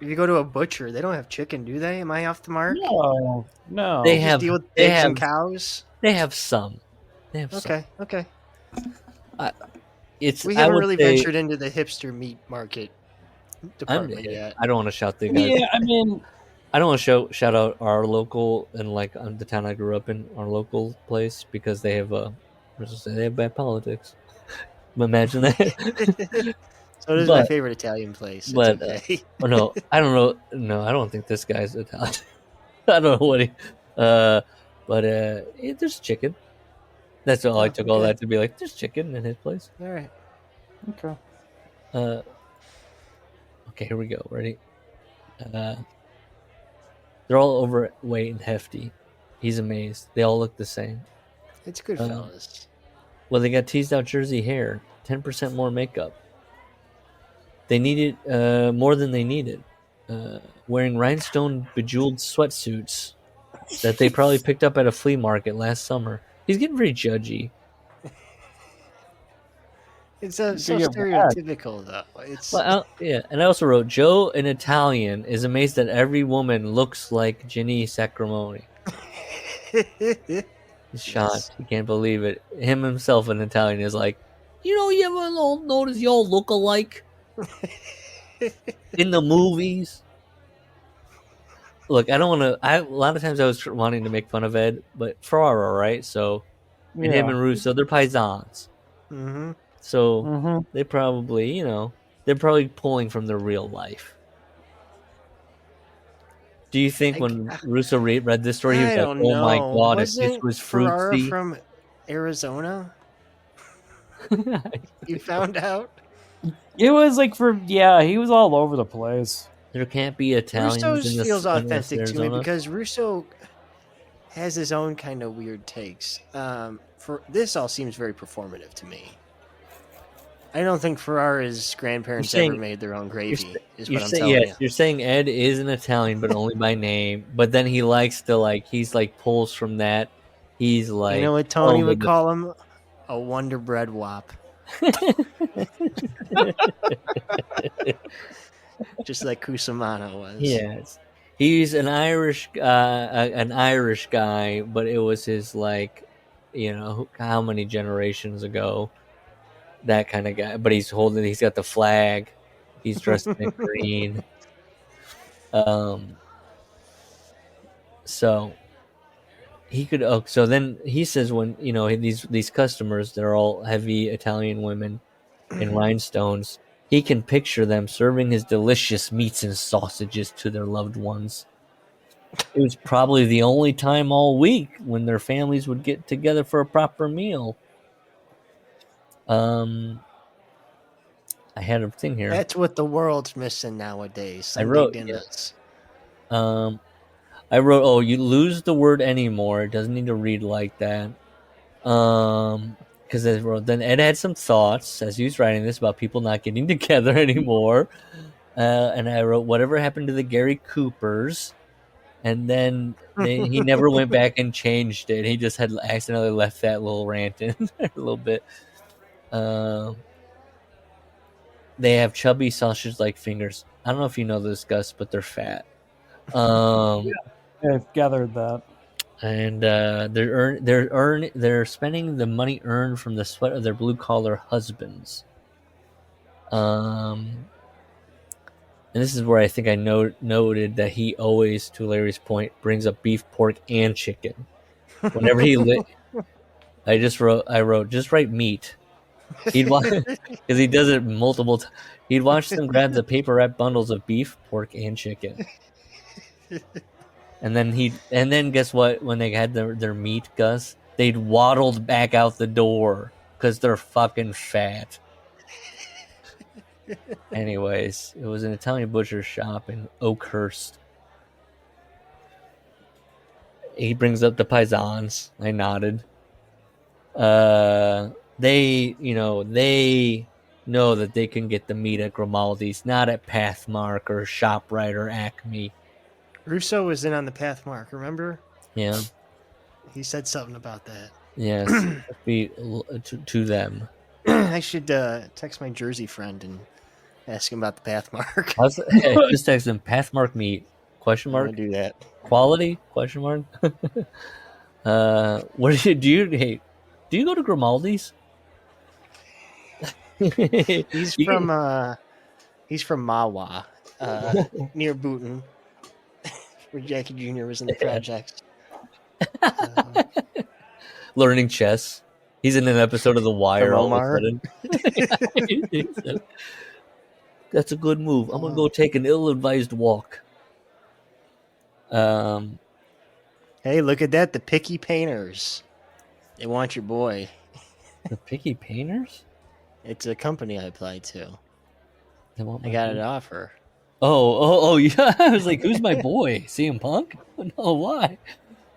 If you go to a butcher, they don't have chicken, do they? Am I off the mark? No. They Just have deal with they pigs have and cows. They have some. They have some. Okay. It's We I haven't would really say- ventured into the hipster meat market department yet. I don't want to shout the guys. Yeah, I mean, I don't want to shout out our local and like the town I grew up in, our local place, because they have they have bad politics. Imagine that. So this is my favorite Italian place. It's but okay. oh no, I don't know. No, I don't think this guy's Italian. I don't know what he. There's chicken. That's all I took all that to be like. There's chicken in his place. All right. okay. Okay, here we go. Ready? They're all overweight and hefty. He's amazed. They all look the same. It's good, fellas. Well, they got teased out Jersey hair, 10% more makeup. They needed more than they needed. Wearing rhinestone bejeweled sweatsuits that they probably picked up at a flea market last summer. He's getting very judgy. It's so You're stereotypical, though. It's Well, yeah, and I also wrote, Joe, an Italian, is amazed that every woman looks like Ginny Sacramone. He's shocked. He can't believe it. Him himself, an Italian, is like, you ever notice y'all look alike in the movies? Look, I don't want to. A lot of times I was wanting to make fun of Ed, but Ferrara, right? So, and him and Russo, they're paisans. Mm-hmm. So they probably, they're probably pulling from their real life. Do you think when Russo read this story, he was like, "Oh my god, if this was Ferrara fruity"? from Arizona? You found out? It was like he was all over the place. There can't be Italians Russo's in this. feels authentic to me Arizona. because Russo has his own kind of weird takes. For this, all seems very performative to me. I don't think Ferrara's grandparents ever made their own gravy. Is what I'm telling you. You're saying Ed is an Italian, but only by name. But then he likes to he's like pulls from that. He's like, you know what Tony would call him? A Wonder Bread Wop. Just like Cusimano was. Yes, he's an Irish guy, but it was his how many generations ago, that kind of guy. But he's got the flag. He's dressed in green. So he could. Oh, so then he says when these customers, they're all heavy Italian women in rhinestones. He can picture them serving his delicious meats and sausages to their loved ones. It was probably the only time all week when their families would get together for a proper meal. I had a thing here. That's what the world's missing nowadays. I wrote, oh, you lose the word anymore. It doesn't need to read like that. Because then Ed had some thoughts as he was writing this about people not getting together anymore. And I wrote, whatever happened to the Gary Coopers? And then he never went back and changed it. He just had accidentally left that little rant in there a little bit. They have chubby sausage-like fingers. I don't know if you know this, Gus, but they're fat. Yeah, I've gathered that. And they're spending the money earned from the sweat of their blue collar husbands. And this is where I think I noted that he always, to Larry's point, brings up beef, pork, and chicken. Whenever I wrote just write meat. He'd watch because he does it multiple times. He'd watch them grab the paper wrapped bundles of beef, pork, and chicken. And then guess what? When they had their meat, Gus, they'd waddled back out the door because they're fucking fat. Anyways, it was an Italian butcher shop in Oakhurst. He brings up the paisans. I nodded. They know that they can get the meat at Grimaldi's, not at Pathmark or ShopRite or Acme. Russo was in on the Pathmark, remember? Yeah. He said something about that. Yes. to them. I should text my Jersey friend and ask him about the Pathmark. Just text him Pathmark meat? Question mark. I'm gonna do that. Quality? Question mark. What do you hate? Do you go to Grimaldi's? He's from Mawa, near Booton, where Jackie Jr. was in the projects. Learning chess. He's in an episode of The Wire all of a sudden. That's a good move. I'm gonna go take an ill-advised walk. Hey, look at that! The Picky Painters. They want your boy. The Picky Painters? It's a company I applied to. I got an offer. Oh, yeah. I was like, who's my boy? CM Punk? No, why?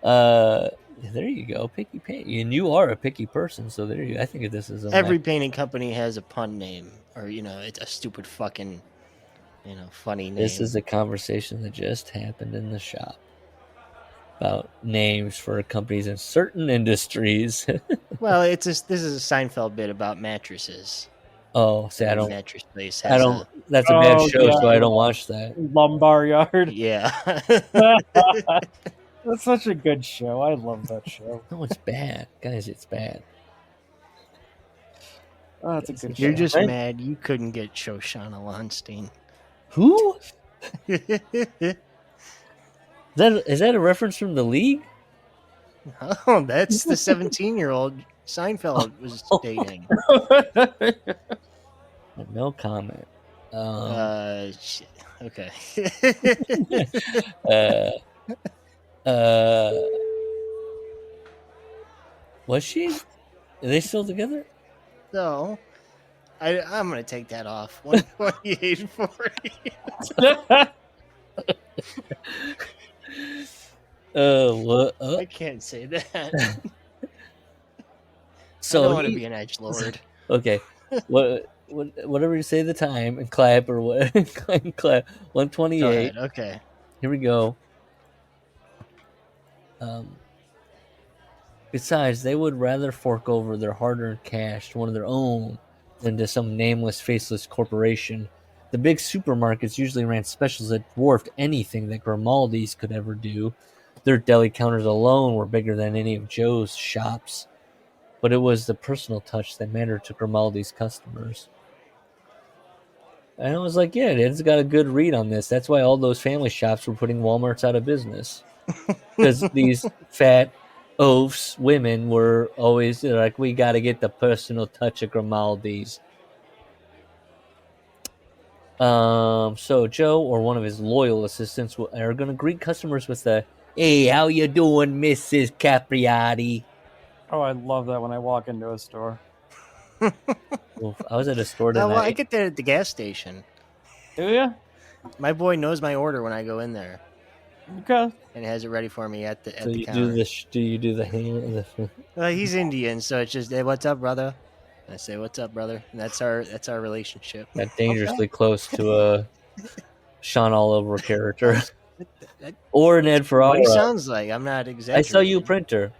There you go. Picky paint. And you are a picky person, so there you go. I think this is every painting company has a pun name, or it's a stupid fucking funny name. This is a conversation that just happened in the shop about names for companies in certain industries. Well, this is a Seinfeld bit about mattresses. Oh, see, I don't. Mattress place. I don't. That's a bad show, yeah. so I don't watch that. Lumbar Yard. Yeah. That's such a good show. I love that show. No, it's bad, guys. It's bad. Oh, that's a good show. You're just mad you couldn't get Shoshana Lonstein. Who? Is that a reference from the league? Oh, that's the 17-year-old Seinfeld was dating. No comment. Shit. Okay. Was she? Are they still together? So, I'm gonna take that off. 128.40. What? I can't say that. So I don't want to be an edgelord. Okay. Whatever you say the time and clap or what? Clap. Go 128. ahead. Okay. Here we go. Besides, they would rather fork over their hard-earned cash to one of their own than to some nameless, faceless corporation. The big supermarkets usually ran specials that dwarfed anything that Grimaldi's could ever do. Their deli counters alone were bigger than any of Joe's shops. But it was the personal touch that mattered to Grimaldi's customers. And I was like, yeah, it's got a good read on this. That's why all those family shops were putting Walmarts out of business. Because these fat oafs women were always like, we got to get the personal touch of Grimaldi's. So Joe or one of his loyal assistants are going to greet customers with the, "Hey, how you doing, Mrs. Capriati?" Oh, I love that when I walk into a store. Well, I was at a store tonight. Well, I get that at the gas station. Do you? My boy knows my order when I go in there, Okay. and has it ready for me at the So you counter. do you do the hand? Well, he's Indian, so it's just, "Hey, what's up, brother?" And I say, "What's up, brother?" And that's our relationship. Not dangerously close to a Sean Oliver character or an Ed Ferrara. What he sounds like. I'm not I exaggerating. saw you, printer.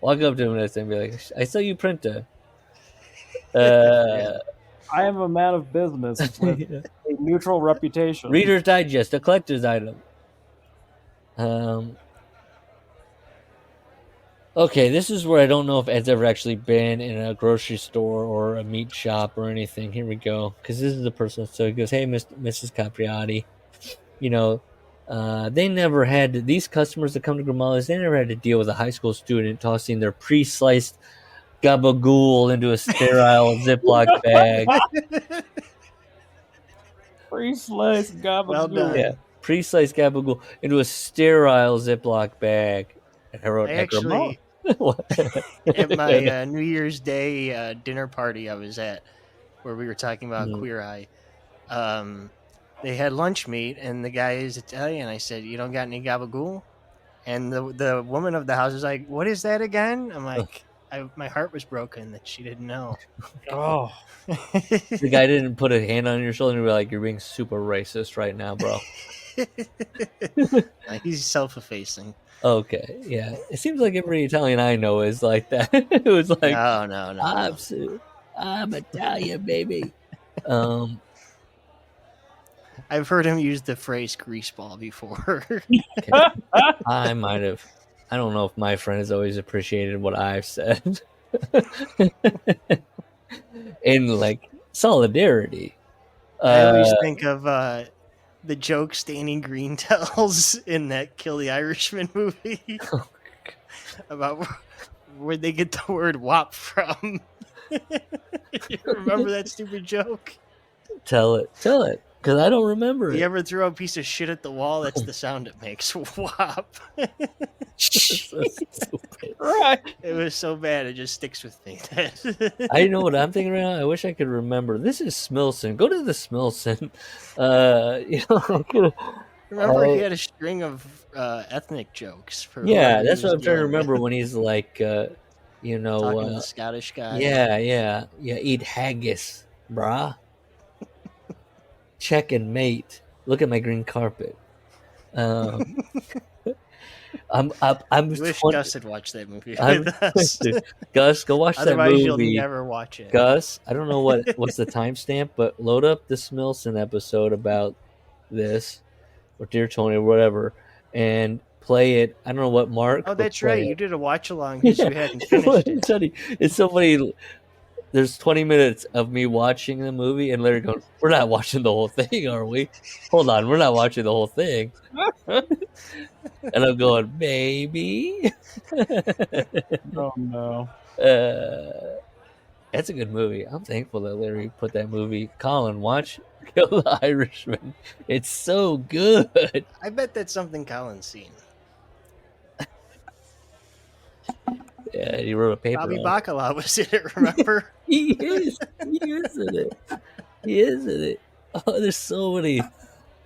Walk up to him and be like, "I saw you, printer." Yeah. I am a man of business with a neutral reputation. Reader's Digest, a collector's item. Okay, this is where I don't know if Ed's ever actually been in a grocery store or a meat shop or anything. Here we go, because this is the person. So he goes, "Hey, Mrs. Capriati, you know, they never had these customers that come to Grimaldi's. They never had to deal with a high school student tossing their pre-sliced gabagool into a sterile Ziploc bag." Pre-sliced gabagool. Well done. Yeah, pre-sliced gabagool into a sterile Ziploc bag. And I wrote, I actually, at my New Year's Day dinner party I was at, where we were talking about Queer Eye, they had lunch meat, and the guy is Italian. I said, "You don't got any gabagool?" And the woman of the house was like, "What is that again?" I'm like, my heart was broken that she didn't know. Oh, The guy didn't put a hand on your shoulder and be like, "You're being super racist right now, bro." He's self-effacing. Okay, yeah. It seems like every Italian I know is like that. It was like, No. I'm Italian, baby. I've heard him use the phrase greaseball before. Okay. I might have. I don't know if my friend has always appreciated what I've said. In like solidarity. I always think of the joke Stanley Green tells in that Kill the Irishman movie about where they get the word "wop" from. You remember that stupid joke? Tell it, because I don't remember it. You ever throw a piece of shit at the wall? That's the sound it makes. Wop. So stupid. right. It was so bad, it just sticks with me. I know what I'm thinking right now. I wish I could remember. This is Smilson. Go to the Smilson. Remember, he had a string of ethnic jokes. For Yeah, that's what I'm trying to remember when he's like, talking to the Scottish guy. Yeah. Eat haggis, brah. Check and mate. Look at my green carpet. I'm I wish Gus had watched that movie with us. Dude, Gus, go watch that Otherwise, movie. you'll never watch it. Gus, I don't know what's the timestamp, but load up the Smilson episode about this, or Dear Tony, or whatever, and play it. I don't know what Mark. Oh, that's play right. it. You did a watch along because you hadn't finished it. It's so funny. There's 20 minutes of me watching the movie and Larry going, "We're not watching the whole thing, are we? Hold on, we're not watching the whole thing." And I'm going, "Baby." Oh no. That's a good movie. I'm thankful that Larry put that movie. Colin, watch Kill the Irishman. It's so good. I bet that's something Colin's seen. Yeah, he wrote a paper. Bobby on it. Bacala was in it, remember? He is. He is in it. He is in it. Oh, there's so many.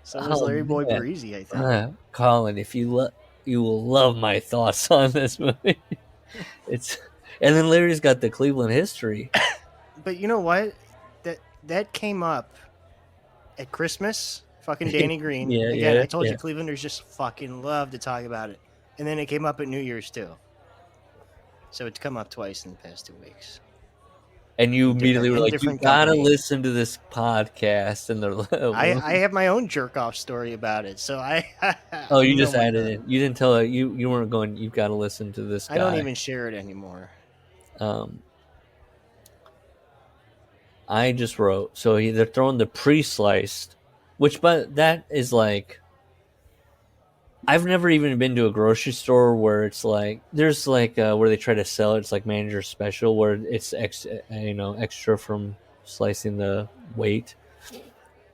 So was Larry Boy man. Parisi, I think. Colin, if you you will love my thoughts on this movie. It's and then Larry's got the Cleveland history. But you know what? That came up at Christmas. Fucking Danny Green. Yeah, Again, yeah, I told yeah. you Clevelanders just fucking love to talk about it. And then it came up at New Year's too. So it's come up twice in the past 2 weeks. And you immediately were like, "You different gotta company. listen to this podcast." And they're I have my own jerk off story about it. So I oh, you know just added it. You didn't tell you weren't going. You've got to listen to this guy. I don't even share it anymore. I just wrote so they're throwing the pre-sliced, but that is like I've never even been to a grocery store where it's like there's like where they try to sell it. It's like manager special where it's extra from slicing the weight.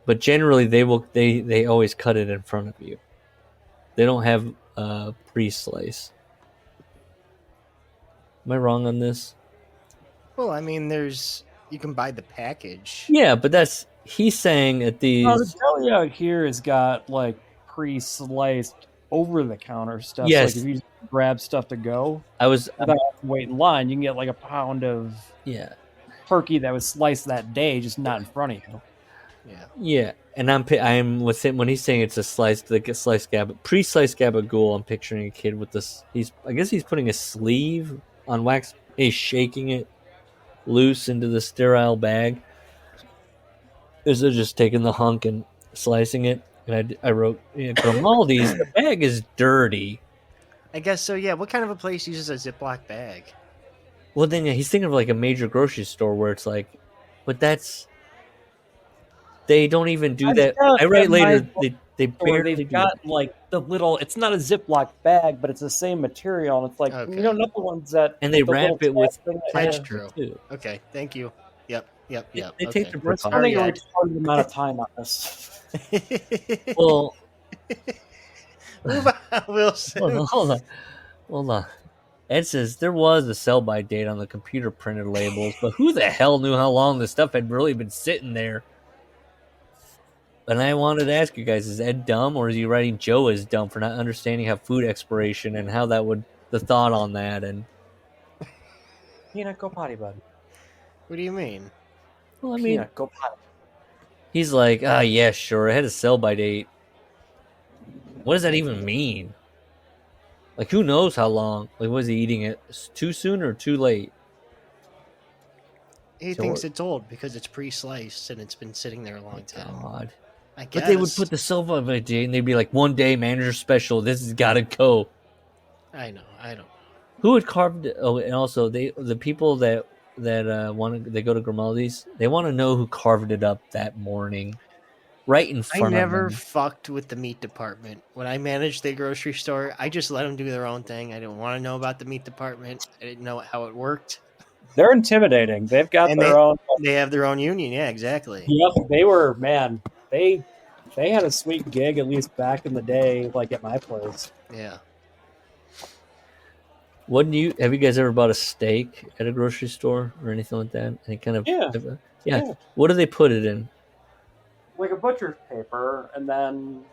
But generally, they always cut it in front of you. They don't have pre-slice. Am I wrong on this? Well, I mean, you can buy the package. Yeah, but he's saying at these. No, the deli out here has got like pre-sliced over-the-counter stuff. Yes. So, like if you just grab stuff to go, I was without having to wait in line, you can get like a pound of turkey that was sliced that day, just not in front of you. Yeah, and I'm with him when he's saying it's a sliced pre-sliced gabagool. I'm picturing a kid with this. I guess he's putting a sleeve on wax. He's shaking it loose into the sterile bag. Is they're just taking the hunk and slicing it? And I wrote Grimaldi's. The bag is dirty. I guess so. Yeah. What kind of a place uses a Ziploc bag? Well, then he's thinking of like a major grocery store where it's like, but that's. They don't even do that. I write later. They've got like the little. It's not a Ziploc bag, but it's the same material, and it's like not the ones that. And they wrap it with. That's true. Too. Okay, thank you. Yep. They take the We're spending a retarded amount of time on this. Well, move on, Wilson. Hold on. Ed says there was a sell-by date on the computer printed labels, but who the hell knew how long this stuff had really been sitting there? And I wanted to ask you guys, is Ed dumb or is he writing Joe as dumb for not understanding how food expiration and how that would, the thought on that and... Peanut, go potty, bud. What do you mean? Well, I mean... Peanut, go potty. He's like, yeah, sure, I had a sell-by date. What does that even mean? Like, who knows how long? Like, was he eating it too soon or too late? He thinks it's old because it's pre-sliced and it's been sitting there a long time. God. I guess. But they would put the sell-by date and they'd be like, one day, manager special, this has got to go. I know. Who had carved it? Oh, and also, the people that they go to Grimaldi's, they want to know who carved it up that morning. Right in front of them. I never fucked with the meat department. When I managed the grocery store, I just let them do their own thing. I didn't want to know about the meat department. I didn't know how it worked. They're intimidating. They've got their own. They have their own union. Yeah, exactly. Yep, they were, man. They had a sweet gig, at least back in the day, like at my place. Yeah. Have you guys ever bought a steak at a grocery store or anything like that? Any kind of yeah. What do they put it in? Like a butcher's paper, and then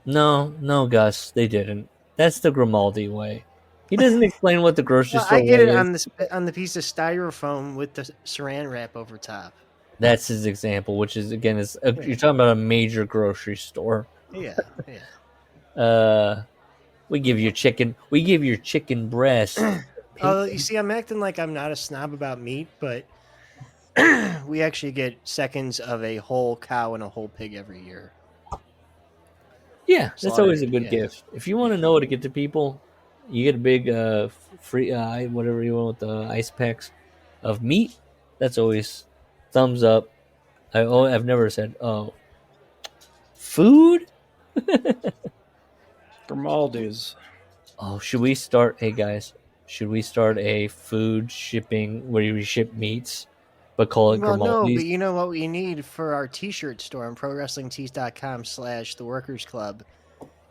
No, Gus, they didn't. That's the Grimaldi way. He doesn't explain what the grocery store I get it is. on the piece of styrofoam with the saran wrap over top. That's his example, which is again you're talking about a major grocery store. Yeah. We give you chicken. We give your chicken breast. Oh, you see, I'm acting like I'm not a snob about meat, but we actually get seconds of a whole cow and a whole pig every year. Yeah, that's always a good gift. If you want to know what to get to people, you get a big free whatever you want with the ice packs of meat. That's always thumbs up. I've never said food. Grimaldi's. Oh, should we start? Hey guys, should we start a food shipping where we ship meats, but call it Grimaldi's? No, but you know what we need for our T-shirt store on ProWrestlingTees.com/theworkersclub.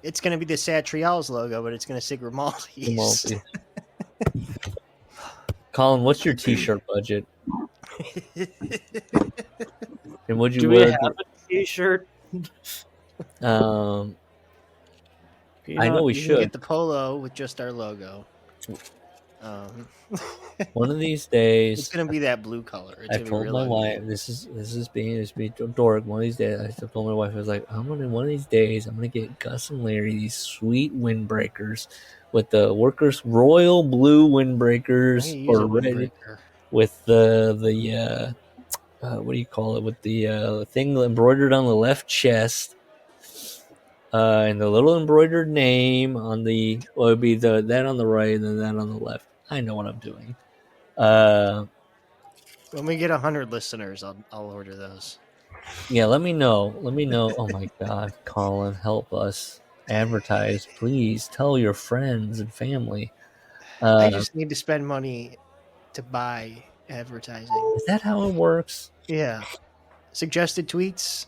It's going to be the Satriale's logo, but it's going to say Grimaldi's. Colin, what's your T-shirt budget? And would you Do wear? we have a T-shirt. I know we You can should. get the polo with just our logo. One of these days, It's gonna be that blue color. It's I gonna be told real my ugly. wife, this is being dork. One of these days, I told my wife, I was like, one of these days, I'm gonna get Gus and Larry these sweet windbreakers with the workers royal blue I windbreakers can use a or red windbreaker. with the what do you call it, with the thing embroidered on the left chest. And the little embroidered name on the, well, it would be that on the right and then that on the left. I know what I'm doing. When we get 100 listeners, I'll order those. Yeah, let me know. Oh my God, Colin, help us advertise, please. Tell your friends and family. I just need to spend money to buy advertising. Is that how it works? Yeah. Suggested tweets.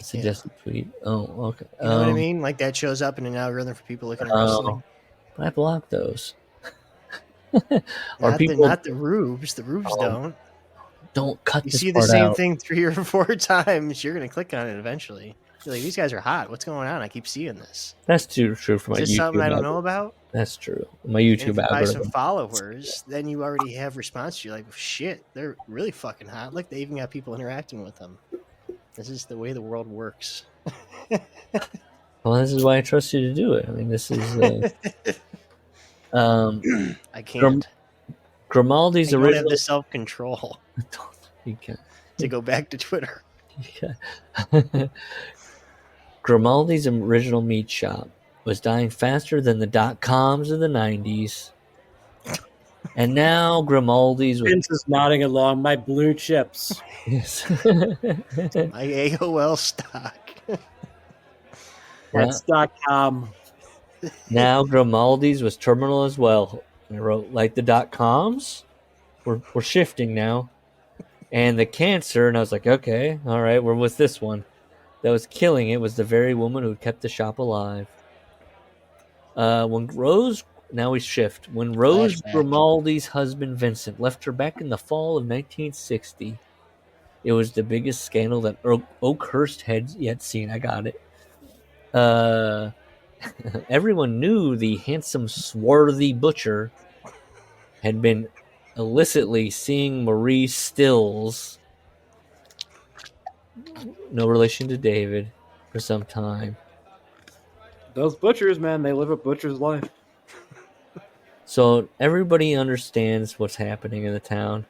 Suggested tweet. Oh, okay. You know what I mean? Like that shows up in an algorithm for people looking at wrestling. But I block those. Not the rubes. The rubes don't cut You this see the part same out. thing 3 or 4 times, you're going to click on it eventually. You're like, these guys are hot. What's going on? I keep seeing this. That's true for my Is this YouTube something I don't algorithm. know about? That's true. My YouTube And if you buy algorithm. some followers, then you already have response. You're like, shit, they're really fucking hot. Look, they even got people interacting with them. This is the way the world works. Well, this is why I trust you to do it. I mean, this is. I can't. Grimaldi's I don't original. have the self-control You can't. to go back to Twitter. Yeah. Grimaldi's original meat shop was dying faster than the .coms of the 90s. And now Grimaldi's was... Vince is nodding along. My blue chips. Yes. My AOL stock. That's .com. Now Grimaldi's was terminal as well. I wrote, like the .coms? We're shifting now. And the cancer, and I was like, okay, all right, we're with this one. That was killing it was the very woman who kept the shop alive. When Rose Flashback. Grimaldi's husband Vincent left her back in the fall of 1960, it was the biggest scandal that Oakhurst had yet seen. I got it. Everyone knew the handsome, swarthy butcher had been illicitly seeing Marie Stills, no relation to David, for some time. Those butchers, man, they live a butcher's life. So everybody understands what's happening in the town,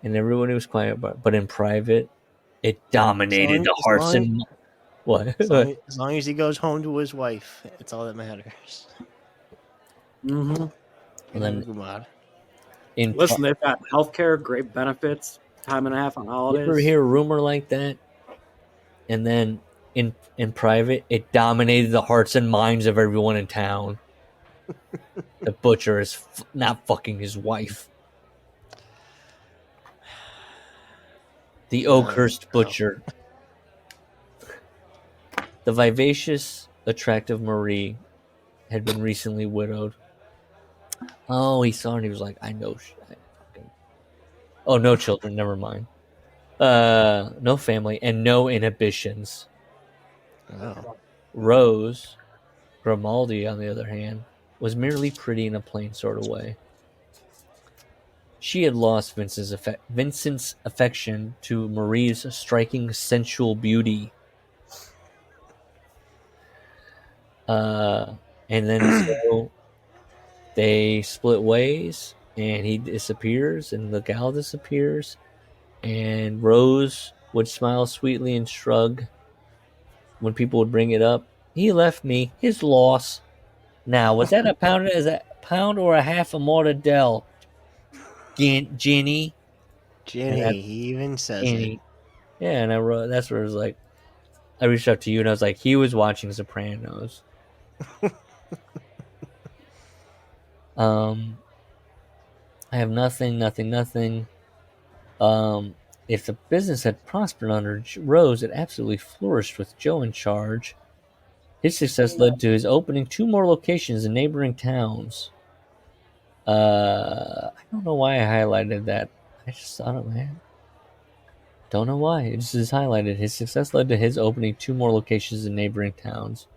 and everyone was quiet about it. But in private, it dominated the hearts and... What? As long as he goes home to his wife, it's all that matters. Mm-hmm. And then Listen, they've got healthcare, great benefits, time and a half on holidays. You ever hear a rumor like that? And then in private, it dominated the hearts and minds of everyone in town. The butcher is not fucking his wife. The Oakhurst butcher. The vivacious, attractive Marie had been recently widowed. Oh, he saw her and he was like, I know. Oh, no children, never mind. No family and no inhibitions. Oh. Rose, Grimaldi, on the other hand, was merely pretty in a plain sort of way. She had lost Vincent's affection to Marie's striking, sensual beauty. And then so they split ways, and he disappears, and the gal disappears, and Rose would smile sweetly and shrug when people would bring it up. He left me. His loss. Now, was that a pound? Is that a pound or a half of mortadell? Ginny. Ginny, he even says it. Yeah, and I wrote. That's where it was like. I reached out to you, and I was like, he was watching Sopranos. I have nothing. If the business had prospered under Rose, it absolutely flourished with Joe in charge. His success led to his opening 2 more locations in neighboring towns. I don't know why I highlighted that. I just thought it, man. Don't know why. It just is highlighted. His success led to his opening 2 more locations in neighboring towns.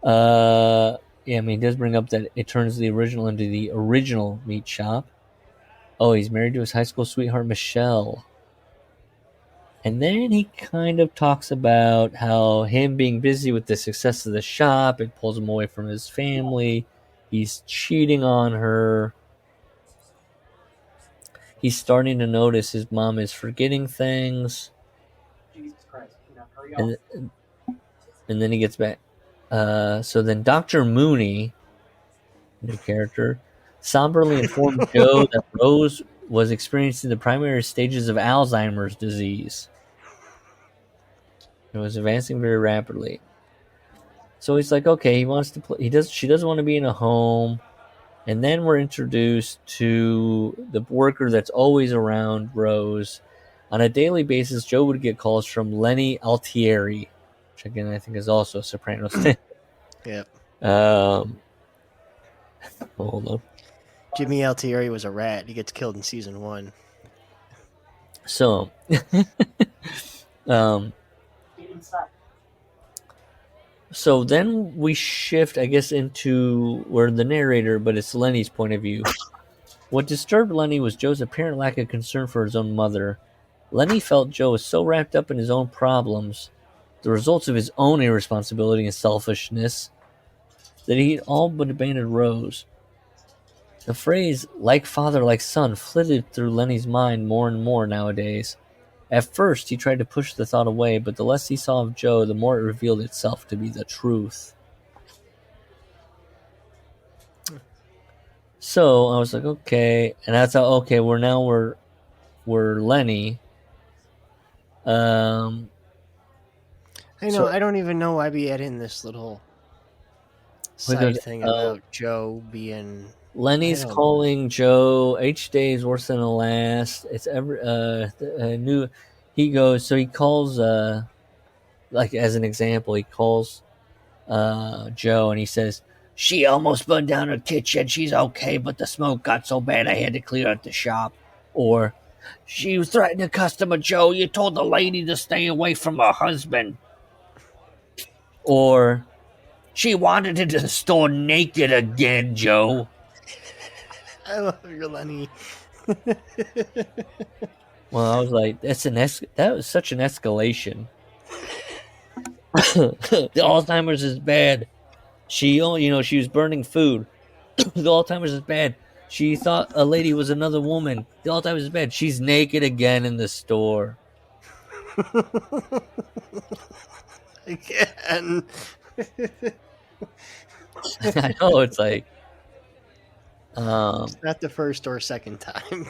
Yeah, I mean, he does bring up that it turns the original into the original meat shop. Oh, he's married to his high school sweetheart, Michelle. And then he kind of talks about how him being busy with the success of the shop, it pulls him away from his family. He's cheating on her. He's starting to notice his mom is forgetting things. Jesus Christ. Hurry And then he gets back. So then Dr. Mooney, new character, somberly informed Joe that Rose was experiencing the primary stages of Alzheimer's disease. It was advancing very rapidly. So he's like, okay, he wants to play. She doesn't want to be in a home. And then we're introduced to the worker that's always around Rose. On a daily basis, Joe would get calls from Lenny Altieri, which again I think is also a Sopranos thing. Yep. Hold on. Jimmy Altieri was a rat. He gets killed in season 1. So, so then we shift, I guess, into where the narrator, but it's Lenny's point of view. What disturbed Lenny was Joe's apparent lack of concern for his own mother. Lenny felt Joe was so wrapped up in his own problems, the results of his own irresponsibility and selfishness, that he all but abandoned Rose. The phrase, like father, like son, flitted through Lenny's mind more and more nowadays. At first, he tried to push the thought away, but the less he saw of Joe, the more it revealed itself to be the truth. So I was like, okay, and that's how. Okay, we're Lenny. I know. I don't even know why we add in this little side thing about Joe being. Lenny's calling Joe each day is worse than the last. It's every new. He goes, so he calls like as an example, he calls Joe and he says, "She almost burned down her kitchen. She's okay, but the smoke got so bad I had to clear out the shop." Or, "She was threatening a customer, Joe. You told the lady to stay away from her husband." Or, "She wandered into the store naked again, Joe." I love your Lenny. Well, I was like, that was such an escalation. The Alzheimer's is bad. She was burning food. The Alzheimer's is bad. She thought a lady was another woman. The Alzheimer's is bad. She's naked again in the store. Again. I know, it's like... it's not the first or second time.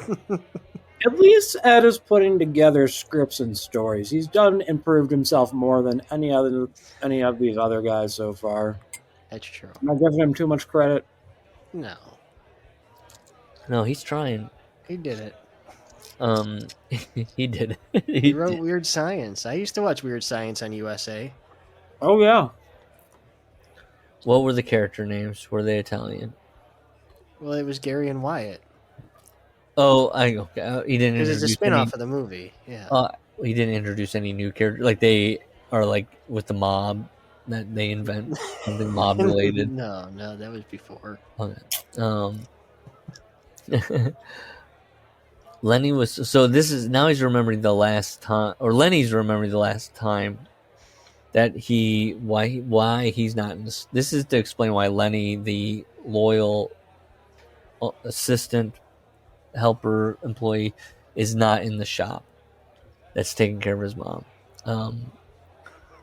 At least Ed is putting together scripts and stories. He's improved himself more than any of these other guys so far. That's true. Am I giving him too much credit? No, he's trying. he did it. He did. He wrote Weird Science. I used to watch Weird Science on USA. Oh yeah. What were the character names? Were they Italian? Well, it was Gary and Wyatt. Oh, he didn't. Because it's a spin-off of the movie. Yeah. He didn't introduce any new characters. Like they are like with the mob that they invent something mob related. No, that was before. Okay. Lenny was now he's remembering the last time, or Lenny's remembering the last time that why he's not in this. This is to explain why Lenny, the loyal assistant, helper, employee, is not in the shop that's taking care of his mom.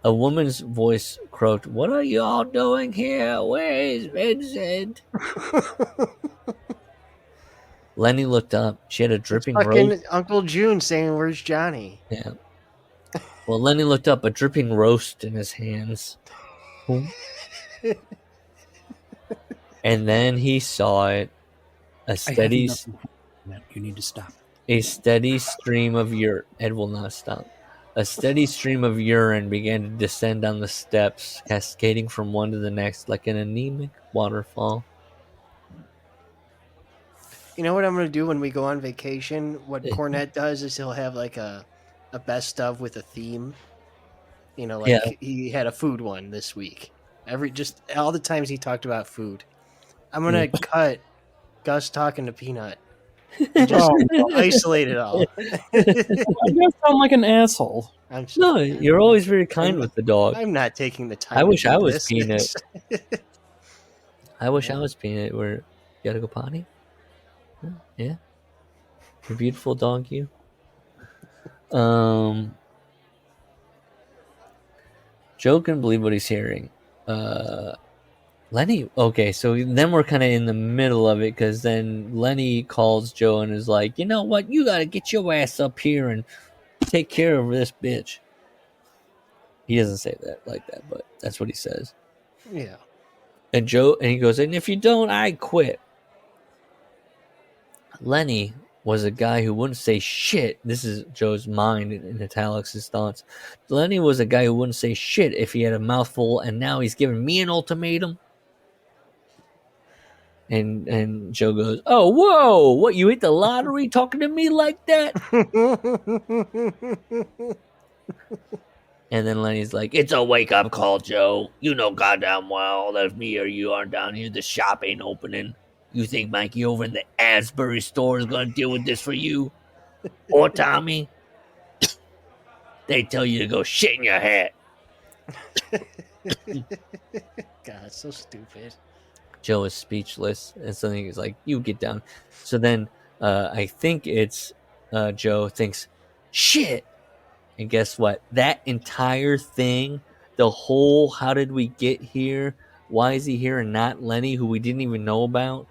A woman's voice croaked, "What are you all doing here? Where is Vincent?" Lenny looked up. She had a dripping roast. Uncle June saying, "Where's Johnny?" Yeah. Well, Lenny looked up, a dripping roast in his hands. And then he saw it. You need to stop. A steady stream of urine. Ed will not stop. A steady stream of urine began to descend down the steps, cascading from one to the next like an anemic waterfall. You know what I'm going to do when we go on vacation? What Cornette does is he'll have like a a best of with a theme. You know, like Yeah. he had a food one this week. Just all the times he talked about food. I'm gonna cut Gus talking to Peanut and just isolate it all. I do sound like an asshole. No, you're always very kind with the dog. I'm not taking the time. I wish to do I was this. Peanut. I wish I was Peanut. Where you gotta go potty? Yeah, you beautiful dog, you. Joe can believe what he's hearing. Lenny. Okay, so then we're kind of in the middle of it because then Lenny calls Joe and is like, "You know what? You gotta get your ass up here and take care of this bitch." He doesn't say that like that, but that's what he says. Yeah. And he goes, "And if you don't, I quit." Lenny was a guy who wouldn't say shit. This is Joe's mind in italics, his thoughts. Lenny was a guy who wouldn't say shit if he had a mouthful, and now he's giving me an ultimatum. And Joe goes, "Oh, whoa, what, you hit the lottery talking to me like that?" And then Lenny's like, "It's a wake-up call, Joe. You know goddamn well that if me or you aren't down here, the shop ain't opening. You think Mikey over in the Asbury store is going to deal with this for you? Or Tommy? They tell you to go shit in your hat." God, so stupid. Joe is speechless, and suddenly he's like, "You get down." So then I think it's Joe thinks, "Shit." And guess what? That entire thing, the whole how did we get here? Why is he here and not Lenny, who we didn't even know about?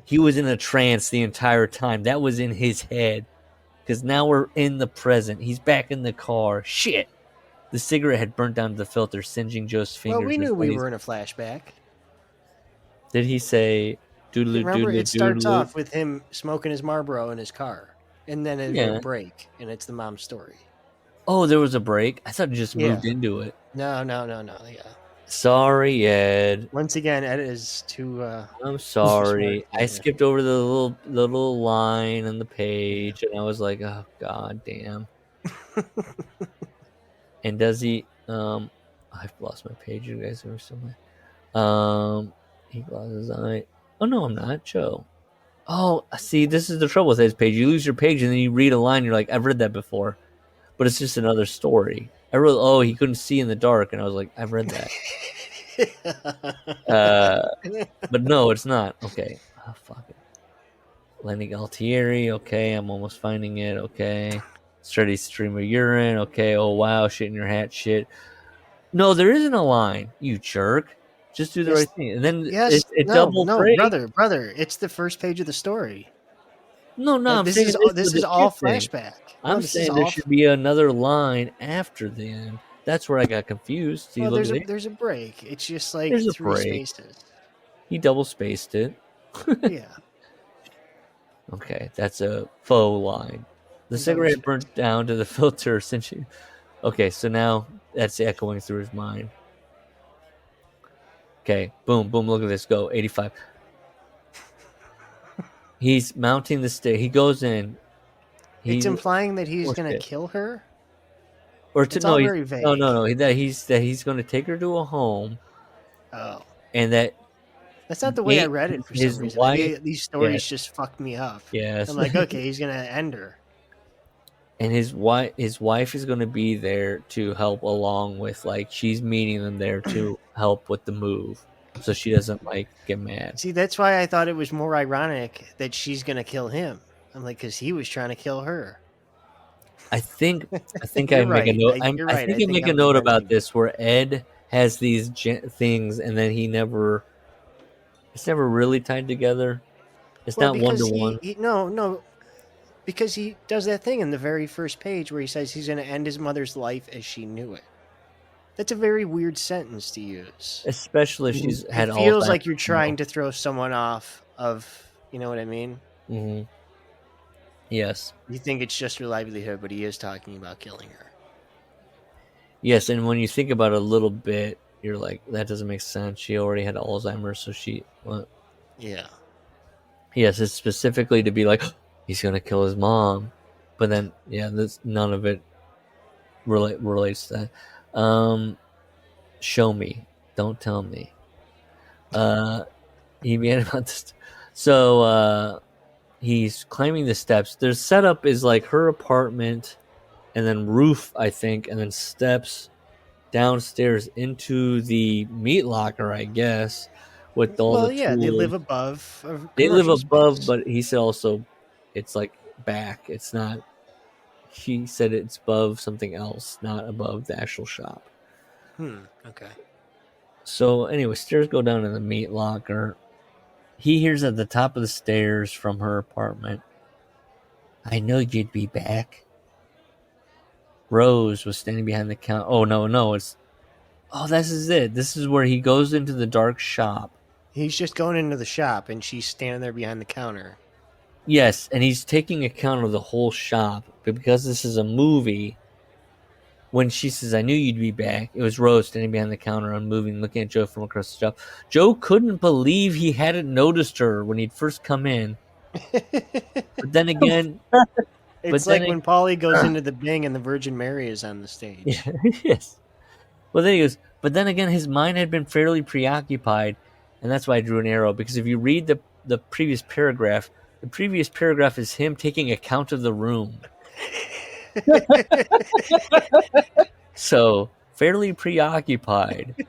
He was in a trance the entire time. That was in his head. Because now we're in the present. He's back in the car. Shit. The cigarette had burnt down to the filter, singeing Joe's fingers. Well, we knew we were in a flashback. Did he say doodle Remember, doodle it starts doodle? off with him smoking his Marlboro in his car. And then a break, and it's the mom's story. Oh, there was a break? I thought it just moved into it. No, yeah. Sorry, Ed. Once again, Ed is too... I'm sorry. I skipped over the little line on the page, and I was like, oh, god damn. And does he... I've lost my page. You guys are somewhere. He lost his eye. Oh, no, I'm not. Joe. Oh, see, this is the trouble with his page. You lose your page, and then you read a line, you're like, I've read that before. But it's just another story. I wrote, he couldn't see in the dark, and I was like, I've read that. But no, it's not. Okay. Oh, fuck it. Lenny Galtieri. Okay, I'm almost finding it. Okay. Steady stream of urine. Okay. Oh, wow. Shit in your hat. Shit. No, there isn't a line, you jerk. Just do the right thing. And then brother. It's the first page of the story. No, this is all flashback. I'm saying there should be another line after the end. That's where I got confused. See, there's a break. It's just like there's three spaces. He double spaced it. Yeah. Okay, that's a faux line. The cigarette burnt down to the filter since you... Okay, so now that's echoing through his mind. Okay, boom, boom, look at this, go, 85. He's mounting the stair. He goes in. It's implying that he's going to kill her? Very vague. No. That he's going to take her to a home. Oh. And that's not the way I read it for some reason. Wife, these stories just fucked me up. Yes. I'm like, okay, he's going to end her. And his wife is going to be there to help along with, like, she's meeting them there to help with the move. So she doesn't, like, get mad. See, that's why I thought it was more ironic that she's going to kill him. I'm like, because he was trying to kill her. I think I make a note. I think I make a note about this where Ed has these things and then it's never really tied together. It's not one-to-one. No, because he does that thing in the very first page where he says he's going to end his mother's life as she knew it. That's a very weird sentence to use. Especially if she's had all. It feels like you're trying to throw someone off of, you know what I mean? Mm-hmm. Yes. You think it's just her livelihood, but he is talking about killing her. Yes, and when you think about it a little bit, you're like, that doesn't make sense. She already had Alzheimer's, so what? Yeah. Yes, it's specifically to be like, he's going to kill his mom. But then, yeah, none of it relates to that. Show me, don't tell me. He began about this. So he's climbing the steps. Their setup is like her apartment, and then roof, I think, and then steps downstairs into the meat locker, I guess, with all the tools. They live above. They live commercial above, space. but he said also it's like back. It's not. He said it's above something else, not above the actual shop. Okay. So anyway, stairs go down in the meat locker. He hears at the top of the stairs from her apartment, "I know you'd be back." Rose was standing behind the counter. Oh no, it's. Oh, this is it. This is where he goes into the dark shop. He's just going into the shop, and she's standing there behind the counter. Yes, and he's taking account of the whole shop. But because this is a movie, when she says, "I knew you'd be back," it was Rose standing behind the counter, unmoving, looking at Joe from across the shop. Joe couldn't believe he hadn't noticed her when he'd first come in. But then again... It's like when Paulie goes into the Bing and the Virgin Mary is on the stage. Yes. Well, then he goes, but then again, his mind had been fairly preoccupied, and that's why I drew an arrow, because if you read the previous paragraph is him taking account of the room. So, fairly preoccupied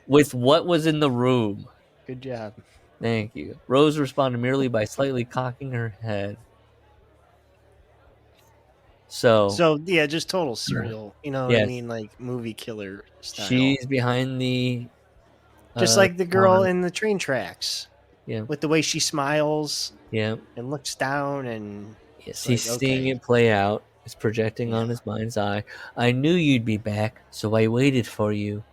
with what was in the room. Good job. Thank you. Rose responded merely by slightly cocking her head. So yeah, just total serial. You know what I mean? Like movie killer style. She's behind the... just like the girl in the train tracks. Yeah. With the way she smiles. Yeah. And looks down and... Yes, he's seeing it play out. It's projecting on his mind's eye. "I knew you'd be back, so I waited for you."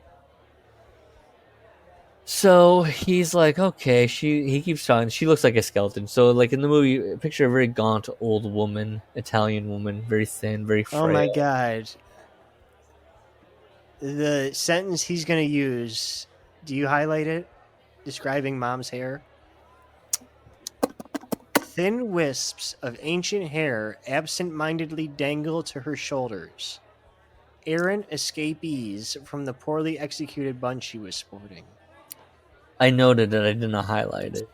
So he's like, okay. He keeps talking. She looks like a skeleton. So, like in the movie, picture a very gaunt old woman, Italian woman, very thin, very frail. Oh my god! The sentence he's going to use. Do you highlight it? Describing Mom's hair. Thin wisps of ancient hair absent-mindedly dangle to her shoulders. Errant escapees from the poorly executed bun she was sporting. I noted that I did not highlight it.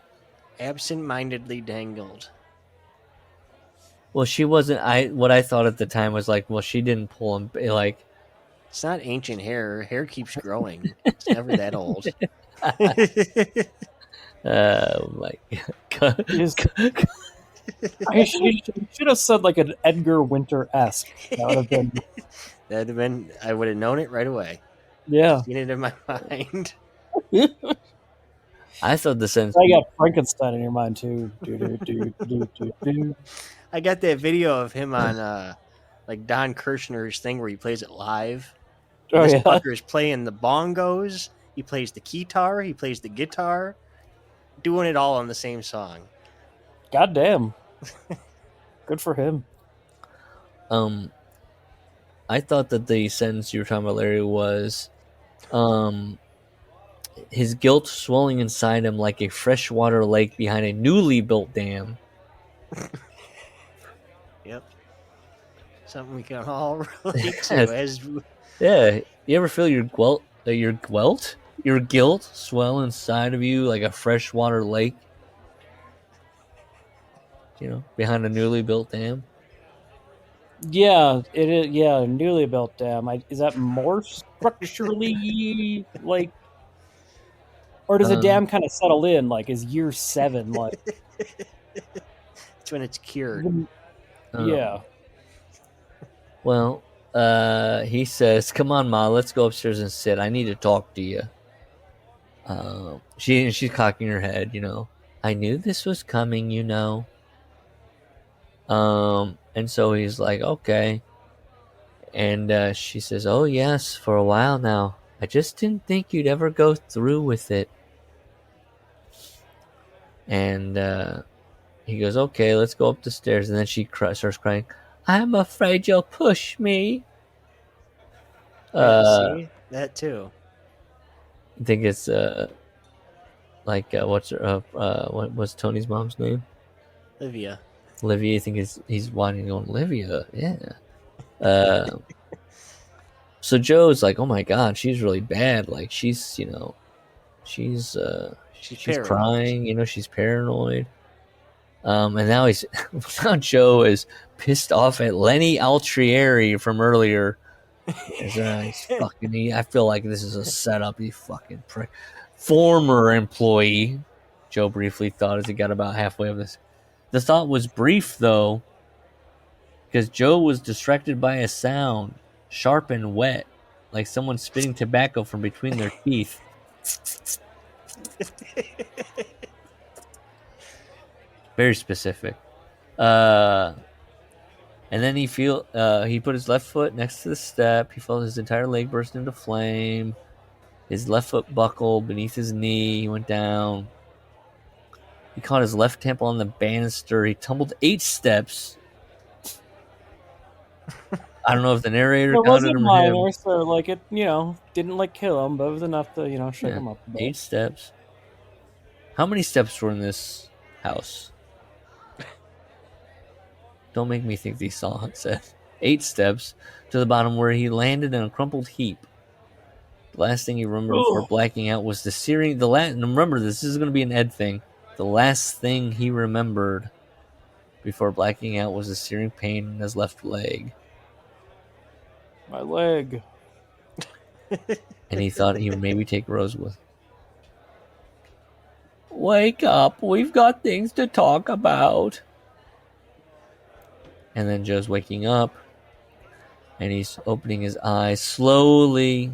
Absent-mindedly dangled. Well, she wasn't. What I thought at the time was like, well, she didn't pull him. Like, it's not ancient hair. Her hair keeps growing. It's never that old. Oh my god! I should have said like an Edgar Winter-esque. That would have been. That'd have been. I would have known it right away. Yeah. Seen it in my mind. I thought the sentence. I got Frankenstein in your mind too. I got that video of him on like Don Kirshner's thing where he plays it live. Oh, this yeah. fucker is playing the bongos. He plays the keytar. He plays the guitar. Doing it all on the same song. God damn. Good for him. I thought that the sentence you were talking about, Larry, was his guilt swelling inside him like a freshwater lake behind a newly built dam. Yep. Something we can all relate to. Yeah. You ever feel your guilt swell inside of you like a freshwater lake? You know, behind a newly built dam? Yeah, it is. Yeah, newly built dam. Is that more structurally like, or does a dam kind of settle in? Like, is year 7 like? It's when it's cured. Yeah. Well, he says, "Come on, Ma, let's go upstairs and sit. I need to talk to you." She's cocking her head. You know, "I knew this was coming. You know." And so he's like, "Okay." And she says, "Oh yes, for a while now. I just didn't think you'd ever go through with it." And he goes, "Okay, let's go up the stairs." And then she starts crying, "I'm afraid you'll push me." See? That too. I think it's what was Tony's mom's name? Olivia. Olivia, you think he's wanting to go, Olivia? Yeah. So Joe's like, oh my god, she's really bad. Like she's she's paranoid. crying. She's paranoid. And now now Joe is pissed off at Lenny Altrieri from earlier. He's fucking. I feel like this is a setup. You fucking prick. Former employee. Joe briefly thought as he got about halfway of this. The thought was brief though, because Joe was distracted by a sound, sharp and wet, like someone spitting tobacco from between their teeth. Very specific. And then he put his left foot next to the step. He felt his entire leg burst into flame. His left foot buckled beneath his knee. He went down. He caught his left temple on the banister. He tumbled 8 steps. I don't know if the narrator counted him. Minor, so like it, didn't kill him, but it was enough to shake him up. 8 steps. How many steps were in this house? Don't make me think these songs said 8 steps to the bottom, where he landed in a crumpled heap. The last thing he remembered before blacking out was the searing. Remember, this is going to be an Ed thing. The last thing he remembered before blacking out was the searing pain in his left leg. My leg. And he thought he would maybe take Rose with him. Wake up, we've got things to talk about. And then Joe's waking up, and he's opening his eyes slowly,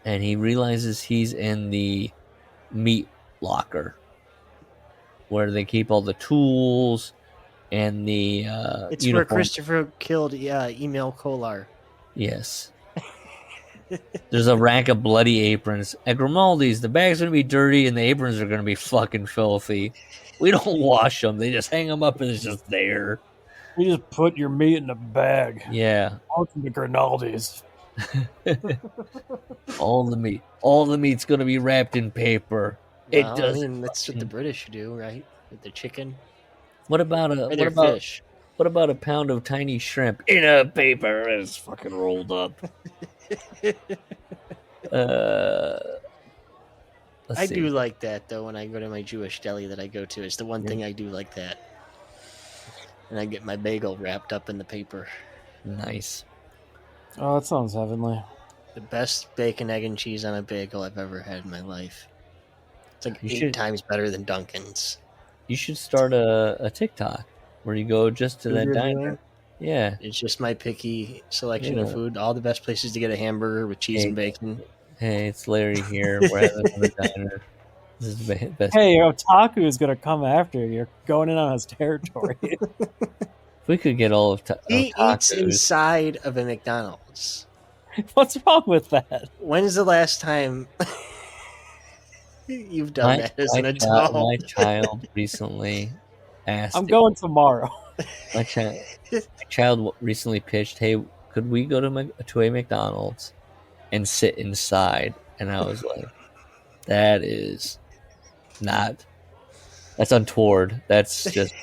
and he realizes he's in the meat locker, where they keep all the tools and the it's uniform. where Christopher killed Emil Kolar. Yes. There's a rack of bloody aprons. At Grimaldi's, the bag's going to be dirty and the aprons are going to be fucking filthy. We don't wash them. They just hang them up and it's just there. You just put your meat in a bag. Yeah. Welcome to Grimaldi's. All the meat's going to be wrapped in paper. Well, that's what the British do, right? With the chicken. What about fish? What about a pound of tiny shrimp in a paper it's fucking rolled up? I do like that though when I go to my Jewish deli that I go to. It's the one thing I do like that. And I get my bagel wrapped up in the paper. Nice. Oh, that sounds heavenly. The best bacon, egg, and cheese on a bagel I've ever had in my life. It's like 8 times better than Dunkin's. You should start a TikTok where you go just to that diner. Yeah. It's just my picky selection of food. All the best places to get a hamburger with cheese and bacon. Hey, it's Larry here. We're at the diner. This is the best. Hey, Otaku is going to come after you. You're going in on his territory. If we could get all of he eats inside of a McDonald's. What's wrong with that? When's the last time you've done that as an adult? My child recently asked. I'm going tomorrow. My child recently pitched, "Hey, could we go to a McDonald's and sit inside?" And I was like, "That is not. That's untoward. That's just."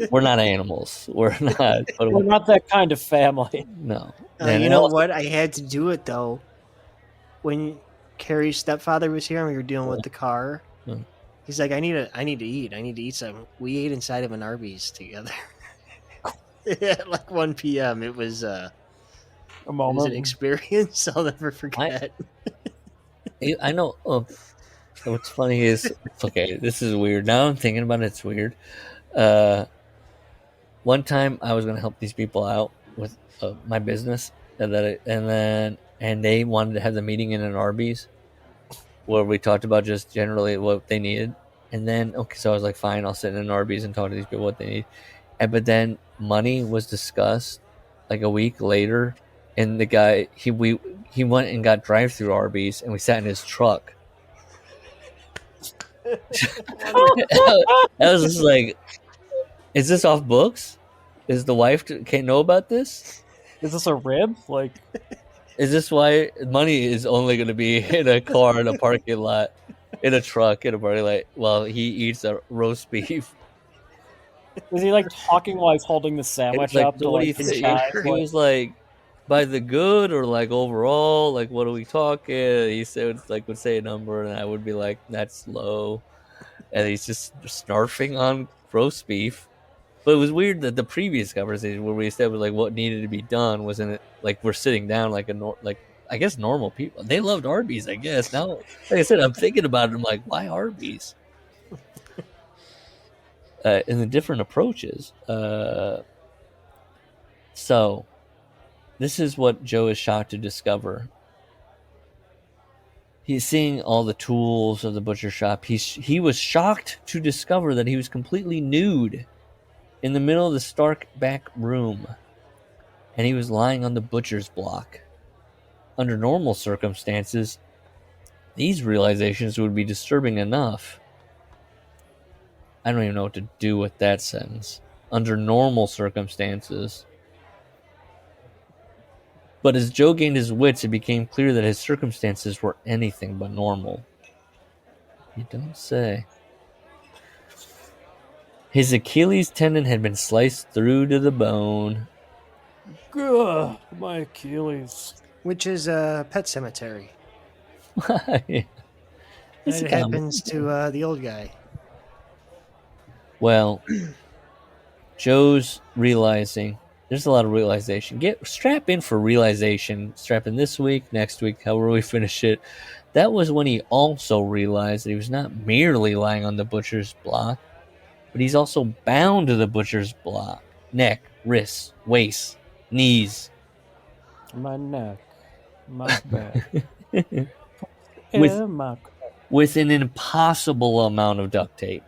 We're not animals. We're not. We're not that kind of family. No. You know what? I had to do it though. When Carrie's stepfather was here and we were dealing with the car, he's like, "I need to eat. I need to eat something." We ate inside of an Arby's together at like 1 p.m. It was a moment. It was an experience I'll never forget. I know. What's funny is, okay, this is weird. Now I'm thinking about it. It's weird. One time I was going to help these people out with my business, and they wanted to have the meeting in an Arby's where we talked about just generally what they needed. And then, so I was like, fine, I'll sit in an Arby's and talk to these people what they need. But then money was discussed like a week later, and the guy he went and got drive-through Arby's, and we sat in his truck. I was just like, is this off books? Is the wife can't know about this? Is this a rib? Like, is this why money is only going to be in a car in a parking lot, in a truck in a parking lot? While he eats a roast beef Is he like talking while he's holding the And sandwich it's like, up so to what do you like his think? eyes? He was like, by the good or like overall, like what are we talking? He said like would say a number, and I would be like, that's low, and he's just snarfing on roast beef. But it was weird that the previous conversation where we established like what needed to be done wasn't it like we're sitting down like like I guess normal people. They loved Arby's, I guess. Now, like I said, I'm thinking about it. I'm like, why Arby's? And the different approaches. So, this is what Joe is shocked to discover. He's seeing all the tools of the butcher shop. He was shocked to discover that he was completely nude in the middle of the stark back room, and he was lying on the butcher's block. Under normal circumstances, these realizations would be disturbing enough. I don't even know what to do with that sentence. Under normal circumstances. But as Joe gained his wits, it became clear that his circumstances were anything but normal. You don't say. His Achilles tendon had been sliced through to the bone. Ugh, my Achilles. Which is a pet cemetery. It's It a happens to the old guy. Well, Joe's realizing there's a lot of realization. Strap in for realization. Strap in this week, next week, however we finish it. That was when he also realized that he was not merely lying on the butcher's block, but he's also bound to the butcher's block. Neck, wrists, waist, knees. My neck. My back. With- and my With an impossible amount of duct tape.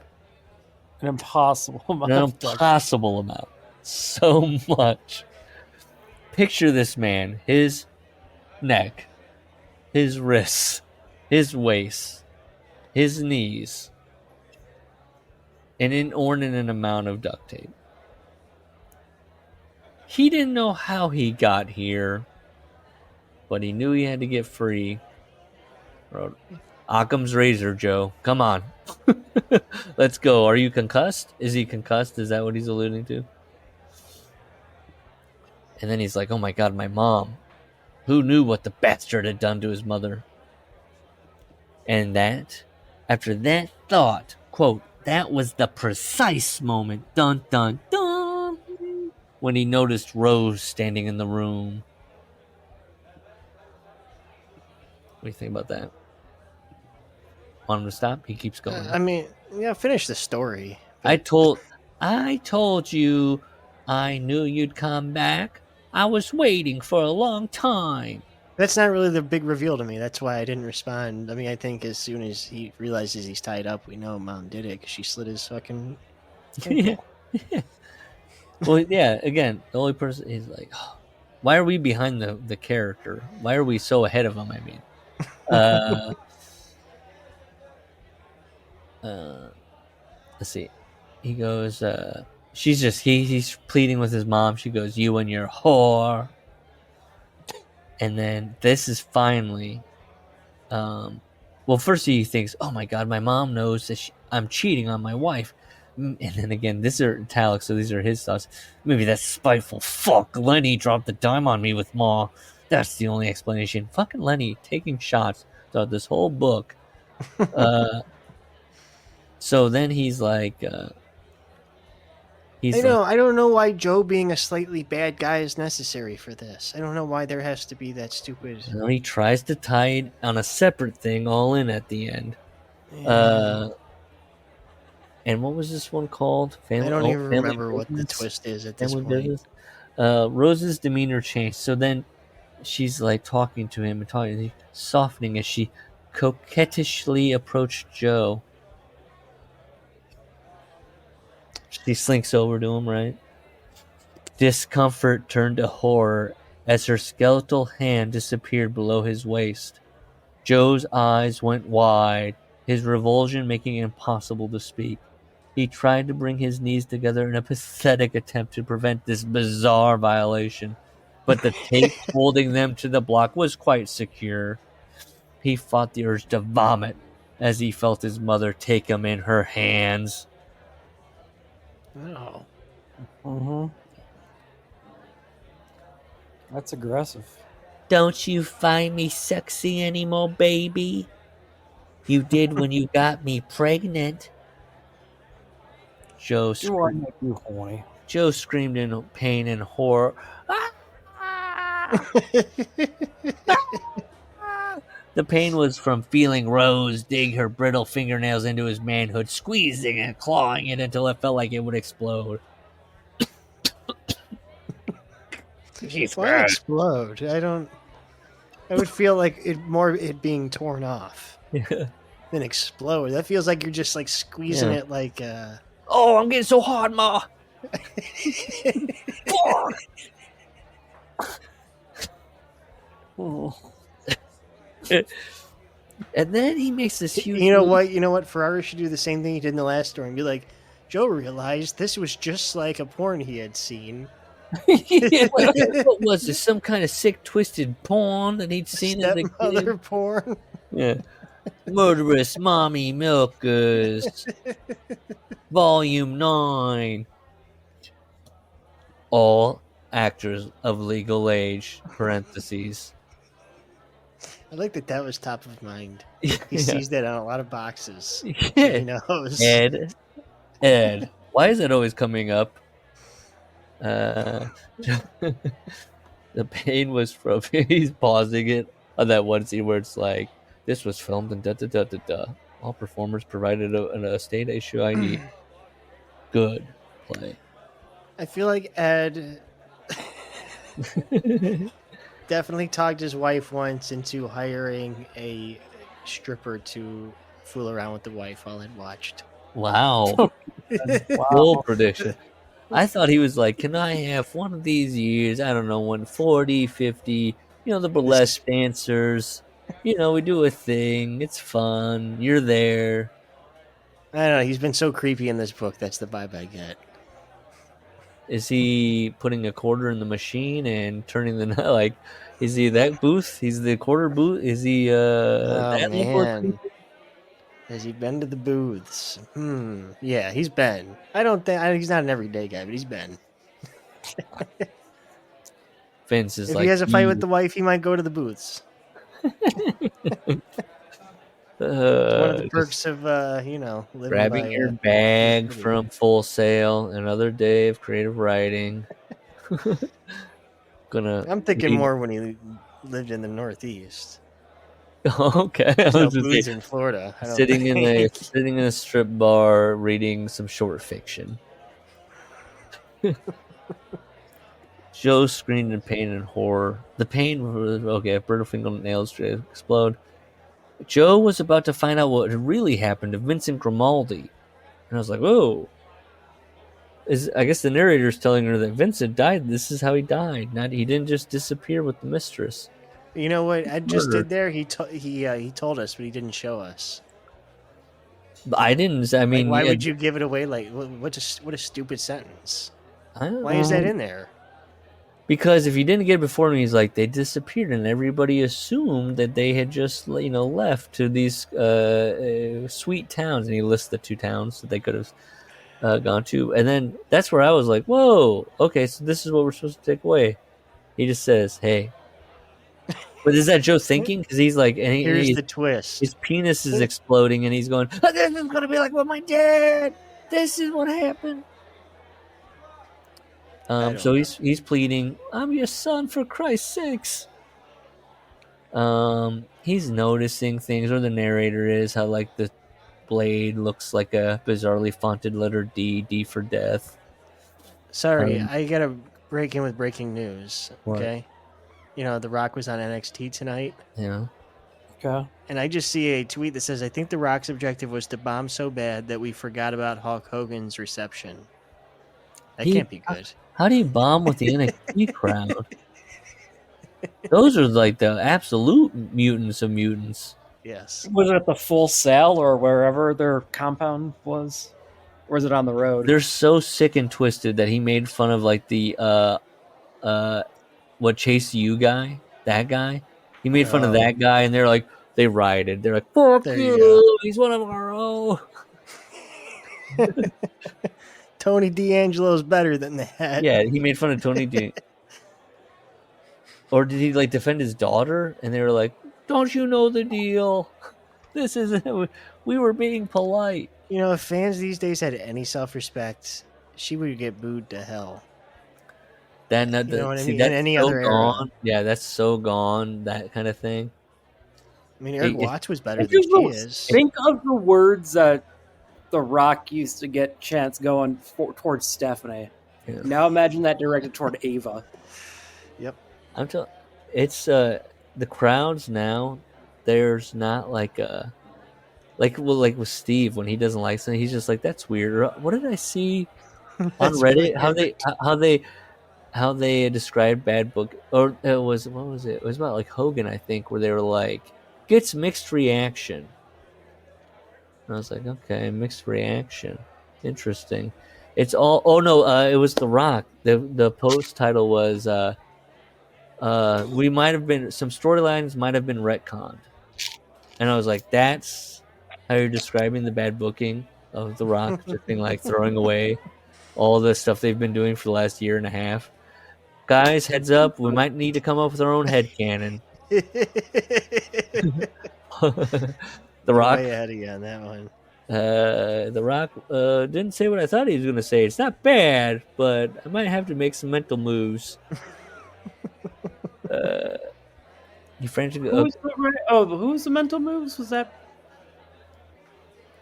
an impossible amount An of duct. impossible amount. So much. Picture this man, his neck, his wrists, his waist, his knees, an inordinate amount of duct tape. He didn't know how he got here, but he knew he had to get free. Wrote Occam's razor, Joe. Come on. Let's go. Are you concussed? Is he concussed? Is that what he's alluding to? And then he's like, oh my God, my mom. Who knew what the bastard had done to his mother? And that, after that thought, quote, that was the precise moment, dun dun dun, when he noticed Rose standing in the room. What do you think about that? Want him to stop? He keeps going. I mean, yeah, finish the story. I told you I knew you'd come back. I was waiting for a long time. That's not really the big reveal to me. That's why I didn't respond. I mean, I think as soon as he realizes he's tied up, we know Mom did it because she slit his fucking ankle. Well, yeah, again, the only person is like, oh, why are we behind the character? Why are we so ahead of him? I mean, let's see. He goes, he's pleading with his mom. She goes, you and your whore. And then this is finally, well, first he thinks, oh my God, my mom knows that I'm cheating on my wife. And then again, these are italics, so these are his thoughts. Maybe that spiteful fuck Lenny dropped the dime on me with Ma. That's the only explanation. Fucking Lenny taking shots throughout this whole book. So then he's like, I don't know why Joe being a slightly bad guy is necessary for this. I don't know why there has to be that stupid. He tries to tie it on a separate thing all in at the end. Yeah. And what was this one called? I don't even Family remember what the Business? twist is at this Family point. Business? Rose's demeanor changed. So then she's like talking to him and softening as she coquettishly approached Joe. She slinks over to him, right? Discomfort turned to horror as her skeletal hand disappeared below his waist. Joe's eyes went wide, his revulsion making it impossible to speak. He tried to bring his knees together in a pathetic attempt to prevent this bizarre violation, but the tape holding them to the block was quite secure. He fought the urge to vomit as he felt his mother take him in her hands. No. Mm-hmm. That's aggressive. Don't you find me sexy anymore, baby? You did when you got me pregnant. Joe Do I make you horny? Joe screamed in pain and horror. The pain was from feeling Rose dig her brittle fingernails into his manhood, squeezing and clawing it until it felt like it would explode. Why explode? I would feel like it being torn off than explode. That feels like you're just like squeezing it like. Oh, I'm getting so hard, Ma. And then he makes this huge. You know what? Ferrara should do the same thing he did in the last story and be like, Joe realized this was just like a porn he had seen. What was this? Some kind of sick, twisted porn that he'd seen as a Stepmother kid? porn. Yeah. Murderous Mommy Milkers. Volume 9. All actors of legal age, parentheses. I like that was top of mind. He sees that on a lot of boxes. Yeah. He knows. Ed. Why is it always coming up? The pain was from he's pausing it on that one scene where it's like, this was filmed in da-da-da-da-da. All performers provided a state issue ID. Good play. I feel like Ed definitely talked his wife once into hiring a stripper to fool around with the wife while Ed watched. Wow. Bold prediction. I thought he was like, can I have one of these years? I don't know, 140, 50, the burlesque dancers. We do a thing. It's fun. You're there. I don't know. He's been so creepy in this book. That's the vibe I get. Is he putting a quarter in the machine and turning the is he that booth? He's the quarter booth? Is he that man. Has he been to the booths? Yeah, he's been. I don't think he's not an everyday guy, but he's been. Vince is if like, he has a fight with the wife, he might go to the booths. One of the perks of living grabbing by, your bag from Full Sail. Another day of creative writing. I'm thinking more when he lived in the Northeast. Okay, booths in Florida. Sitting in a strip bar, reading some short fiction. Joe screamed in pain and horror. The pain was okay. Brittle fingernails explode. Joe was about to find out what had really happened to Vincent Grimaldi, and I was like, "Whoa!" I guess the narrator is telling her that Vincent died. This is how he died. He didn't just disappear with the mistress. You know what I just did there? He told us, but he didn't show us. I didn't. I mean, why would you give it away? Like, what a stupid sentence. Why is that in there? Because if you didn't get it before me, he's like, they disappeared, and everybody assumed that they had just, left to these sweet towns, and he lists the 2 towns that they could have gone to, and then that's where I was like, whoa, okay, so this is what we're supposed to take away. He just says, hey. But is that Joe thinking? Because he's like, and here's the twist. His penis is exploding, and he's going, oh, this is going to be like with my dad. This is what happened. So he's pleading, I'm your son, for Christ's sakes. He's noticing things, or the narrator is, how the blade looks like a bizarrely fonted letter D for death. Sorry, I gotta break in with breaking news. Okay, what? The Rock was on NXT tonight. Yeah. Okay. And I just see a tweet that says, I think The Rock's objective was to bomb so bad that we forgot about Hulk Hogan's reception. That can't be good. How do you bomb with the NXT crowd? Those are the absolute mutants of mutants. Yes. Was it at the Full Sail or wherever their compound was? Or was it on the road? They're so sick and twisted that he made fun of the what Chase U guy, that guy. He made fun of that guy, and they're like, they rioted. They're like, fuck you, he's one of our own. Tony D'Angelo's better than that. Yeah, he made fun of Tony D. Or did he like defend his daughter? And they were like, "Don't you know the deal? This isn't. We were being polite." You know, if fans these days had any self-respect, she would get booed to hell. That, You know what I see, mean? that's In any so other era. gone. Yeah, that's so gone. That kind of thing. I mean, Eric Watts was better If than you she is. think of the words that The Rock used to get chants going towards Stephanie. Yeah. Now imagine that directed toward Ava. Yep. I'm telling. It's the crowds now. There's not like a like with Steve when he doesn't like something, he's just like, "That's weird." Or, what did I see on That's Reddit? weird. How they described bad book, or it was, what was it? It was about like Hogan, I think, where they were like, gets mixed reaction. And I was like, okay, mixed reaction, interesting. It's all. Oh no, it was The Rock. The post title was we might have been, some storylines might have been retconned, and I was like, that's how you're describing the bad booking of The Rock, just being like throwing away all the stuff they've been doing for the last year and a half. Guys, heads up, we might need to come up with our own headcanon. The Rock. Way ahead of you on that one. The Rock didn't say what I thought he was going to say. It's not bad, but I might have to make some mental moves. You frantically. Who's the mental moves? Was that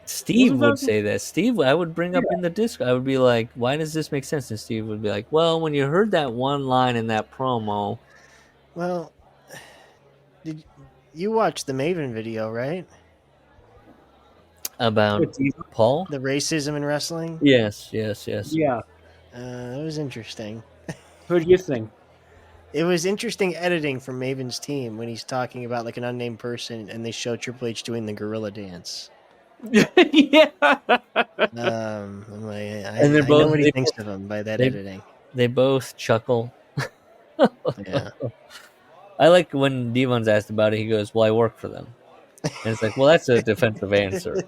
Steve Wasn't would that- say that. Steve, I would bring up in the disc. I would be like, "Why does this make sense?" And Steve would be like, "Well, when you heard that one line in that promo." Well, did you watch the Maven video, right? About Paul? The racism in wrestling? Yes. Yeah. It was interesting. Who do you think? It was interesting editing from Maven's team when he's talking about like an unnamed person and they show Triple H doing the gorilla dance. Yeah. I'm like, I they're know both- what he they thinks both- of him by that they- editing. They both chuckle. Yeah. I like when Devon's asked about it. He goes, "Well, I work for them," and it's like, "Well, that's a defensive answer."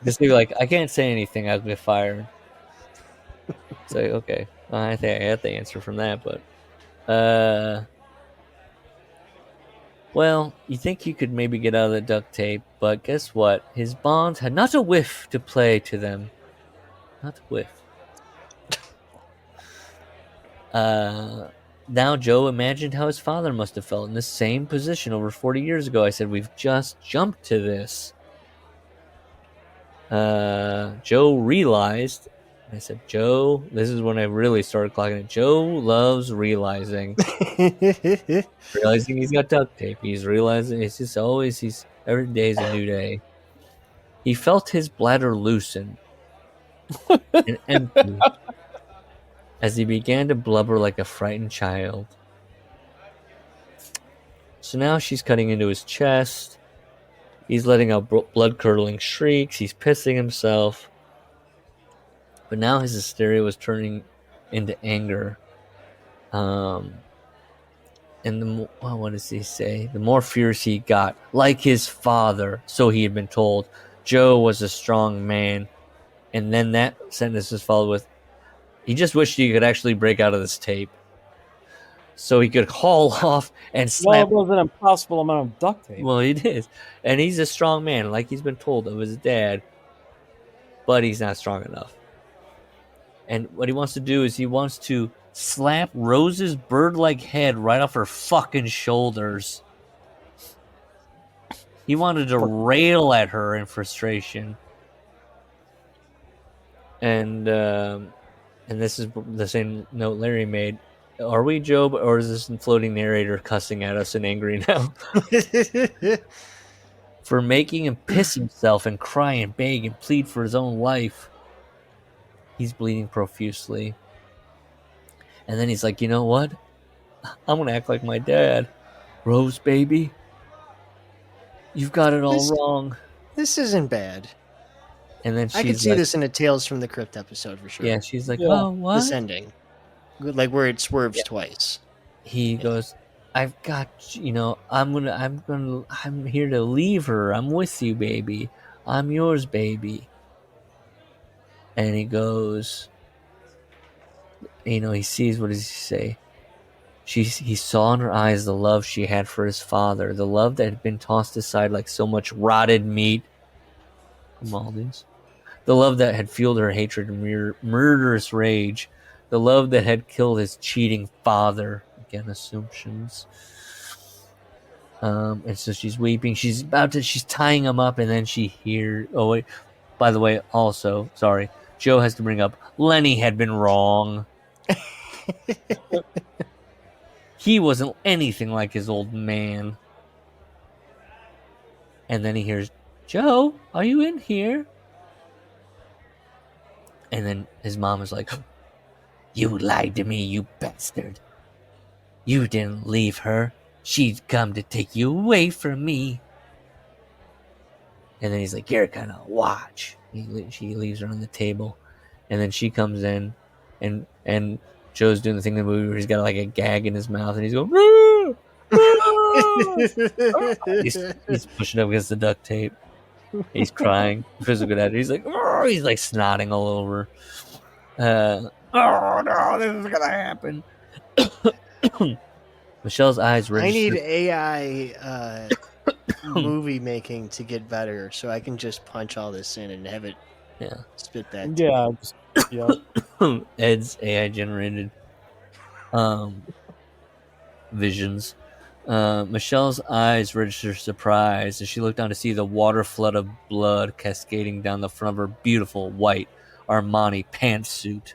Just be like, "I can't say anything. I'll get fired." It's like, okay, I think I got the answer from that, but well, you think you could maybe get out of the duct tape, but guess what? His bonds had not a whiff to play to them. Not a whiff. Now Joe imagined how his father must have felt in the same position over 40 years ago. I said, we've just jumped to this. Joe realized, I said, Joe, this is when I really started clocking it. Joe loves realizing. Realizing he's got duct tape. He's realizing it's just always, every day's a new day. He felt his bladder loosen and empty as he began to blubber like a frightened child. So now she's cutting into his chest. He's letting out blood-curdling shrieks. He's pissing himself. But now his hysteria was turning into anger. And what does he say? The more fierce he got, like his father, so he had been told. Joe was a strong man. And then that sentence was followed with, he just wished he could actually break out of this tape so he could haul off and slap. Well, it was an impossible amount of duct tape. Well, he did. And he's a strong man, like he's been told of his dad. But he's not strong enough. And what he wants to do is he wants to slap Rose's bird-like head right off her fucking shoulders. He wanted to rail at her in frustration. And this is the same note Larry made. Are we, Job, or is this floating narrator cussing at us and angry now? For making him piss himself and cry and beg and plead for his own life. He's bleeding profusely. And then he's like, you know what? I'm going to act like my dad. Rose, baby, you've got it all wrong. This isn't bad. And then she's I could see like, this in a Tales from the Crypt episode for sure. yeah, she's like, Yeah. oh, what? This ending. Like where it swerves twice. He goes, I've got, I'm here to leave her. I'm with you, baby. I'm yours, baby. And he goes, he sees, what does he say? He saw in her eyes the love she had for his father, the love that had been tossed aside like so much rotted meat. Grimaldi's. The love that had fueled her hatred and murderous rage. The love that had killed his cheating father. Again, assumptions. And so she's weeping. She's tying him up, and then she hears. Oh wait, by the way, also sorry, Joe has to bring up Lenny had been wrong. He wasn't anything like his old man. And then he hears, Joe, are you in here? And then his mom is like, you lied to me, you bastard. You didn't leave her. She'd come to take you away from me. And then he's like, you're gonna watch. She leaves her on the table. And then she comes in, and Joe's doing the thing in the movie where he's got like a gag in his mouth, and he's going, "Roo! Roo!" he's pushing up against the duct tape. He's crying. Physical dad. He's like, "Roo!" He's like snotting all over. Oh no, this is gonna happen. Michelle's eyes registered. I need AI movie making to get better, so I can just punch all this in and have it spit that. Yeah. Yeah. Ed's AI generated visions. Michelle's eyes registered surprise as she looked down to see the water flood of blood cascading down the front of her beautiful white Armani pantsuit,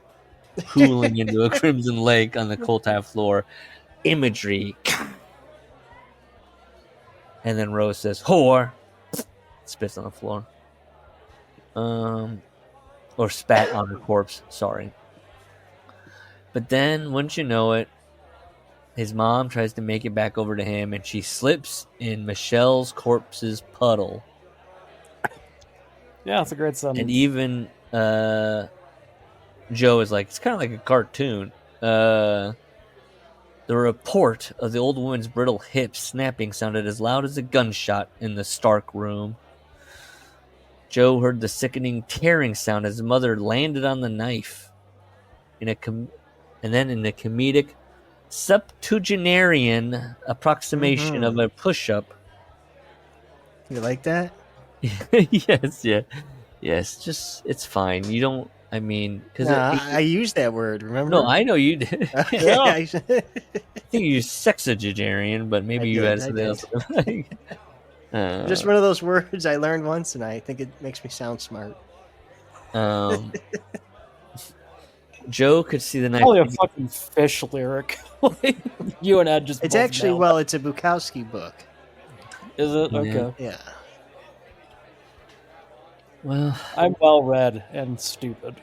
pooling into a crimson lake on the cold tile floor. Imagery. And then Rose says, whore! Spits on the floor. Or spat on her corpse, sorry. But then, wouldn't you know it, his mom tries to make it back over to him, and she slips in Michelle's corpse's puddle. Yeah, it's a great song. And even Joe is like, it's kind of like a cartoon. The report of the old woman's brittle hips snapping sounded as loud as a gunshot in the Stark room. Joe heard the sickening tearing sound as his mother landed on the knife. And then in the comedic septuagenarian approximation of a push-up. You like that? Yes, yeah. Yes, just, it's fine. You don't, I mean... I used that word, remember? No, I know you did. Yeah. I think you used sexagenarian, but maybe you had something else. Just one of those words I learned once, and I think it makes me sound smart. Joe could see the knife. Probably a fucking Fish lyric. You and Ed just. It's actually it's a Bukowski book. Is it? Okay. Yeah. Well, I'm well read and stupid.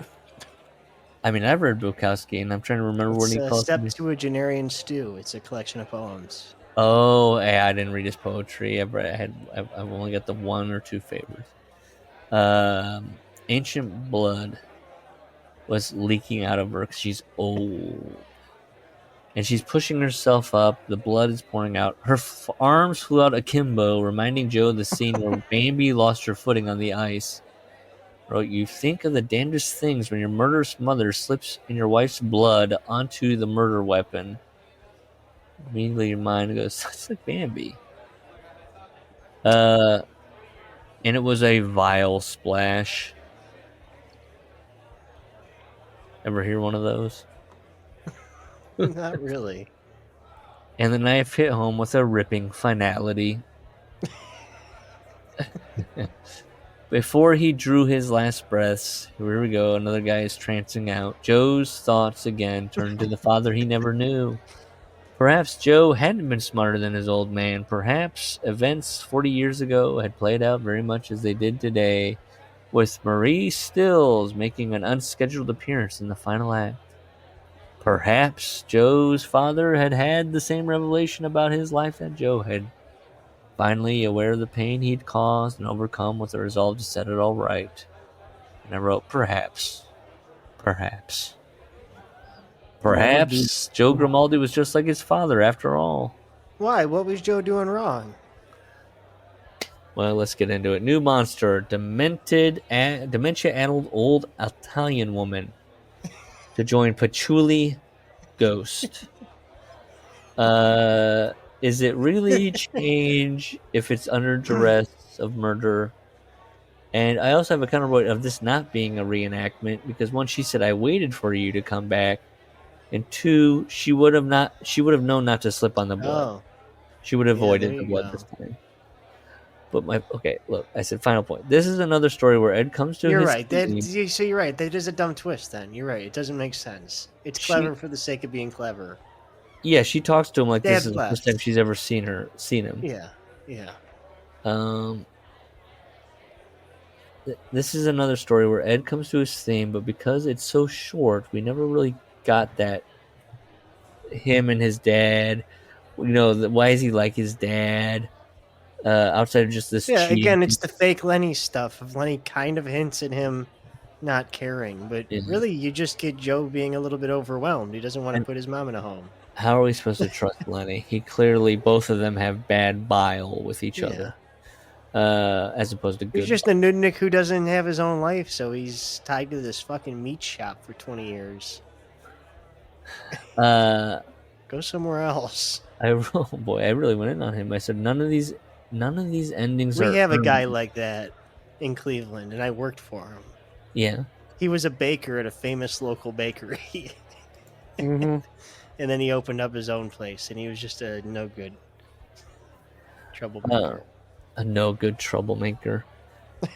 I mean, I've read Bukowski, and I'm trying to remember what he calls it. Septuagenarian Stew. It's a collection of poems. Oh, yeah, I didn't read his poetry. I've only got the one or two favorites. Ancient blood was leaking out of her because she's old. And she's pushing herself up. The blood is pouring out. Her arms flew out akimbo, reminding Joe of the scene where Bambi lost her footing on the ice. Wrote, you think of the damnedest things when your murderous mother slips in your wife's blood onto the murder weapon. Immediately your mind goes, that's like Bambi. And it was a vile splash. Ever hear one of those? Not really. And the knife hit home with a ripping finality. Before he drew his last breaths, here we go, another guy is trancing out. Joe's thoughts again turned to the father he never knew. Perhaps Joe hadn't been smarter than his old man. Perhaps events 40 years ago had played out very much as they did today, with Marie Stills making an unscheduled appearance in the final act. Perhaps Joe's father had had the same revelation about his life that Joe had. Finally, aware of the pain he'd caused and overcome with a resolve to set it all right. And I wrote, perhaps. Perhaps Joe Grimaldi was just like his father after all. Why? What was Joe doing wrong? Well, let's get into it. New monster, dementia-addled old Italian woman to join Patchouli Ghost. Is it really change if it's under duress of murder? And I also have a counterpoint of this not being a reenactment because one, she said, "I waited for you to come back," and two, she would have known not to slip on the blood. Oh, She would have yeah, avoided there the you blood go. this time. But look, I said final point. This is another story where Ed comes to You're his right. theme. So you're right. That is a dumb twist. Then you're right. It doesn't make sense. It's clever for the sake of being clever. Yeah, she talks to him like this Dad is the left. first time she's ever seen him. Yeah, yeah. This is another story where Ed comes to his theme, but because it's so short, we never really got that. Him and his dad, why is he like his dad? Outside of just this, Yeah. cheating. Again, it's the fake Lenny stuff of Lenny kind of hints at him not caring, but really, you just get Joe being a little bit overwhelmed. He doesn't want to put his mom in a home. How are we supposed to trust Lenny? He clearly, both of them have bad bile with each other. As opposed to good. He's just a nudnik who doesn't have his own life, so he's tied to this fucking meat shop for 20 years. Go somewhere else. I really went in on him. I said none of these endings are. We have a guy like that in Cleveland, and I worked for him. Yeah. He was a baker at a famous local bakery. Mm-hmm. And then he opened up his own place, and he was just a no good troublemaker. A no good troublemaker.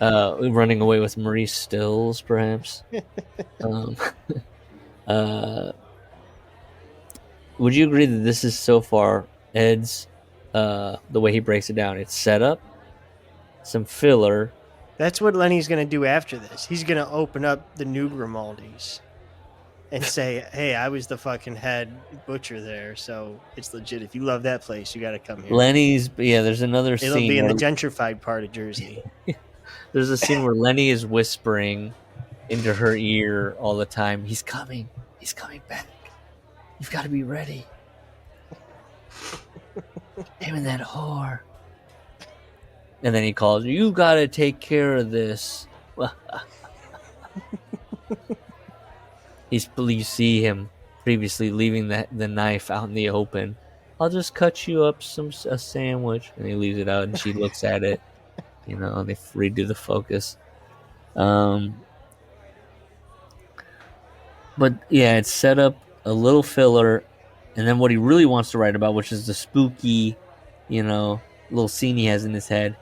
Running away with Maurice Stills, perhaps. Would you agree that this is so far Ed's, the way he breaks it down? It's setup, some filler. That's what Lenny's going to do after this. He's going to open up the new Grimaldi's and say, hey, I was the fucking head butcher there, so it's legit. If you love that place, you got to come here. There's another scene. It'll be in the gentrified part of Jersey. There's a scene where Lenny is whispering into her ear all the time, he's coming back. You've got to be ready. Him and that whore. And then he calls, you got to take care of this. You see him previously leaving the knife out in the open. I'll just cut you up a sandwich. And he leaves it out and she looks at it. They redo the focus. But yeah, it's set up a little filler. And then what he really wants to write about, which is the spooky, little scene he has in his head.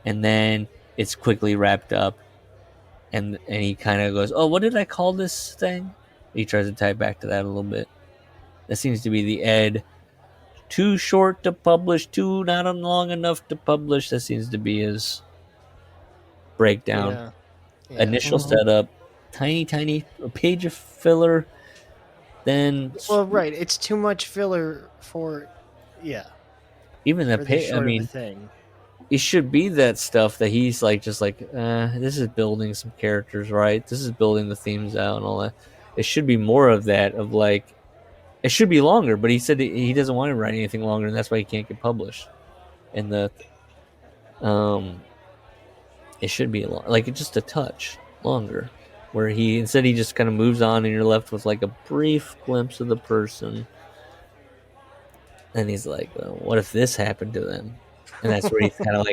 And then it's quickly wrapped up. And he kind of goes, oh, what did I call this thing? He tries to tie it back to that a little bit. That seems to be the Ed. Too short to publish, too not long enough to publish. That seems to be his breakdown. Yeah. Initial setup, tiny, a page of filler. Then, well, right, it's too much filler for, even that page. I mean, thing. It should be that stuff that he's this is building some characters, right? This is building the themes out and all that. It should be more of that. It should be longer, but he said he doesn't want to write anything longer, and that's why he can't get published. And it should be just a touch longer, where he just kind of moves on, and you're left with like a brief glimpse of the person. And he's like, well, what if this happened to them? And that's where he's kind of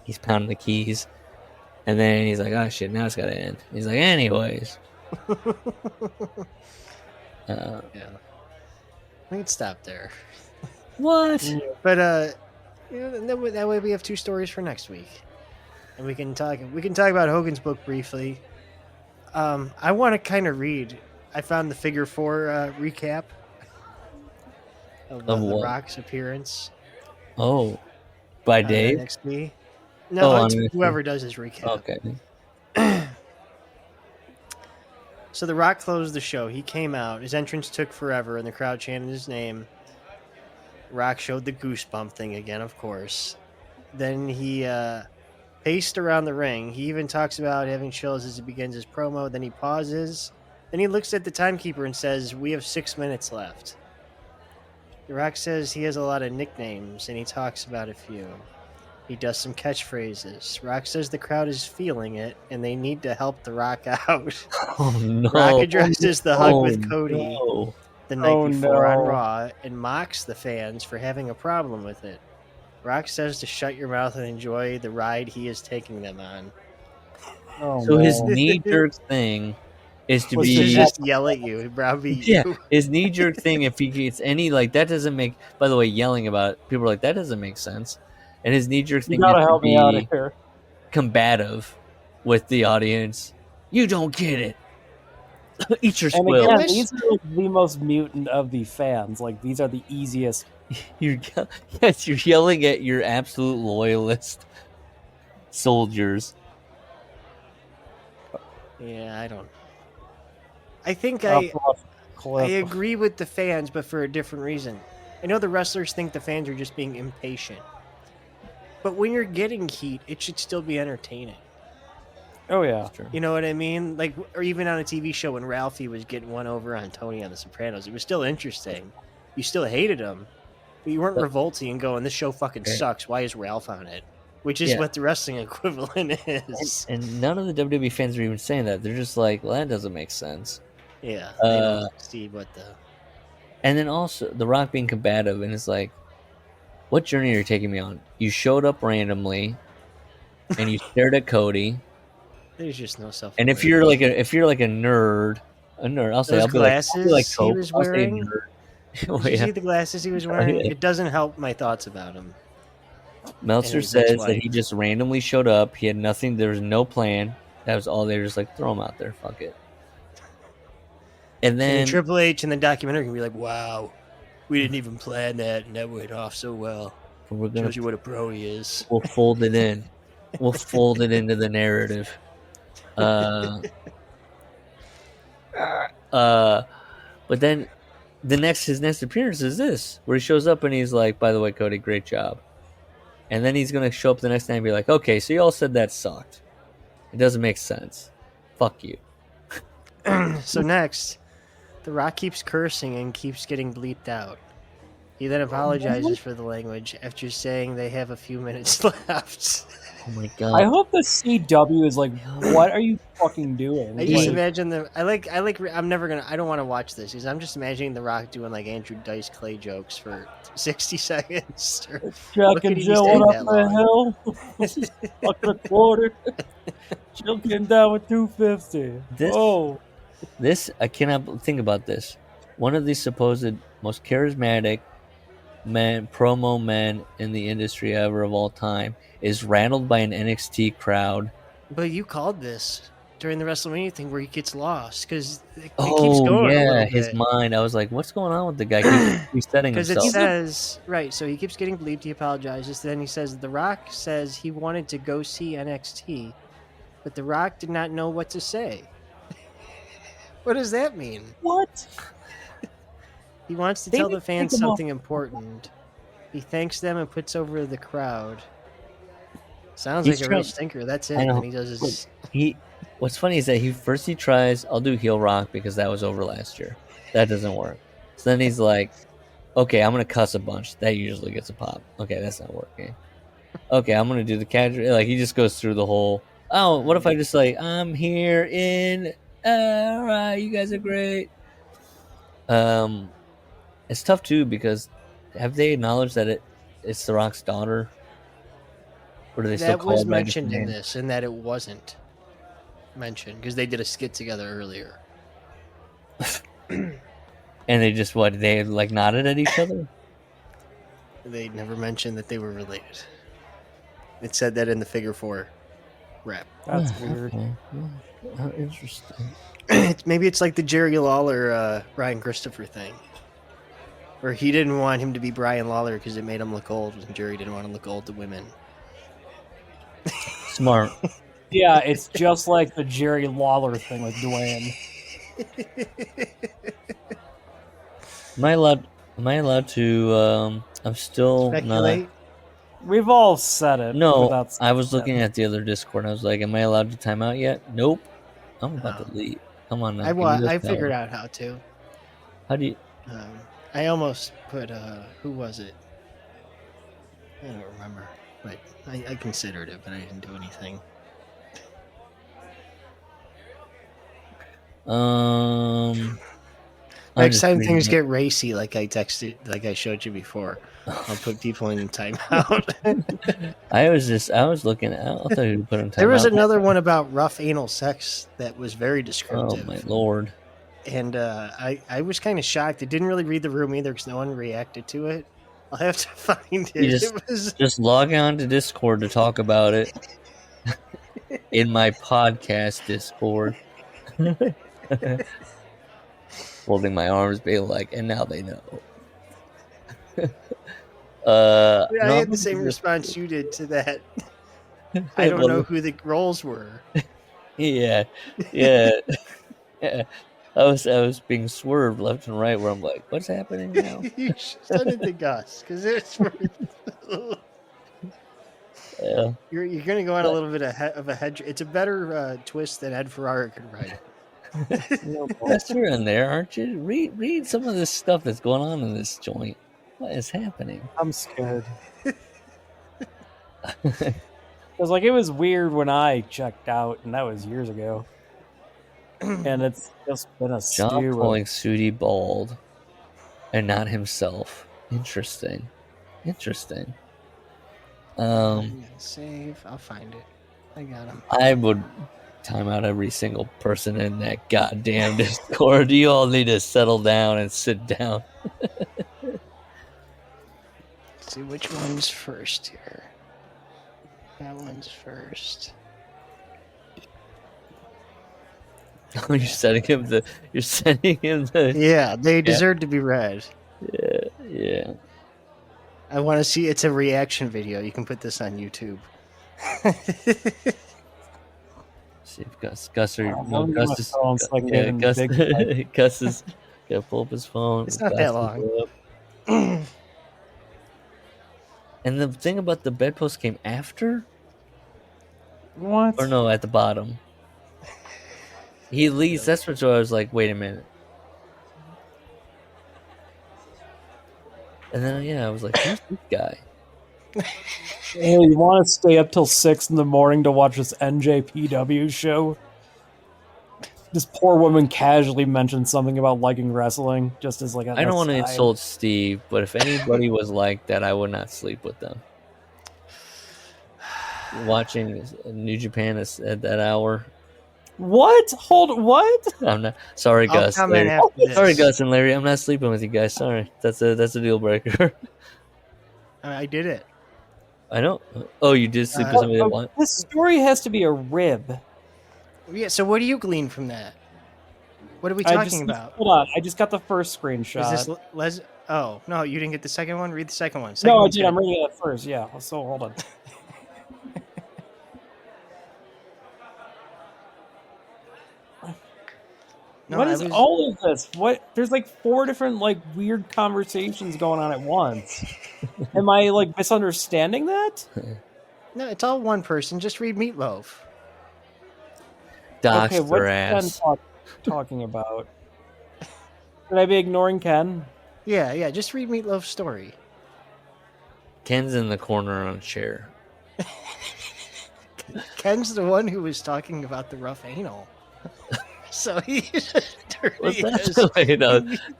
he's pounding the keys. And then he's like, oh shit, now it's got to end. He's like, anyways. Yeah. We can stop there. What? But, that way we have two stories for next week. And we can talk about Hogan's book briefly. I want to kind of read. I found the Figure 4 recap of The Rock's appearance. Oh. By Dave? NXT. No, it's whoever does his recap. Okay. So The Rock closed the show. He came out. His entrance took forever, and the crowd chanted his name. Rock showed the goosebump thing again, of course. Then he paced around the ring. He even talks about having chills as he begins his promo. Then he pauses. Then he looks at the timekeeper and says, we have 6 minutes left. The Rock says he has a lot of nicknames, and he talks about a few. He does some catchphrases. Rock says the crowd is feeling it, and they need to help The Rock out. Oh no! Rock addresses the hug Oh, with Cody no. the night before on no. Raw and mocks the fans for having a problem with it. Rock says to shut your mouth and enjoy the ride he is taking them on. Oh, So his no. knee-jerk thing is to Was He to be... should just yell at you and browbeat Yeah, you. his knee-jerk thing, if he gets any, like, that doesn't make... By the way, yelling about it, people are like, that doesn't make sense. And his knee-jerk You thing gotta is to help me out of be here. combative with the audience. You don't get it. Eat your And squill. again, wish- these are like the most mutant of the fans. Like, these are the easiest. Yes, you're yelling at your absolute loyalist soldiers. Yeah, I don't. I think off I cliff. agree with the fans, but for a different reason. I know the wrestlers think the fans are just being impatient. But when you're getting heat, it should still be entertaining. Oh yeah. You know what I mean? Like, or even on a TV show when Ralphie was getting one over on Tony on The Sopranos, it was still interesting. You still hated him, but you weren't revolting and going, "This show fucking sucks. Why is Ralph on it?" Which is what the wrestling equivalent is. And none of the WWE fans are even saying that. They're just like, well, that doesn't make sense. Yeah, they don't see what the. And then also The Rock being combative, and it's like, what journey are you taking me on? You showed up randomly, and you stared at Cody. There's just no self. And if you're like a nerd, I'll say those I'll be glasses like he Coke. was I'll say wearing. nerd. Did you see the glasses he was wearing? It doesn't help my thoughts about him. Meltzer And his says that ex-wife. he just randomly showed up. He had nothing. There was no plan. That was all. They were just like, throw him out there. Fuck it. And And then then Triple H in the documentary can be like, "Wow, we didn't even plan that, and that went off so well. we're gonna Shows you what a pro he is." we'll fold it in. We'll fold it into the narrative. But then his next appearance is this, where he shows up and he's like, "By the way, Cody, great job." And then he's gonna show up the next night and be like, "Okay, so you all said that sucked. It doesn't make sense. Fuck you." So next, The Rock keeps cursing and keeps getting bleeped out. He then apologizes for the language after saying they have a few minutes left. Oh my god! I hope the CW is like, what are you fucking doing? I just Like, imagine them. I'm never gonna. I don't want to watch this because I'm just imagining The Rock doing like Andrew Dice Clay jokes for 60 seconds. Jack and he Jill stayed went that up the hill. Fuck the quarter. Jill came down with 250. This I cannot think about this. One of the supposed most charismatic promo men in the industry ever of all time is rattled by an NXT crowd. But you called this during the WrestleMania thing where he gets lost because it keeps Oh going. yeah, a his bit. mind. I was like, what's going on with the guy? He keeps resetting Because it himself. says, right, so he keeps getting bleeped, he apologizes, then he says, The Rock says he wanted to go see NXT, but The Rock did not know what to say. What does that mean? What? He wants to They tell didn't the fans take him off. something important. He thanks them and puts over the crowd. Sounds He's like a real trying- stinker. That's it. I know. And he does his... What's funny is that he tries, I'll do heel Rock because that was over last year. That doesn't work. So then he's like, okay, I'm gonna cuss a bunch. That usually gets a pop. Okay, that's not working. Okay, I'm gonna do the casual. Like he just goes through the whole. Oh, what if I just like I'm here in? All right, you guys are great. It's tough too because have they acknowledged that it's The Rock's daughter, or do they still That call was it by a mentioned different in name? this, and that it wasn't mentioned because they did a skit together earlier. And they just they like nodded at each other. They never mentioned that they were related. It said that in the Figure 4 rap. That's weird. Okay. How interesting. Maybe it's like the Jerry Lawler, Brian Christopher thing. Where he didn't want him to be Brian Lawler because it made him look old, and Jerry didn't want to look old to women. Smart. Yeah, it's just like the Jerry Lawler thing with Dwayne. Am I allowed to? I'm still Speculate? not. We've all said it. No, without I was looking at the other Discord. And I was like, "Am I allowed to time out yet?" Nope. I'm about to leave. Come on now. I figured out how to. How do you? I almost put, who was it? I don't remember. but I considered it, but I didn't do anything. Next time things get racy, like I showed you before, I'll put people in timeout. I was looking. I'll tell you to put in timeout. There was another one about rough anal sex that was very descriptive. Oh my lord! And I was kind of shocked. It didn't really read the room either because no one reacted to it. I'll have to find it. Just log on to Discord to talk about it in my podcast Discord. Folding my arms, being like, and now they know. I had the same response you did to that. I don't know who the roles were. Yeah. I was being swerved left and right, where I'm like, what's happening now? You should send it to Gus because it's. Yeah. You're going to go on a little bit of a head. It's a better twist than Ed Ferrara could write. Gus, you're in there, aren't you? Read some of this stuff that's going on in this joint. What is happening? I'm scared. Because it was weird when I checked out, and that was years ago. And it's just been a John stew. calling Sudi bald and not himself. Interesting. Save. I'll find it. I got him. I would time out every single person in that goddamn Discord. You all need to settle down and sit down. Let's see which one's first here. That one's first. Oh, you're sending him the. Yeah, they deserve to be read. Yeah. I want to see. It's a reaction video. You can put this on YouTube. See if Gus is gonna pull up his phone. It's not that long. And the thing about the bedpost came after? What? Or no, at the bottom. He leaves. That's what I was like, wait a minute. And then, I was like, who's this guy? Hey, you want to stay up till 6 a.m. to watch this NJPW show? This poor woman casually mentioned something about liking wrestling, just as I don't want to insult Steve, but if anybody was like that, I would not sleep with them. Watching New Japan at that hour. What? What? I'm not sorry, Gus. Sorry, Gus and Larry. I'm not sleeping with you guys. Sorry, that's a deal breaker. I did it. I know. Oh, you did sleep with somebody that want. This story has to be a rib. Yeah. So what do you glean from that? What are we talking about? Hold on. I just got the first screenshot. Is this Oh no, you didn't get the second one. Read the second one. No, I did. I'm reading it first. Yeah. So hold on. No, what is all of this? What? There's 4 different weird conversations going on at once. Am I misunderstanding that? No, it's all one person. Just read Meatloaf. Dox okay, what's ass. Ken talking about? Should I be ignoring Ken? Yeah. Just read Meatloaf's story. Ken's in the corner on a chair. Ken's the one who was talking about the rough anal. So he's dirty. This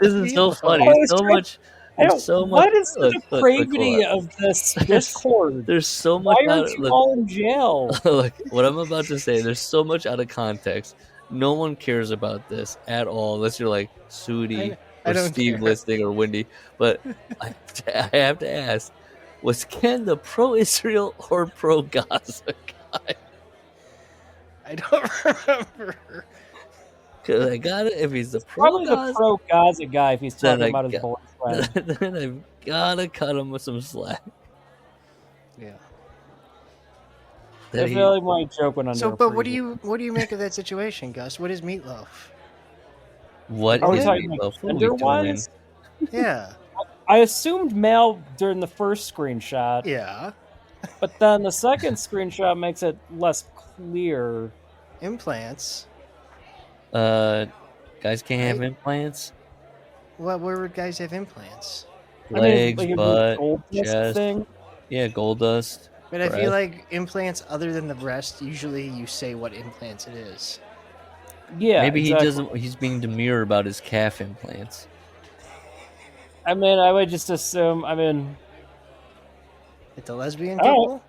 is so funny. There's so much. What is the depravity of this Discord? There's so much. Why aren't you all in jail? Look, what I'm about to say. There's so much out of context. No one cares about this at all, unless you're like Sudi or Steve listening or Wendy. But I have to ask: was Ken the pro-Israel or pro-Gaza guy? I don't remember. Because I got it. If he's the pro-Gaza guy, if he's talking about his boyfriend, then I've gotta cut him with some slack. Yeah. I feel like my joke went under. So, but what do you make of that situation, Gus? What is Meatloaf? What are we is talking Meatloaf? gender-wise? Yeah. I assumed male during the first screenshot. Yeah. But then the second screenshot makes it less clear. Implants. Guys can't have implants. Where would guys have implants? Legs, butt, gold chest. thing. Yeah, gold dust. But I feel breast. like implants other than the breast, usually you say what implants it is. Yeah, Maybe exactly. he doesn't. He's being demure about his calf implants. I mean, I would just assume. I mean, With the lesbian Oh. couple?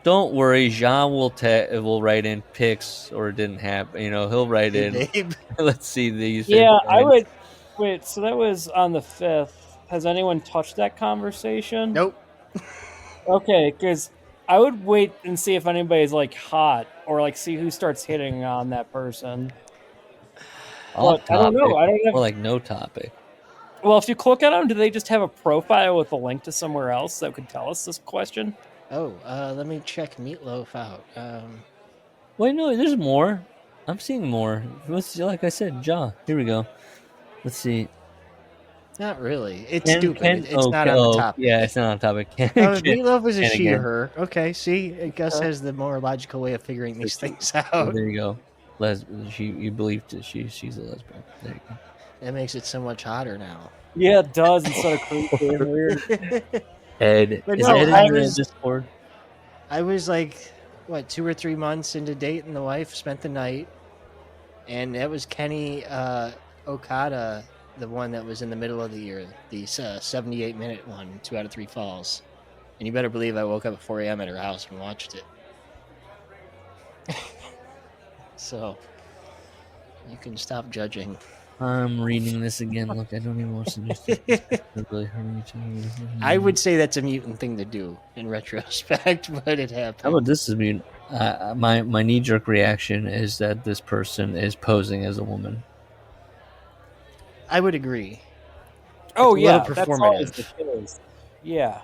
Don't worry, Jean will write in pics or it didn't happen. You know, he'll write Hey, in. babe. Let's see these. yeah, I implants. would. Wait, so that was on the 5th. Has anyone touched that conversation? Nope. Okay, because I would wait and see if anybody's like hot or like see who starts hitting on that person. Off But I don't know. topic, I don't have. or like no topic. Well, if you click on them, do they just have a profile with a link to somewhere else that could tell us this question? Oh, let me check Meatloaf out. Wait, no, there's more. I'm seeing more. Like I said, Jaw. Here we go. Let's see. Not really. It's stupid. It's oh, not on the topic. Yeah, it's not on topic. Oh, Meatloaf is a Ken she or again. her. Okay, see? Gus has the more logical way of figuring these things out. There you go. You believed it. She's a lesbian. There you go. That makes it so much hotter now. Yeah, it does instead of creepy and weird. Ed, But is no, Ed I in the was- Discord? I was like, what, 2 or 3 months into dating the wife, spent the night, and that was Kenny Okada, the one that was in the middle of the year, the 78-minute one, 2 out of 3 falls. And you better believe I woke up at 4 a.m. at her house and watched it. So, you can stop judging. I'm reading this again. Look, I don't even watch the news. Really hurting each other. I would say that's a mutant thing to do in retrospect, but it happened. How about this? I mean, my knee jerk reaction is that this person is posing as a woman. I would agree. Oh It's a yeah, little that's always performative. the case. Yeah.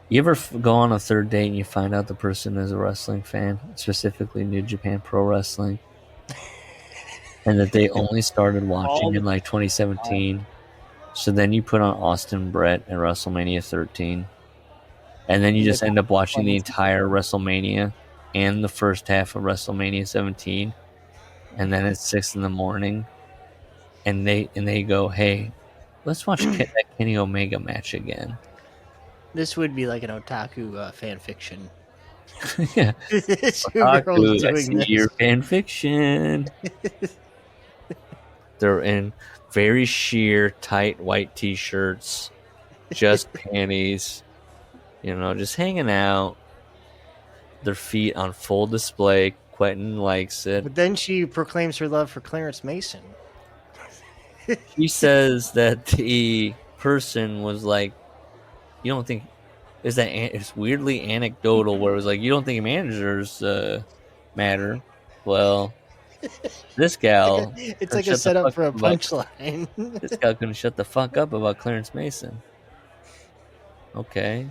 You ever go on a third date and you find out the person is a wrestling fan, specifically New Japan Pro Wrestling, and that they only started watching in like 2017? So then you put on Austin Brett at WrestleMania 13, and then you just end up watching the entire WrestleMania and the first half of WrestleMania 17, and then it's 6 in the morning, and they go, "Hey, let's watch that Kenny Omega match again." This would be like an otaku fan fiction. Yeah. Two Otaku, girls I doing see this. your fan fiction. They're in very sheer, tight white t-shirts, just panties, just hanging out. Their feet on full display. Quentin likes it. But then she proclaims her love for Clarence Mason. She says that the person was like, you don't think it's weirdly anecdotal where it was like, you don't think managers matter. Well, this gal, It's like a setup for a punchline. this gal couldn't shut the fuck up about Clarence Mason. Okay.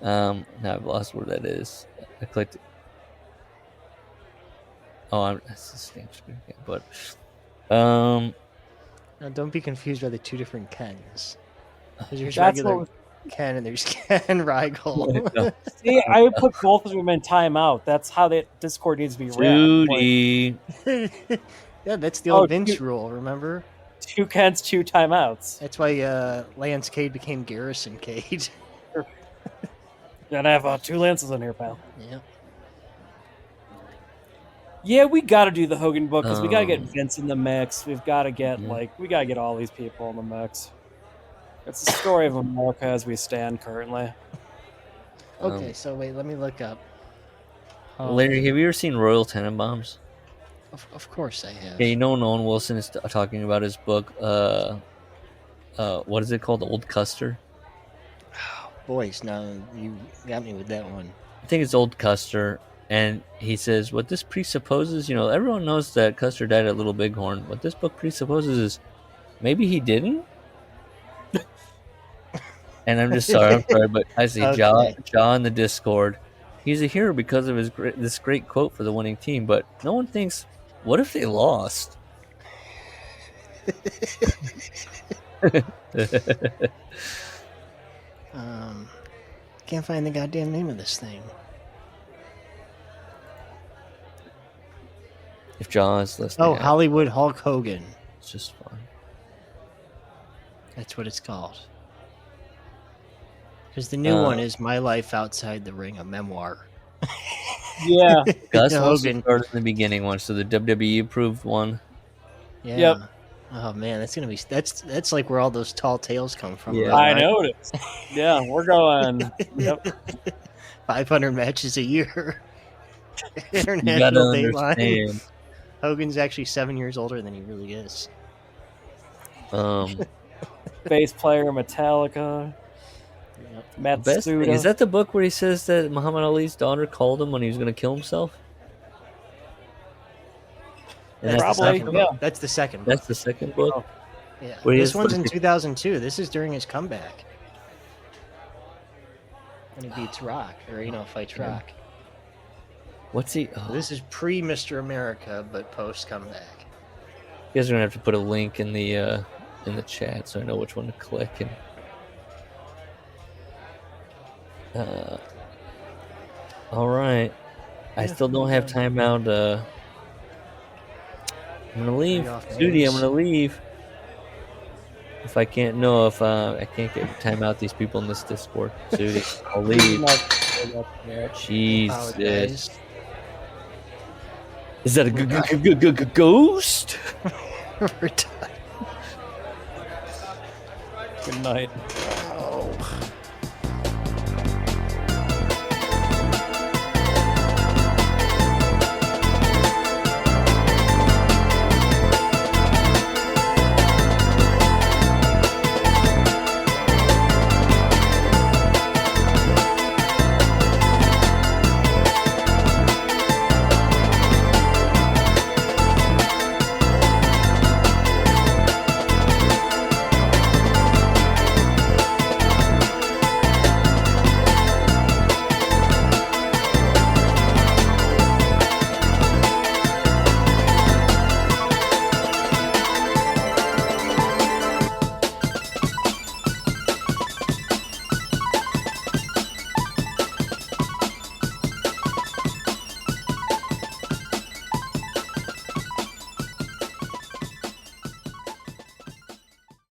Now I've lost where that is. I clicked. Oh, that's the same screen. But Now, don't be confused by the 2 different Kens. There's That's regular what- Ken and there's Ken Rigel. See, I would put both of them in timeout. That's how the Discord needs to be ran. Judy. Yeah, that's the old Oh, Vince 2 rule, remember? 2 Kens, 2 timeouts. That's why Lance Cade became Garrison Cade. Gotta have 2 Lances in here, pal. Yeah. Yeah, we got to do the Hogan book because we got to get Um, Vince in the mix. We've got to get we got to get all these people in the mix. It's the story of America as we stand currently. Okay, so wait, let me look up. Larry, have you ever seen Royal Tenenbaums? Of course I have. Yeah, you know Owen Wilson is talking about his book. What is it called? Old Custer. Boys, now you got me with that one. I think it's Old Custer, and he says what this presupposes. Everyone knows that Custer died at Little Bighorn. What this book presupposes is maybe he didn't. And I'm sorry, but I see Okay. Jaw in the Discord. He's a hero because of this great quote for the winning team, but no one thinks, what if they lost? Can't find the goddamn name of this thing. If Jaw is listening, Oh, Hollywood Hulk Hogan. it's just fun. That's what it's called. Because the new one is My Life Outside the Ring, a memoir. Yeah. Gus wants to Hogan. start in the beginning one, so the WWE approved one. Yeah. Yep. Oh man, that's gonna be that's like where all those tall tales come from. Yeah. though, I right? noticed. Yeah, we're going. Yep. 500 matches a year. You gotta International Dateline. understand. Hogan's actually 7 years older than he really is. Bass player, Metallica. Best thing, Matsuda. is that the book where he says that Muhammad Ali's daughter called him when he was going to kill himself? And that's the Probably, second yeah. book? That's the second. That's the second book. Yeah. Where he This is one's in like- 2002. This is during his comeback. When he beats Rock, or fights Rock. What's he? So Oh, this is pre Mr. America, but post comeback. you guys are gonna have to put a link in the chat so I know which one to click. And all right, I still don't have timeout. I'm gonna leave, off Judy. I'm names. gonna leave. If I can't I can't get timeout these people in this Discord, Judy, I'll leave. Jesus. Apologize. Is that a ghost? We're done. Good night.